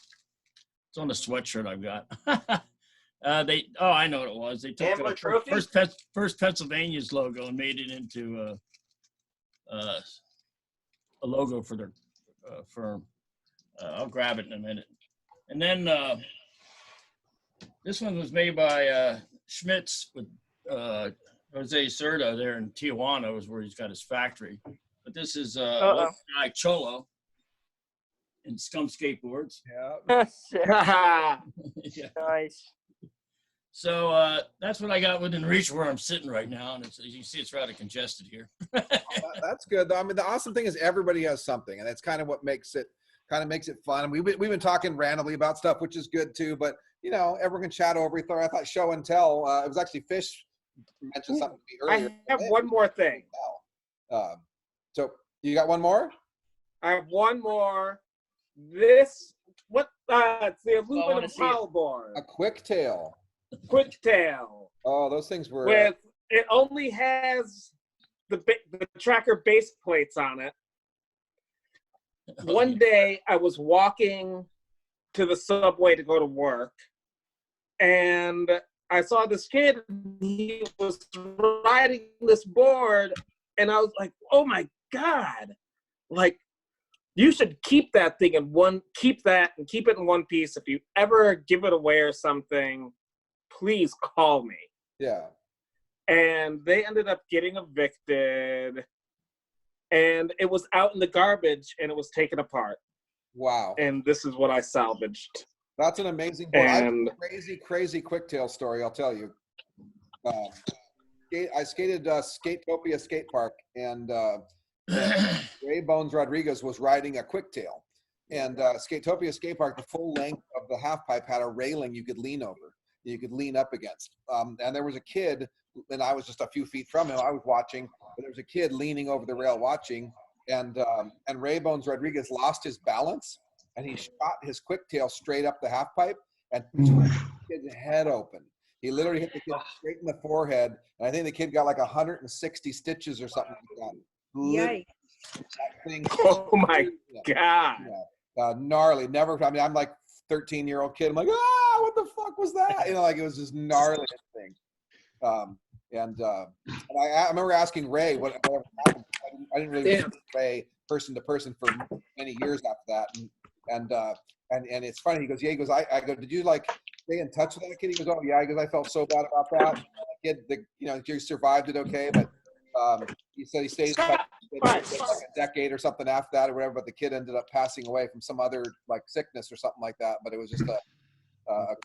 It's on the sweatshirt I've got. I know what it was. They took first Pennsylvania's logo and made it into a logo for their firm. I'll grab it in a minute. And then this one was made by Schmitz with Jose Cerda there in Tijuana, is where he's got his factory. But this is guy Cholo in Scum Skateboards. Yeah. Yeah. Nice. So that's what I got within reach where I'm sitting right now, and as you see, it's rather congested here. That's good. I mean, the awesome thing is everybody has something, and that's kind of what makes it fun. And we've been talking randomly about stuff, which is good too. But you know, everyone can chat over each other. I thought show and tell. It was actually Fish mentioned something to me earlier. I have one more thing. So you got one more? I have one more. It's the aluminum paddle board. A quick tail. Quick tail. Oh, those things were. It only has the tracker base plates on it. One day I was walking to the subway to go to work, and I saw this kid. He was riding this board, and I was like, "Oh my God!" Like, you should keep that thing keep it in one piece. If you ever give it away or something, please call me. Yeah. And they ended up getting evicted, and it was out in the garbage, and it was taken apart. Wow. And this is what I salvaged. That's an amazing board. I have a crazy quick tail story, I'll tell you. I skated Skatopia Skate Park, and Ray Bones Rodriguez was riding a quick tail. And Skatopia Skate Park, the full length of the half pipe had a railing you could lean over. You could lean up against. And there was a kid, and I was just a few feet from him. I was watching, but there was a kid leaning over the rail watching. And Ray Bones Rodriguez lost his balance, and he shot his quick tail straight up the half pipe and twisted the kid's head open. He literally hit the kid straight in the forehead, and I think the kid got like 160 stitches or something like that. Yikes. That thing, oh my God. Yeah. Gnarly. Never, I mean, I'm like 13-year-old kid. I'm like, what the fuck was that? You know, like it was this gnarly thing. And I remember asking Ray whatever happened. I didn't really see Ray person to person for many years after that. And it's funny. He goes, yeah. He goes, I go, did you like stay in touch with that kid? He goes, oh yeah. He goes, I felt so bad about that. The kid, he survived it okay, but he said he stayed in touch like a decade or something after that or whatever. But the kid ended up passing away from some other like sickness or something like that. But it was just a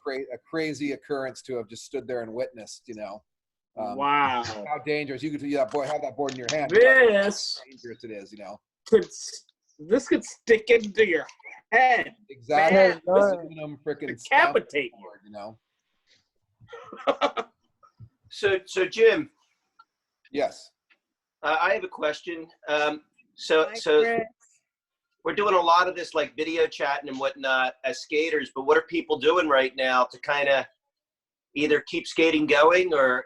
crazy occurrence to have just stood there and witnessed. Wow. How dangerous. You could have that board in your hand. This how dangerous it is, This could stick into your head. Exactly. Man, decapitate you. So Jim. Yes. I have a question. So we're doing a lot of this like video chatting and whatnot as skaters, but what are people doing right now to kind of either keep skating going or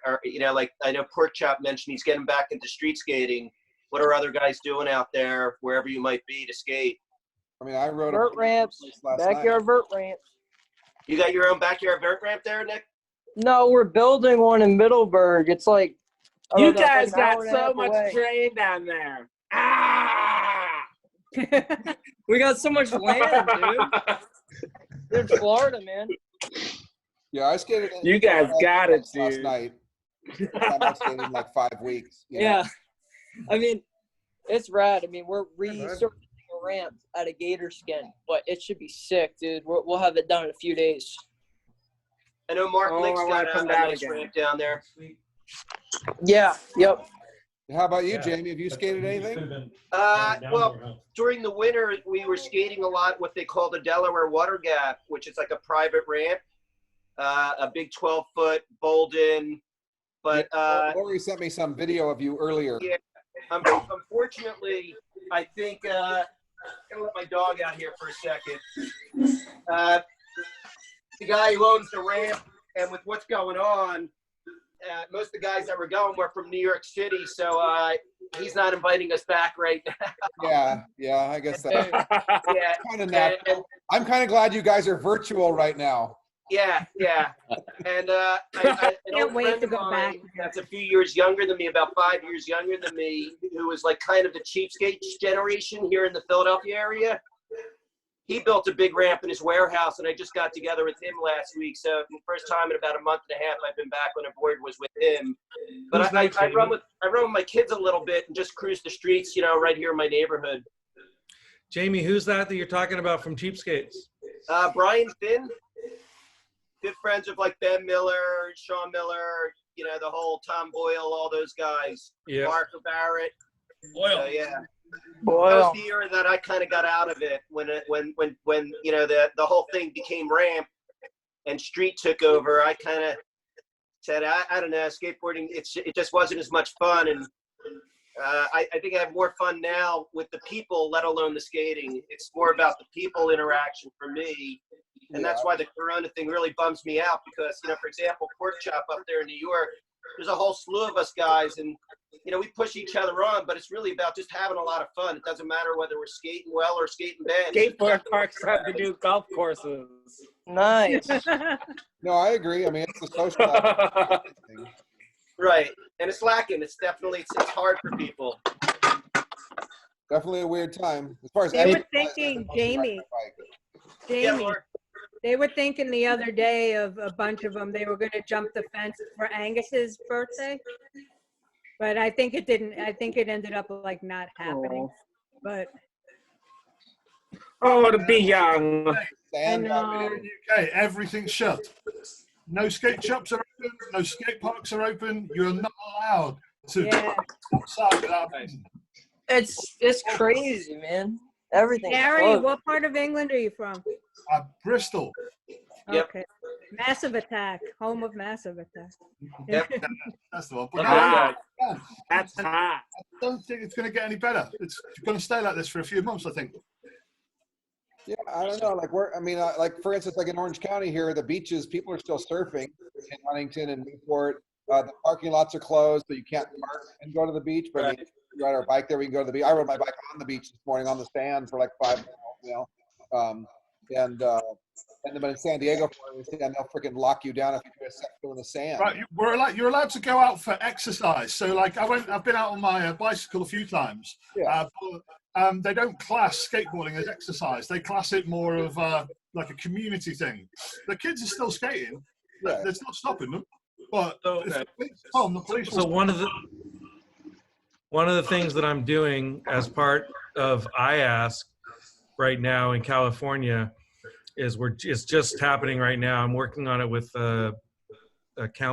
like I know Pork Chop mentioned he's getting back into street skating. What are other guys doing out there, wherever you might be, to skate? I mean, I rode vert ramps, backyard vert ramps. You got your own backyard vert ramp there, Nick? No, we're building one in Middleburg. It's like You About guys an hour got and a so half much away. terrain down there. Ah! We got so much land, dude. We're in Florida, man. Yeah, I skated. You guys got it, last dude. night. I skated in like 5 weeks. You know? Yeah. I mean, it's rad. I mean, we're resurfacing a ramp at a gator skin, but it should be sick, dude. We'll have it done in a few days. I know Mark Oh, Lake's I wanna got come a down nice again. ramp down there. Yeah. Yep. How about you, Jamie? Have you skated anything? Well, during the winter, we were skating a lot what they call the Delaware Water Gap, which is like a private ramp, a big 12-foot bowled-in. But Lori sent me some video of you earlier. yeah, unfortunately, I think I'm gonna let my dog out here for a second. The guy who owns the ramp, and with what's going on, most of the guys that were going were from New York City, so he's not inviting us back right now. Yeah, I guess that's Yeah, kind of natural. I'm kind of glad you guys are virtual right now. yeah. And an old friend of mine that's a few years younger than me, about 5 years younger than me, who was like kind of the cheapskate generation here in the Philadelphia area. He built a big ramp in his warehouse, and I just got together with him last week. So the first time in about a month and a half I've been back on a board was with him. But I run with my kids a little bit and just cruise the streets, right here in my neighborhood. Jamie, who's that you're talking about from Cheapskates? Brian Finn, good friends of like Ben Miller, Sean Miller, the whole Tom Boyle, all those guys. Yeah. Mark Barrett. Boyle. Yeah. Boyle. That was the year that I kind of got out of it when the whole thing became ramp and street took over. I kind of said, I don't know, skateboarding, it just wasn't as much fun. And I think I have more fun now with the people, let alone the skating. It's more about the people interaction for me. And that's why the Corona thing really bums me out because, for example, Pork Chop up there in New York, there's a whole slew of us guys and, we push each other on, but it's really about just having a lot of fun. It doesn't matter whether we're skating well or skating bad. Skateboard parks have to do golf courses. Nice. No, I agree. I mean, it's a social thing. Right. And it's lacking. It's definitely, it's hard for people. Definitely a weird time. As far as They were thinking, Jamie, Yeah, Mark. they were thinking the other day of a bunch of them, they were going to jump the fence for Angus's birthday. But I think it didn't. I think it ended up like not happening. But to be young. I know. In the UK, everything's shut. No skate shops are open. No skate parks are open. You're not allowed to outside without a reason. It's crazy, man. Everything. Gary, what part of England are you from? Bristol. Yep. Okay. Massive Attack, home of Massive Attack. Yep. That's the one. That's hot. I don't think it's going to get any better. It's going to stay like this for a few months, I think. Yeah, I don't know. Like for instance, like in Orange County here, the beaches, people are still surfing in Huntington and Newport. The parking lots are closed, so you can't park and go to the beach. But if you ride our bike there, we can go to the beach. I rode my bike on the beach this morning on the sand for like 5 minutes, And then in San Diego, they'll freaking lock you down if you do a sector in the sand. Right, you're allowed to go out for exercise. So, like, I've been out on my bicycle a few times. Yeah. They don't class skateboarding as exercise. They class it more of like a community thing. The kids are still skating. Yeah. That's not stopping them. But the police. So one of the things that I'm doing as part of IASK right now in California is it's just happening right now. I'm working on it with a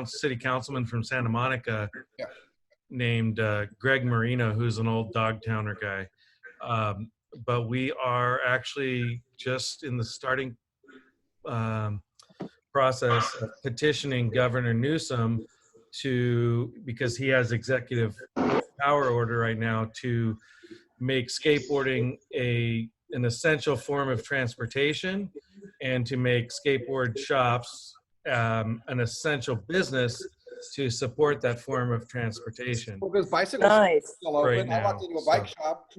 city councilman from Santa Monica named Greg Marino, who's an old Dogtowner guy. But we are actually just in the starting process of petitioning Governor Newsom because he has executive power order right now to make skateboarding an essential form of transportation and to make skateboard shops an essential business to support that form of transporation. Well, because bicycles are still open. Right now, I walked into a bike shop,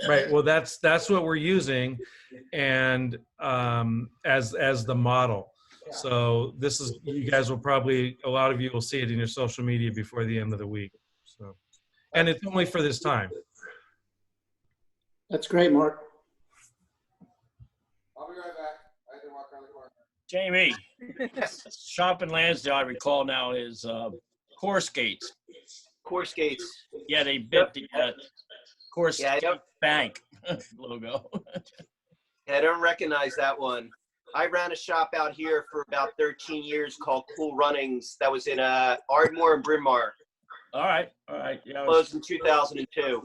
Right. Well, that's what we're using, and as the model, So this is, you guys will probably, a lot of you will see it in your social media before the end of the week. So, and it's only for this time. That's great, Mark. I'll be right back. I had to walk around the corner. Jamie, shop in Lansdale, I recall now, is Core Skates. Core Skates. Yeah, they bit the Core Skate Yeah, Bank logo. Yeah, I don't recognize that one. I ran a shop out here for about 13 years called Cool Runnings. That was in Ardmore and Bryn Mawr. All right. Yeah, Closed in 2002.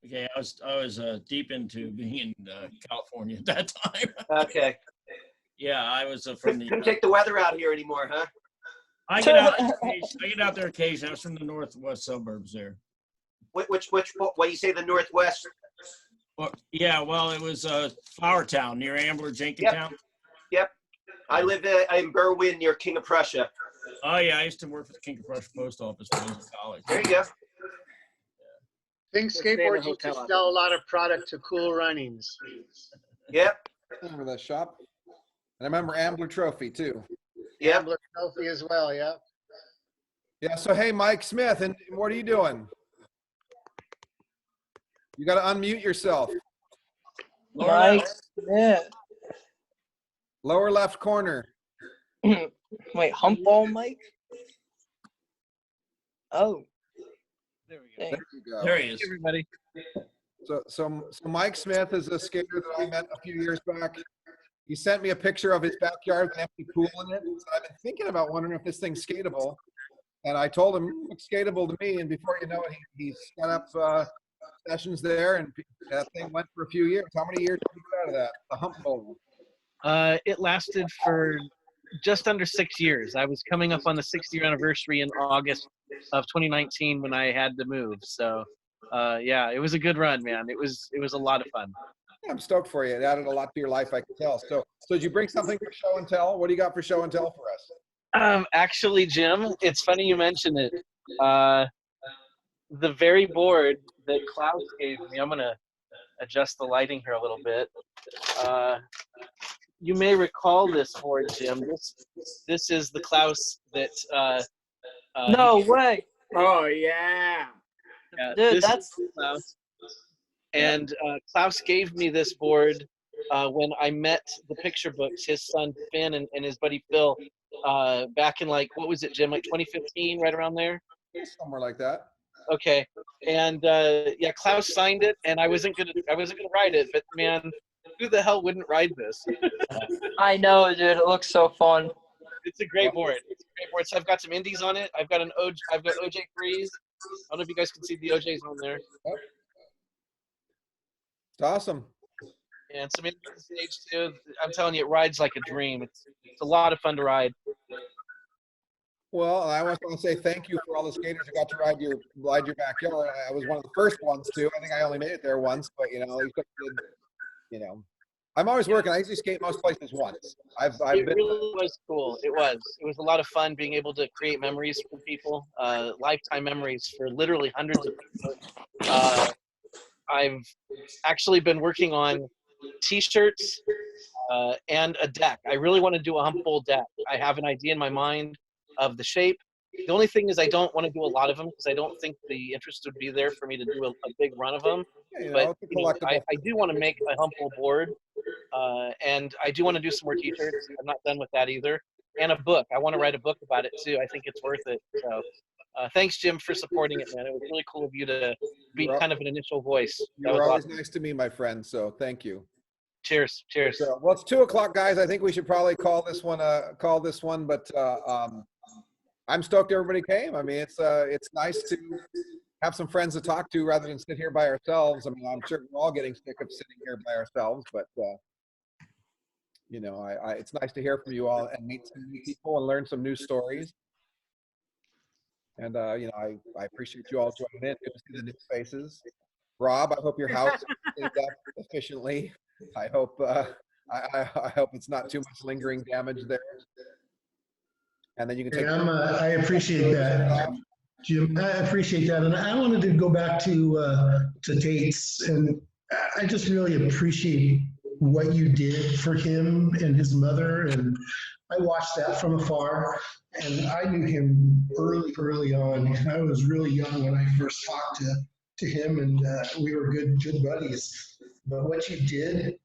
Okay, I was deep into being in California at that time. Okay. Yeah, I was from the. Couldn't take the weather out here anymore, huh? I get out there occasionally. I was from the northwest suburbs there. What you say, the northwest? Well, yeah, well, it was Flowertown near Ambler, Jenkintown. Yep. I live in Berwyn near King of Prussia. Oh yeah, I used to work for the King of Prussia Post Office when I was in college. There you go. I think skateboards used to sell a lot of product to Cool Runnings. Yep. I remember that shop. And I remember Ambler Trophy too. Yep. Ambler Trophy as well, yeah. Yeah, so hey, Mike Smith, and what are you doing? You got to unmute yourself. Mike Smith. Lower left corner. Wait, hump ball Mike? Oh. There you go. There he is. Everybody. So Mike Smith is a skater that I met a few years back. He sent me a picture of his backyard with an empty pool in it. So I've been thinking about wondering if this thing's skatable. And I told him, it's skatable to me. And before you know it, he set up sessions there, and that thing went for a few years. How many years did you get out of that? The hump bowl. It lasted for just under 6 years. I was coming up on the 6-year anniversary in August of 2019 when I had to move. So, yeah, it was a good run, man. It was a lot of fun. Yeah, I'm stoked for you. It added a lot to your life, I can tell. So did you bring something for show and tell? What do you got for show and tell for us? Actually, Jim, it's funny you mention it. The very board that Klaus gave me, I'm gonna adjust the lighting here a little bit. You may recall this board, Jim. This is the Klaus that. No way. Oh yeah. Dude, that's Klaus. And Klaus gave me this board when I met the Picture Books, his son Finn and his buddy Phil, back in what was it, Jim? Like 2015, right around there. Somewhere like that. Okay, and yeah, Klaus signed it, and I wasn't gonna ride it, but man, who the hell wouldn't ride this? I know, dude. It looks so fun. It's a great board. It's a great board. So I've got some indies on it. I've got OJ Freeze. I don't know if you guys can see the OJs on there. It's awesome. And some indies on stage too. I'm telling you, it rides like a dream. It's a lot of fun to ride. Well, I want to say thank you for all the skaters who got to ride your backyard. I was one of the first ones too. I think I only made it there once, but I'm always working. I usually skate most places once. It really was cool. It was a lot of fun being able to create memories for people, lifetime memories for literally hundreds of people. I've actually been working on T-shirts and a deck. I really want to do a hump bowl deck. I have an idea in my mind of the shape. The only thing is I don't want to do a lot of them because I don't think the interest would be there for me to do a big run of them. But I do want to make a hump bowl board, and I do want to do some more T-shirts. I'm not done with that either. And a book. I want to write a book about it too. I think it's worth it. So thanks, Jim, for supporting it, man. It was really cool of you to be kind of an initial voice. You were always nice to me, my friend. So thank you. Cheers. Cheers. So, well, it's 2:00, guys. I think we should probably call this one. But I'm stoked everybody came. I mean, it's nice to have some friends to talk to rather than sit here by ourselves. I mean, I'm sure we're all getting sick of sitting here by ourselves, but it's nice to hear from you all and meet some new people and learn some new stories. And I appreciate you all joining in. Good to see the new faces. Rob, I hope your house is cleaned up efficiently. I hope I hope it's not too much lingering damage there. And then you can take. I appreciate that, Jim. I appreciate that, and I wanted to go back to dates, and I just really appreciate what you did for him and his mother, and I watched that from afar. And I knew him early on. I was really young when I first talked to him, and we were good buddies. But what you did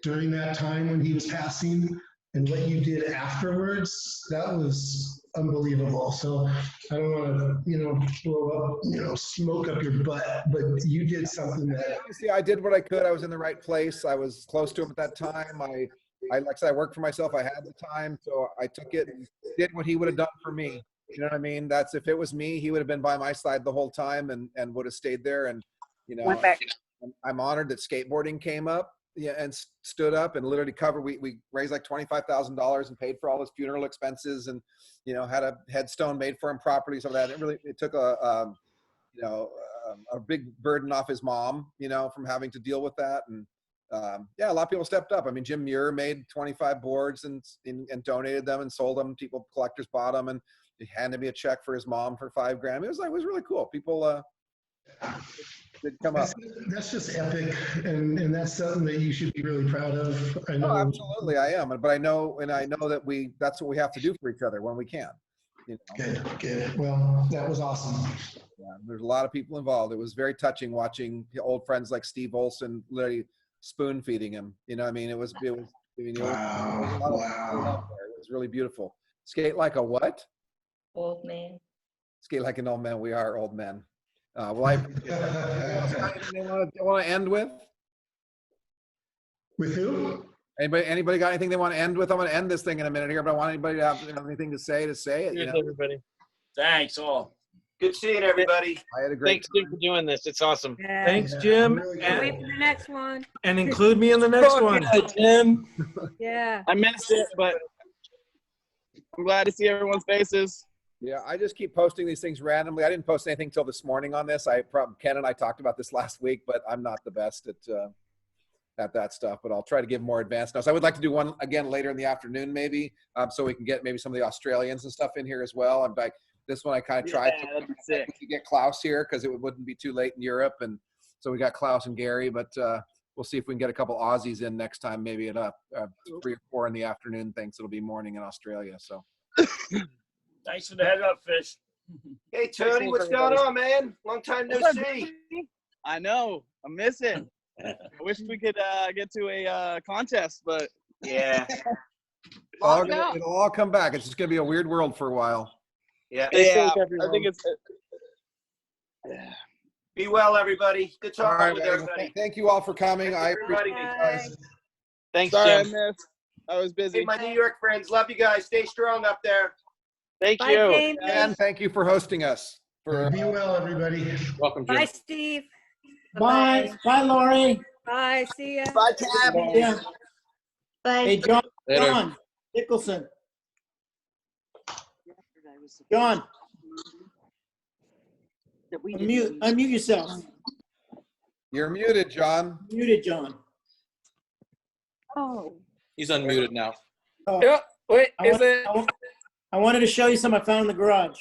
during that time when he was passing, and what you did afterwards, that was unbelievable. So I don't want to, blow up, smoke up your butt, but you did something that. See, I did what I could. I was in the right place. I was close to him at that time. I like I said, I worked for myself. I had the time, so I took it and did what he would have done for me. You know what I mean? That's, if it was me, he would have been by my side the whole time and would have stayed there. And, Went back. I'm honored that skateboarding came up, and stood up and literally covered. We raised like $25,000 and paid for all his funeral expenses, and had a headstone made for him properly. So that it took a big burden off his mom, from having to deal with that. And a lot of people stepped up. I mean, Jim Muir made 25 boards and donated them and sold them. Collectors bought them, and he handed me a check for his mom for $5,000. It was really cool. People did come up. That's just epic, and that's something that you should be really proud of. I know. Oh, absolutely, I am. But I know that that's what we have to do for each other when we can. Good. Well, that was awesome. Yeah, there's a lot of people involved. It was very touching watching old friends like Steve Olson literally spoon feeding him. You know what I mean? It was wow. It was really beautiful. Skate like a what? Old man. Skate like an old man. We are old men. Well, I want to end with? With who? Anybody got anything they want to end with? I'm going to end this thing in a minute here, but I want anybody to have anything to say it. Cheers, everybody. Thanks, all. Good seeing everybody. I had a great Thanks, Jim, for doing this. It's awesome. Yeah. Thanks, Jim. Can't wait for the next one. And include me in the next one. Jim. Yeah. I missed it, but I'm glad to see everyone's faces. Yeah, I just keep posting these things randomly. I didn't post anything till this morning on this. Ken and I talked about this last week, but I'm not the best at that stuff. But I'll try to give more advanced notes. I would like to do one again later in the afternoon, maybe, so we can get maybe some of the Australians and stuff in here as well. I'm like, this one I kind of tried to get Klaus here because it wouldn't be too late in Europe, and so we got Klaus and Gary. But we'll see if we can get a couple Aussies in next time, maybe at 3 or 4 in the afternoon thing. So it'll be morning in Australia. So. Thanks for the heads up, Fish. Hey, Tony, what's going on, man? Long time no see. I know. I miss it. I wish we could get to a contest, but yeah. It'll all come back. It's just going to be a weird world for a while. Yeah. I think it's. Be well, everybody. Good talking with everybody. Thank you all for coming. I appreciate it, guys. Thanks, Sorry, Jim. I missed. I was busy. Hey, my New York friends. Love you guys. Stay strong up there. Thank Bye, you. James. And thank you for hosting us. Be well, everybody. Welcome, Jim. Bye, Steve. Bye. Bye, Lori. Bye. See ya. Bye, Tab. Yeah. Bye. Hey, John. Later. John Nicholson. John. Unmute yourself. You're muted, John. Muted, John. Oh. He's unmuted now. Oh. Yeah. Wait, I wanted to show you some I found in the garage.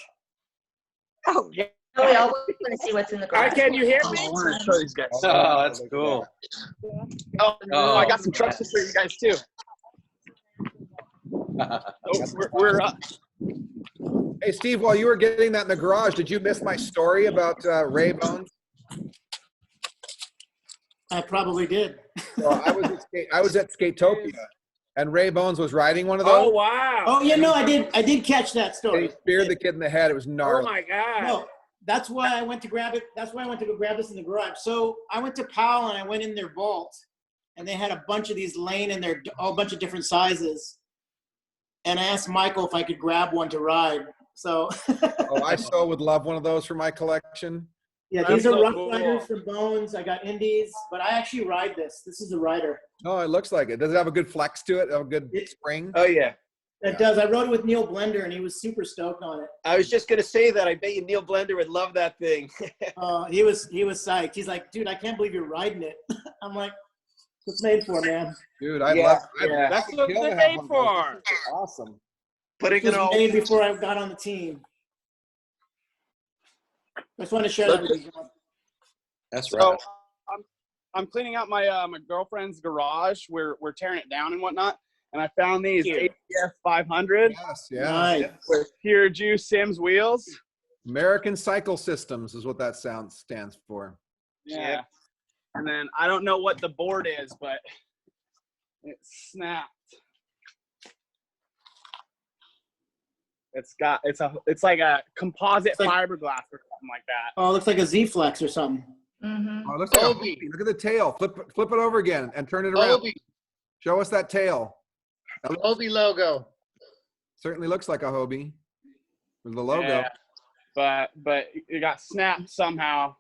Oh, yeah. Oh, we all want to see what's in the garage. Can you hear me? I want to show these guys. Oh, that's cool. Oh, I got some trucks to show you guys too. We're up. Hey, Steve, while you were getting that in the garage, did you miss my story about Ray Bones? I probably did. Well, I was at Skatopia, and Ray Bones was riding one of those. Oh, wow. Oh, yeah, no, I did catch that story. And he speared the kid in the head. It was gnarly. Oh, my God. No, that's why I went to grab it. That's why I went to go grab this in the garage. So I went to Powell and I went in their vault, and they had a bunch of these laying in there, a bunch of different sizes. And I asked Michael if I could grab one to ride. So. Oh, I so would love one of those for my collection. Yeah, these are Rough Riders from Bones. I got Indies, but I actually ride this. This is a rider. Oh, it looks like it. Does it have a good flex to it? A good spring? Oh, yeah. It does. I rode it with Neil Blender, and he was super stoked on it. I was just going to say that. I bet you Neil Blender would love that thing. He was psyched. He's like, dude, I can't believe you're riding it. I'm like, what's made for, man? Dude, I'd love it. That's what they're made for. Awesome. It was made before I got on the team. I just want to share that with you. That's right. I'm cleaning out my my girlfriend's garage. We're tearing it down and whatnot, and I found these ATF 500. Yes, yeah. Nice. With pure juice Sims wheels. American Cycle Systems is what that stands for. Yeah. And then I don't know what the board is, but it snapped. It's like a composite fiberglass or something like that. Oh, it looks like a Z-Flex or something. Oh, it looks like a Hobie. Look at the tail. Flip it over again and turn it around. Hobie. Show us that tail. Hobie logo. Certainly looks like a Hobie with the logo. Yeah, but it got snapped somehow.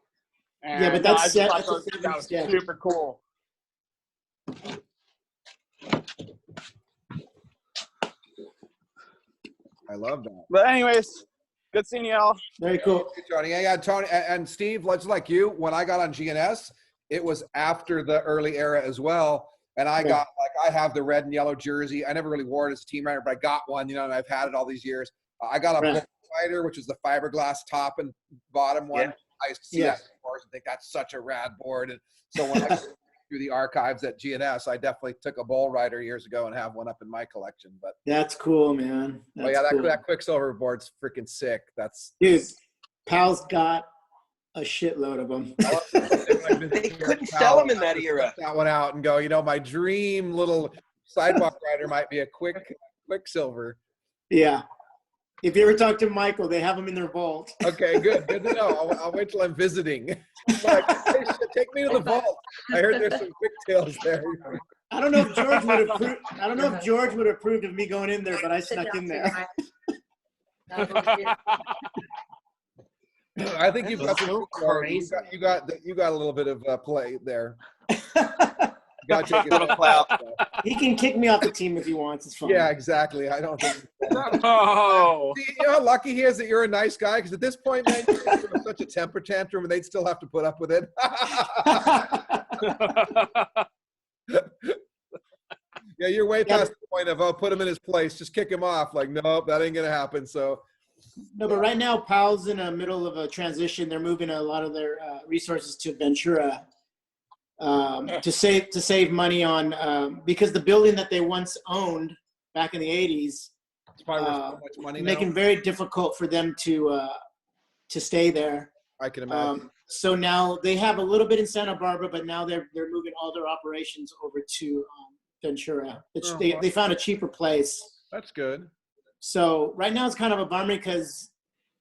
And Yeah, but that's I just thought that's a that was 70s, yeah. super cool. I love that. But anyways, good seeing y'all. Very cool. Hey, Tony. Yeah, Tony and Steve, just like you, when I got on GNS, it was after the early era as well. And I got, I have the red and yellow jersey. I never really wore it as a team rider, but I got one, and I've had it all these years. I got a Bull Rider, which is the fiberglass top and bottom one. Yeah. I used to see that before and think that's such a rad board. And so when I went through the archives at GNS, I definitely took a Bull Rider years ago and have one up in my collection. But That's cool, man. oh yeah, Cool. that Quicksilver board's freaking sick. That's Dude, Pal's got a shitload of them. They couldn't sell them in that era. That one out and go, my dream little sidewalk rider might be a Quicksilver. Yeah. If you ever talk to Michael, they have them in their vault. Okay, good to know. I'll wait till I'm visiting. Like, hey, take me to the vault. I heard there's some Quicktails there. I don't know if George would approve. I don't know if George would have approved of me going in there, but I snuck in there. I think you've got some crazy. You got a little bit of play there. Got to take little clout. He can kick me off the team if he wants. It's fine. Yeah, exactly. I don't think. Oh. See, you know how lucky he is that you're a nice guy? Because at this point, man, you're such a temper tantrum, and they'd still have to put up with it. Yeah, you're way past the point of put him in his place, just kick him off. Like, nope, that ain't gonna happen. So. No, but right now, Pal's in the middle of a transition. They're moving a lot of their resources to Ventura to save money on because the building that they once owned back in the 80s it's probably worth so much money now. making very difficult for them to stay there. I can imagine. So now they have a little bit in Santa Barbara, but now they're moving all their operations over to Ventura. They found a cheaper place. That's good. So right now it's kind of a bummer because,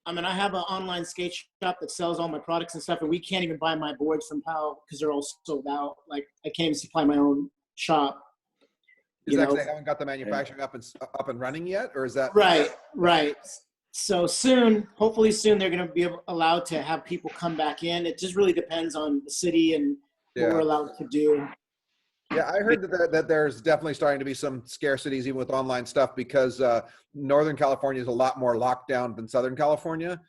I have an online skate shop that sells all my products and stuff, and we can't even buy my boards from PAL because they're all sold out. Like, I can't even supply my own shop. Is that 'cause they haven't got the manufacturing up and running yet, or is that right? So soon, hopefully soon, they're going to be allowed to have people come back in. It just really depends on the city and what we're allowed to do. Yeah, I heard that there's definitely starting to be some scarcities even with online stuff because Northern California is a lot more locked down than Southern California.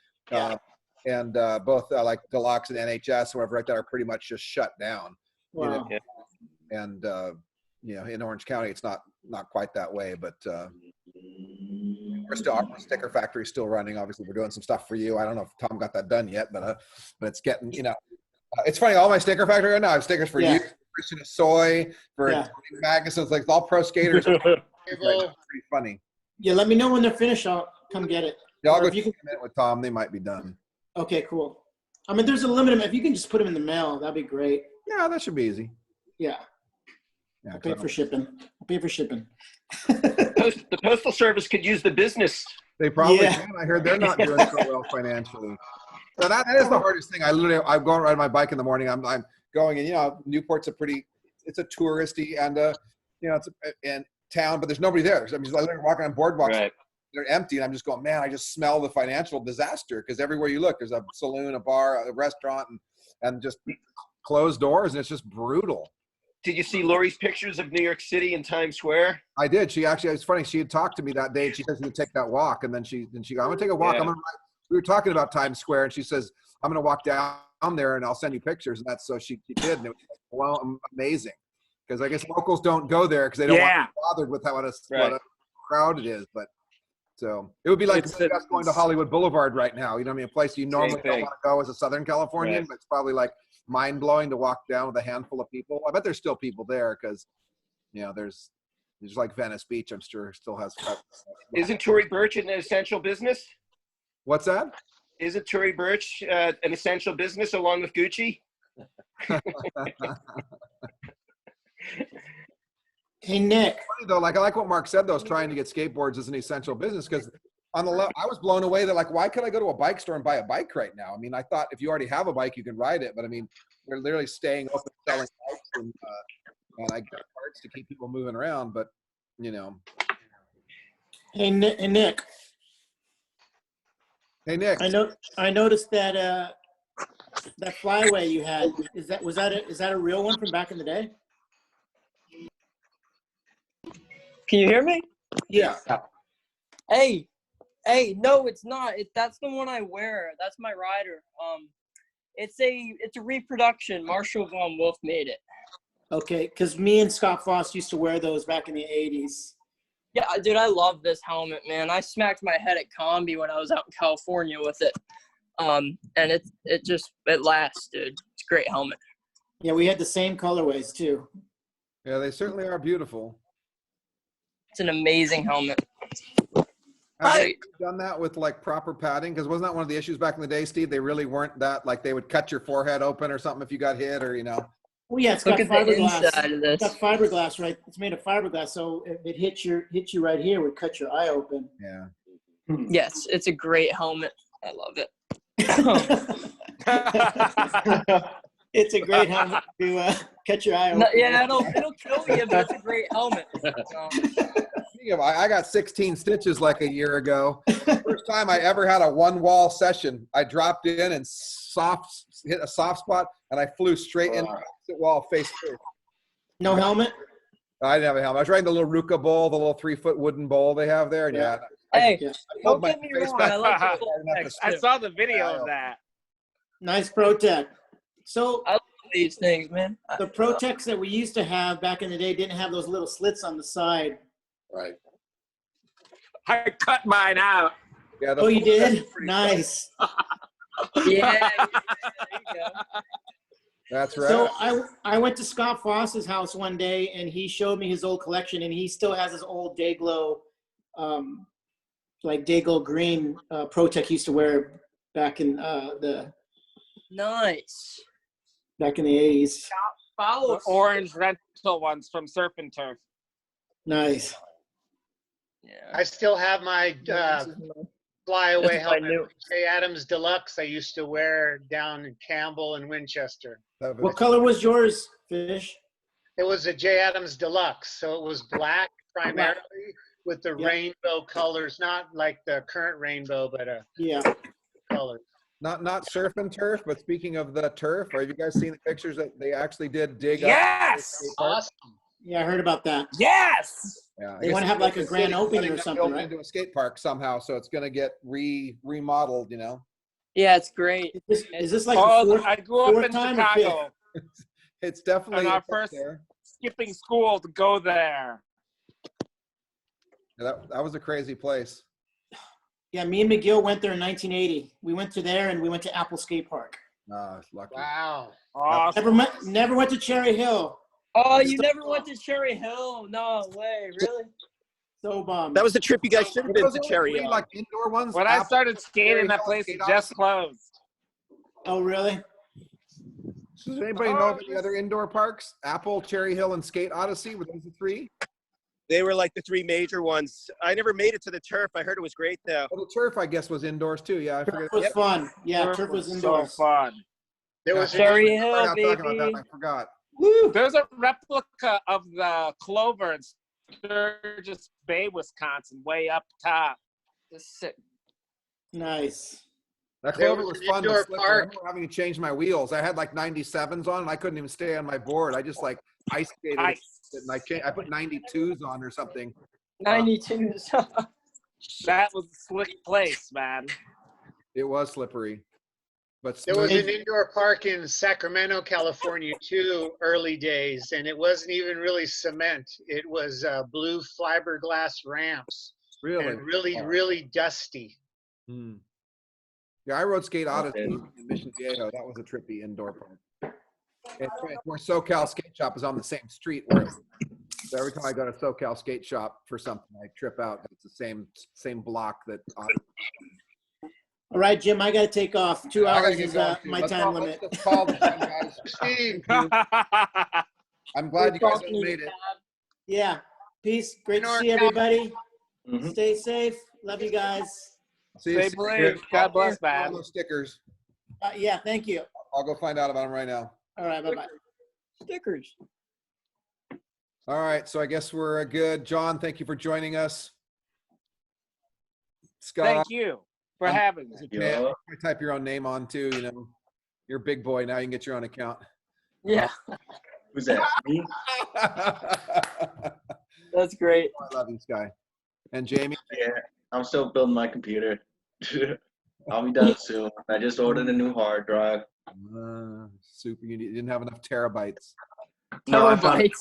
And both like Deluxe and NHS, whoever like that, are pretty much just shut down. Wow. And in Orange County, it's not quite that way, but our sticker factory is still running. Obviously, we're doing some stuff for you. I don't know if Tom got that done yet, but it's getting, it's funny. All my sticker factory right now, I have stickers for you. Christian Soy, for Magnus, it's like all pro skaters. Pretty funny. Yeah, let me know when they're finished. I'll come get it. Yeah, I'll go check it with Tom. They might be done. Okay, cool. There's a limit. If you can just put them in the mail, that'd be great. Yeah, that should be easy. Yeah. I'll pay for shipping. The Postal Service could use the business. They probably can. I heard they're not doing so well financially. So that is the hardest thing. I'm going riding my bike in the morning. I'm going, and Newport's it's a touristy and it's in town, but there's nobody there. So I'm just literally walking on boardwalks. Right. They're empty, and I'm just going, man, I just smell the financial disaster because everywhere you look, there's a saloon, a bar, a restaurant, and just closed doors, and it's just brutal. Did you see Lori's pictures of New York City in Times Square? I did. She actually, it's funny. She had talked to me that day, and she said she would take that walk, and then she go, I'm gonna take a walk. Yeah. We were talking about Times Square, and she says, I'm gonna walk down there, and I'll send you pictures, and that's so she did, and it was amazing because I guess locals don't go there because they don't want to be bothered with what a crowd it is, but. So it would be like us going to Hollywood Boulevard right now. A place you normally don't want to go as a Southern Californian, but it's probably like mind blowing to walk down with a handful of people. I bet there's still people there because, you know, there's like Venice Beach, I'm sure still has. Isn't Tory Burch an essential business? What's that? Isn't Tory Burch an essential business along with Gucci? Hey, Nick. Funny though, like I like what Mark said though, is trying to get skateboards as an essential business, because on the left, I was blown away that like, why could I go to a bike store and buy a bike right now? I mean, I thought if you already have a bike, you can ride it, but I mean, they're literally staying open, selling bikes, and I got parts to keep people moving around, but you know. Hey, Nick. Hey, Nick. I noticed that that flyway you had, is that a real one from back in the day? Can you hear me? Yeah. Hey, no, it's not. That's the one I wear. That's my rider. It's a reproduction. Marshall Von Wolf made it. Okay, because me and Scott Foss used to wear those back in the 80s. Yeah, dude, I love this helmet, man. I smacked my head at Combi when I was out in California with it. And it lasts, dude. It's a great helmet. Yeah, we had the same colorways too. Yeah, they certainly are beautiful. It's an amazing helmet. Have they done that with like proper padding? Because wasn't that one of the issues back in the day, Steve? They really weren't that, like they would cut your forehead open or something if you got hit, or you know. Oh yeah, it's Look got at the fiberglass. inside of this. It's got fiberglass, right? It's made of fiberglass, so if it hits you right here, would cut your eye open. Yeah. Yes, it's a great helmet. I love it. It's a great helmet to cut your eye open. No, yeah, it'll kill you, but it's a great helmet. Speaking of, I got 16 stitches like a year ago. First time I ever had a one wall session. I dropped in and hit a soft spot, and I flew straight into the opposite wall face first. No helmet? I didn't have a helmet. I was riding the little Ruka bowl, the little 3-foot wooden bowl they have there. And yeah. Hey, don't get me wrong. I like the full text, I too. saw the video of that. Nice Protec. So I love these things, man. The Protecs that we used to have back in the day didn't have those little slits on the side. Right. I cut mine out. Yeah. Oh, you did? Nice. Yeah. That's right. So I went to Scott Foss's house one day, and he showed me his old collection, and he still has his old Dayglow, like Dayglow green Protec he used to wear back in the Nice. back in the 80s. The orange rental ones from Surf and Turf. Nice. Yeah. I still have my flyaway That's my helmet, new- J. Adams Deluxe I used to wear down in Campbell and Winchester. What color was yours, Fish? It was a J. Adams Deluxe, so it was black primarily with the Yeah. rainbow colors, not like the current rainbow, but Yeah. color. Not surf and turf, but speaking of the turf, have you guys seen the pictures that they actually did dig up? Yes! Awesome. Yeah, I heard about that. Yes! Yeah, They want to have like a grand opening or something, right? Into a skate park somehow, so it's going to get remodeled, you know. Yeah, it's great. Is this like Oh, the fourth, I grew up fourth in time or Chicago. It's definitely And our up first there. skipping school to go there. Yeah, that was a crazy place. Yeah, me and McGill went there in 1980. We went to there, and we went to Apple Skate Park. It's lucky. Wow. Awesome. Never went to Cherry Hill. Oh, you never went to Cherry Hill? No way, really? So bummed. That was the trip you guys should have been Those to are Cherry three, Hill. like indoor ones. When I Apple, started skating, Cherry that Hill, place Skate just Odyssey. closed. Oh, really? Does anybody know of any other indoor parks? Apple, Cherry Hill, and Skate Odyssey. Were those the three? They were like the three major ones. I never made it to the turf. I heard it was great though. Well, the turf, I guess, was indoors too. Yeah, I Turf forget. was fun. Yeah, Turf turf was so indoors. fun. There was Cherry We're Hill, not talking about that. baby. I forgot. There's a replica of the Clover in Sturgis Bay, Wisconsin, way up top. Just sick. Nice. That There Clover was was an fun. To indoor slip. I park. remember having to change my wheels. I had like 97s on, and I couldn't even stay on my board. I just like ice skated, and I put 92s on or something. 92s. That was a slick place, man. It was slippery, but There was smooth. an indoor park in Sacramento, California, too, early days, and it wasn't even really cement. It was blue fiberglass ramps. Really? And really, Oh. really dusty. Yeah, I rode Skate Odyssey in Mission Viejo. That was a trippy indoor park. Where SoCal Skate Shop is on the same street. Where so every time I go to SoCal Skate Shop for something, I trip out. It's the same block that. All right, Jim, I got to take off. 2 I gotta hours get is going, too. my Let's time call- limit. let's just call this one, guys. Steve. I'm glad you guys have made it. Yeah. Peace. Great to see everybody. Stay safe. Love you guys. See you Stay soon. brave. God bless, man. All those stickers. Yeah, thank you. I'll go find out about them right now. All right, bye-bye. Stickers. All right, so I guess we're good. John, thank you for joining us. Scott. Thank you for having me. Yeah. Type your own name on too, you know. You're a big boy now, you can get your own account. Yeah. Who's that? Me? That's great. I love this guy. And Jamie? Yeah, I'm still building my computer. I'll be done soon. I just ordered a new hard drive. Super. You didn't have enough terabytes. No, I found it.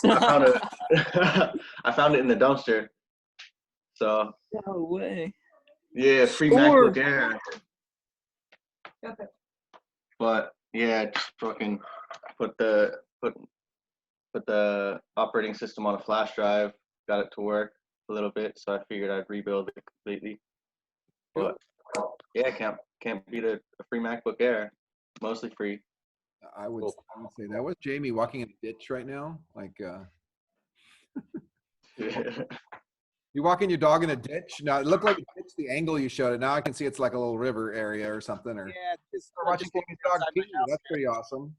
I found it in the dumpster. So. No way. Yeah, free Score. MacBook Air. But yeah, just fucking put the operating system on a flash drive. Got it to work a little bit, so I figured I'd rebuild it completely. But yeah, can't beat a free MacBook Air. Mostly free. I would say that was Jamie walking in a ditch right now. Like you walking your dog in a ditch. Now it looked like a ditch, the angle you showed it. Now I can see it's like a little river area or something. Or Yeah, it's watching Jamie's dog pee. That's pretty awesome.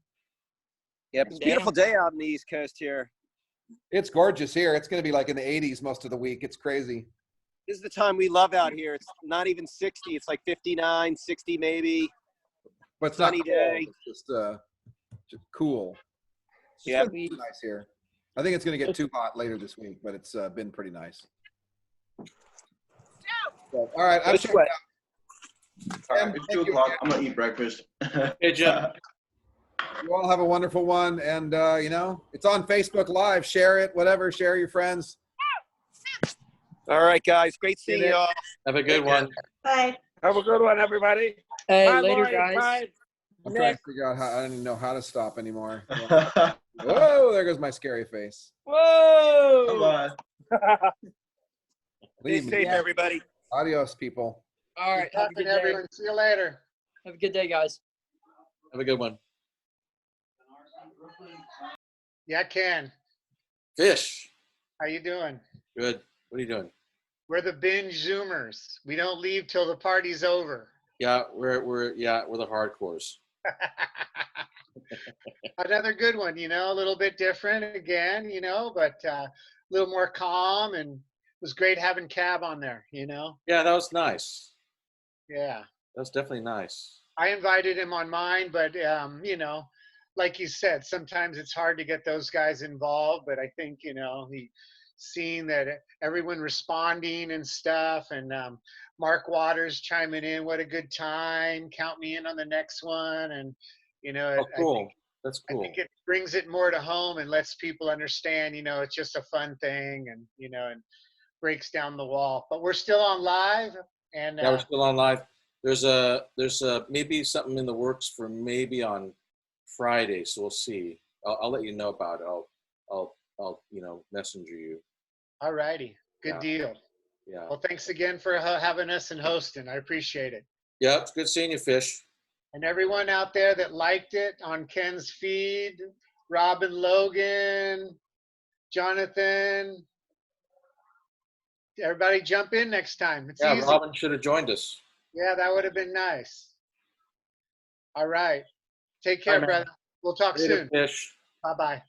Yep, it's a beautiful day out on the East Coast here. It's gorgeous here. It's going to be like in the 80s most of the week. It's crazy. This is the time we love out here. It's not even 60. It's like 59, 60 maybe. But it's not Sunny cold. day. It's just cool. Yeah. It's nice here. I think it's going to get too hot later this week, but it's been pretty nice. So, all right, I'm checked out. All right, it's 2 o'clock. I'm gonna eat breakfast. Hey, Jim. You all have a wonderful one, and you know, it's on Facebook Live. Share it, whatever. Share your friends. All right, guys. Great seeing you all. Have a good one. Bye. Have a good one, everybody. Hey, Bye, later, Lori. guys. Bye. I'm trying to figure out how. I don't even know how to stop anymore. Whoa! There goes my scary face. Whoa! Stay safe, everybody. Adios, people. All right. Have a good day. Everyone. See you later. Have a good day, guys. Have a good one. Yeah, Ken. Fish. How you doing? Good. What are you doing? We're the binge Zoomers. We don't leave till the party's over. Yeah, we're the hardcores. Another good one, you know, a little bit different again, you know, but a little more calm, and it was great having Cab on there, you know. Yeah, that was nice. Yeah. That was definitely nice. I invited him on mine, but you know, like you said, sometimes it's hard to get those guys involved, but I think, you know, he seen that everyone responding and stuff, and Mark Waters chiming in, what a good time, count me in on the next one. And you know, cool. That's cool. I think it brings it more to home and lets people understand, you know, it's just a fun thing, and you know, and breaks down the wall. But we're still on live, and Yeah, we're still on live. There's maybe something in the works for maybe on Friday, so we'll see. I'll let you know about it. I'll you know, messenger you. all righty, good deal. Yeah. Well, thanks again for having us and hosting. I appreciate it. Yeah, it's good seeing you, Fish. And everyone out there that liked it on Ken's feed, Robin, Logan, Jonathan, everybody jump in next time. It's Yeah, easy. Robin should have joined us. Yeah, that would have been nice. All right. Take care, Bye, man. brother. We'll talk Later, soon. Fish. Bye-bye.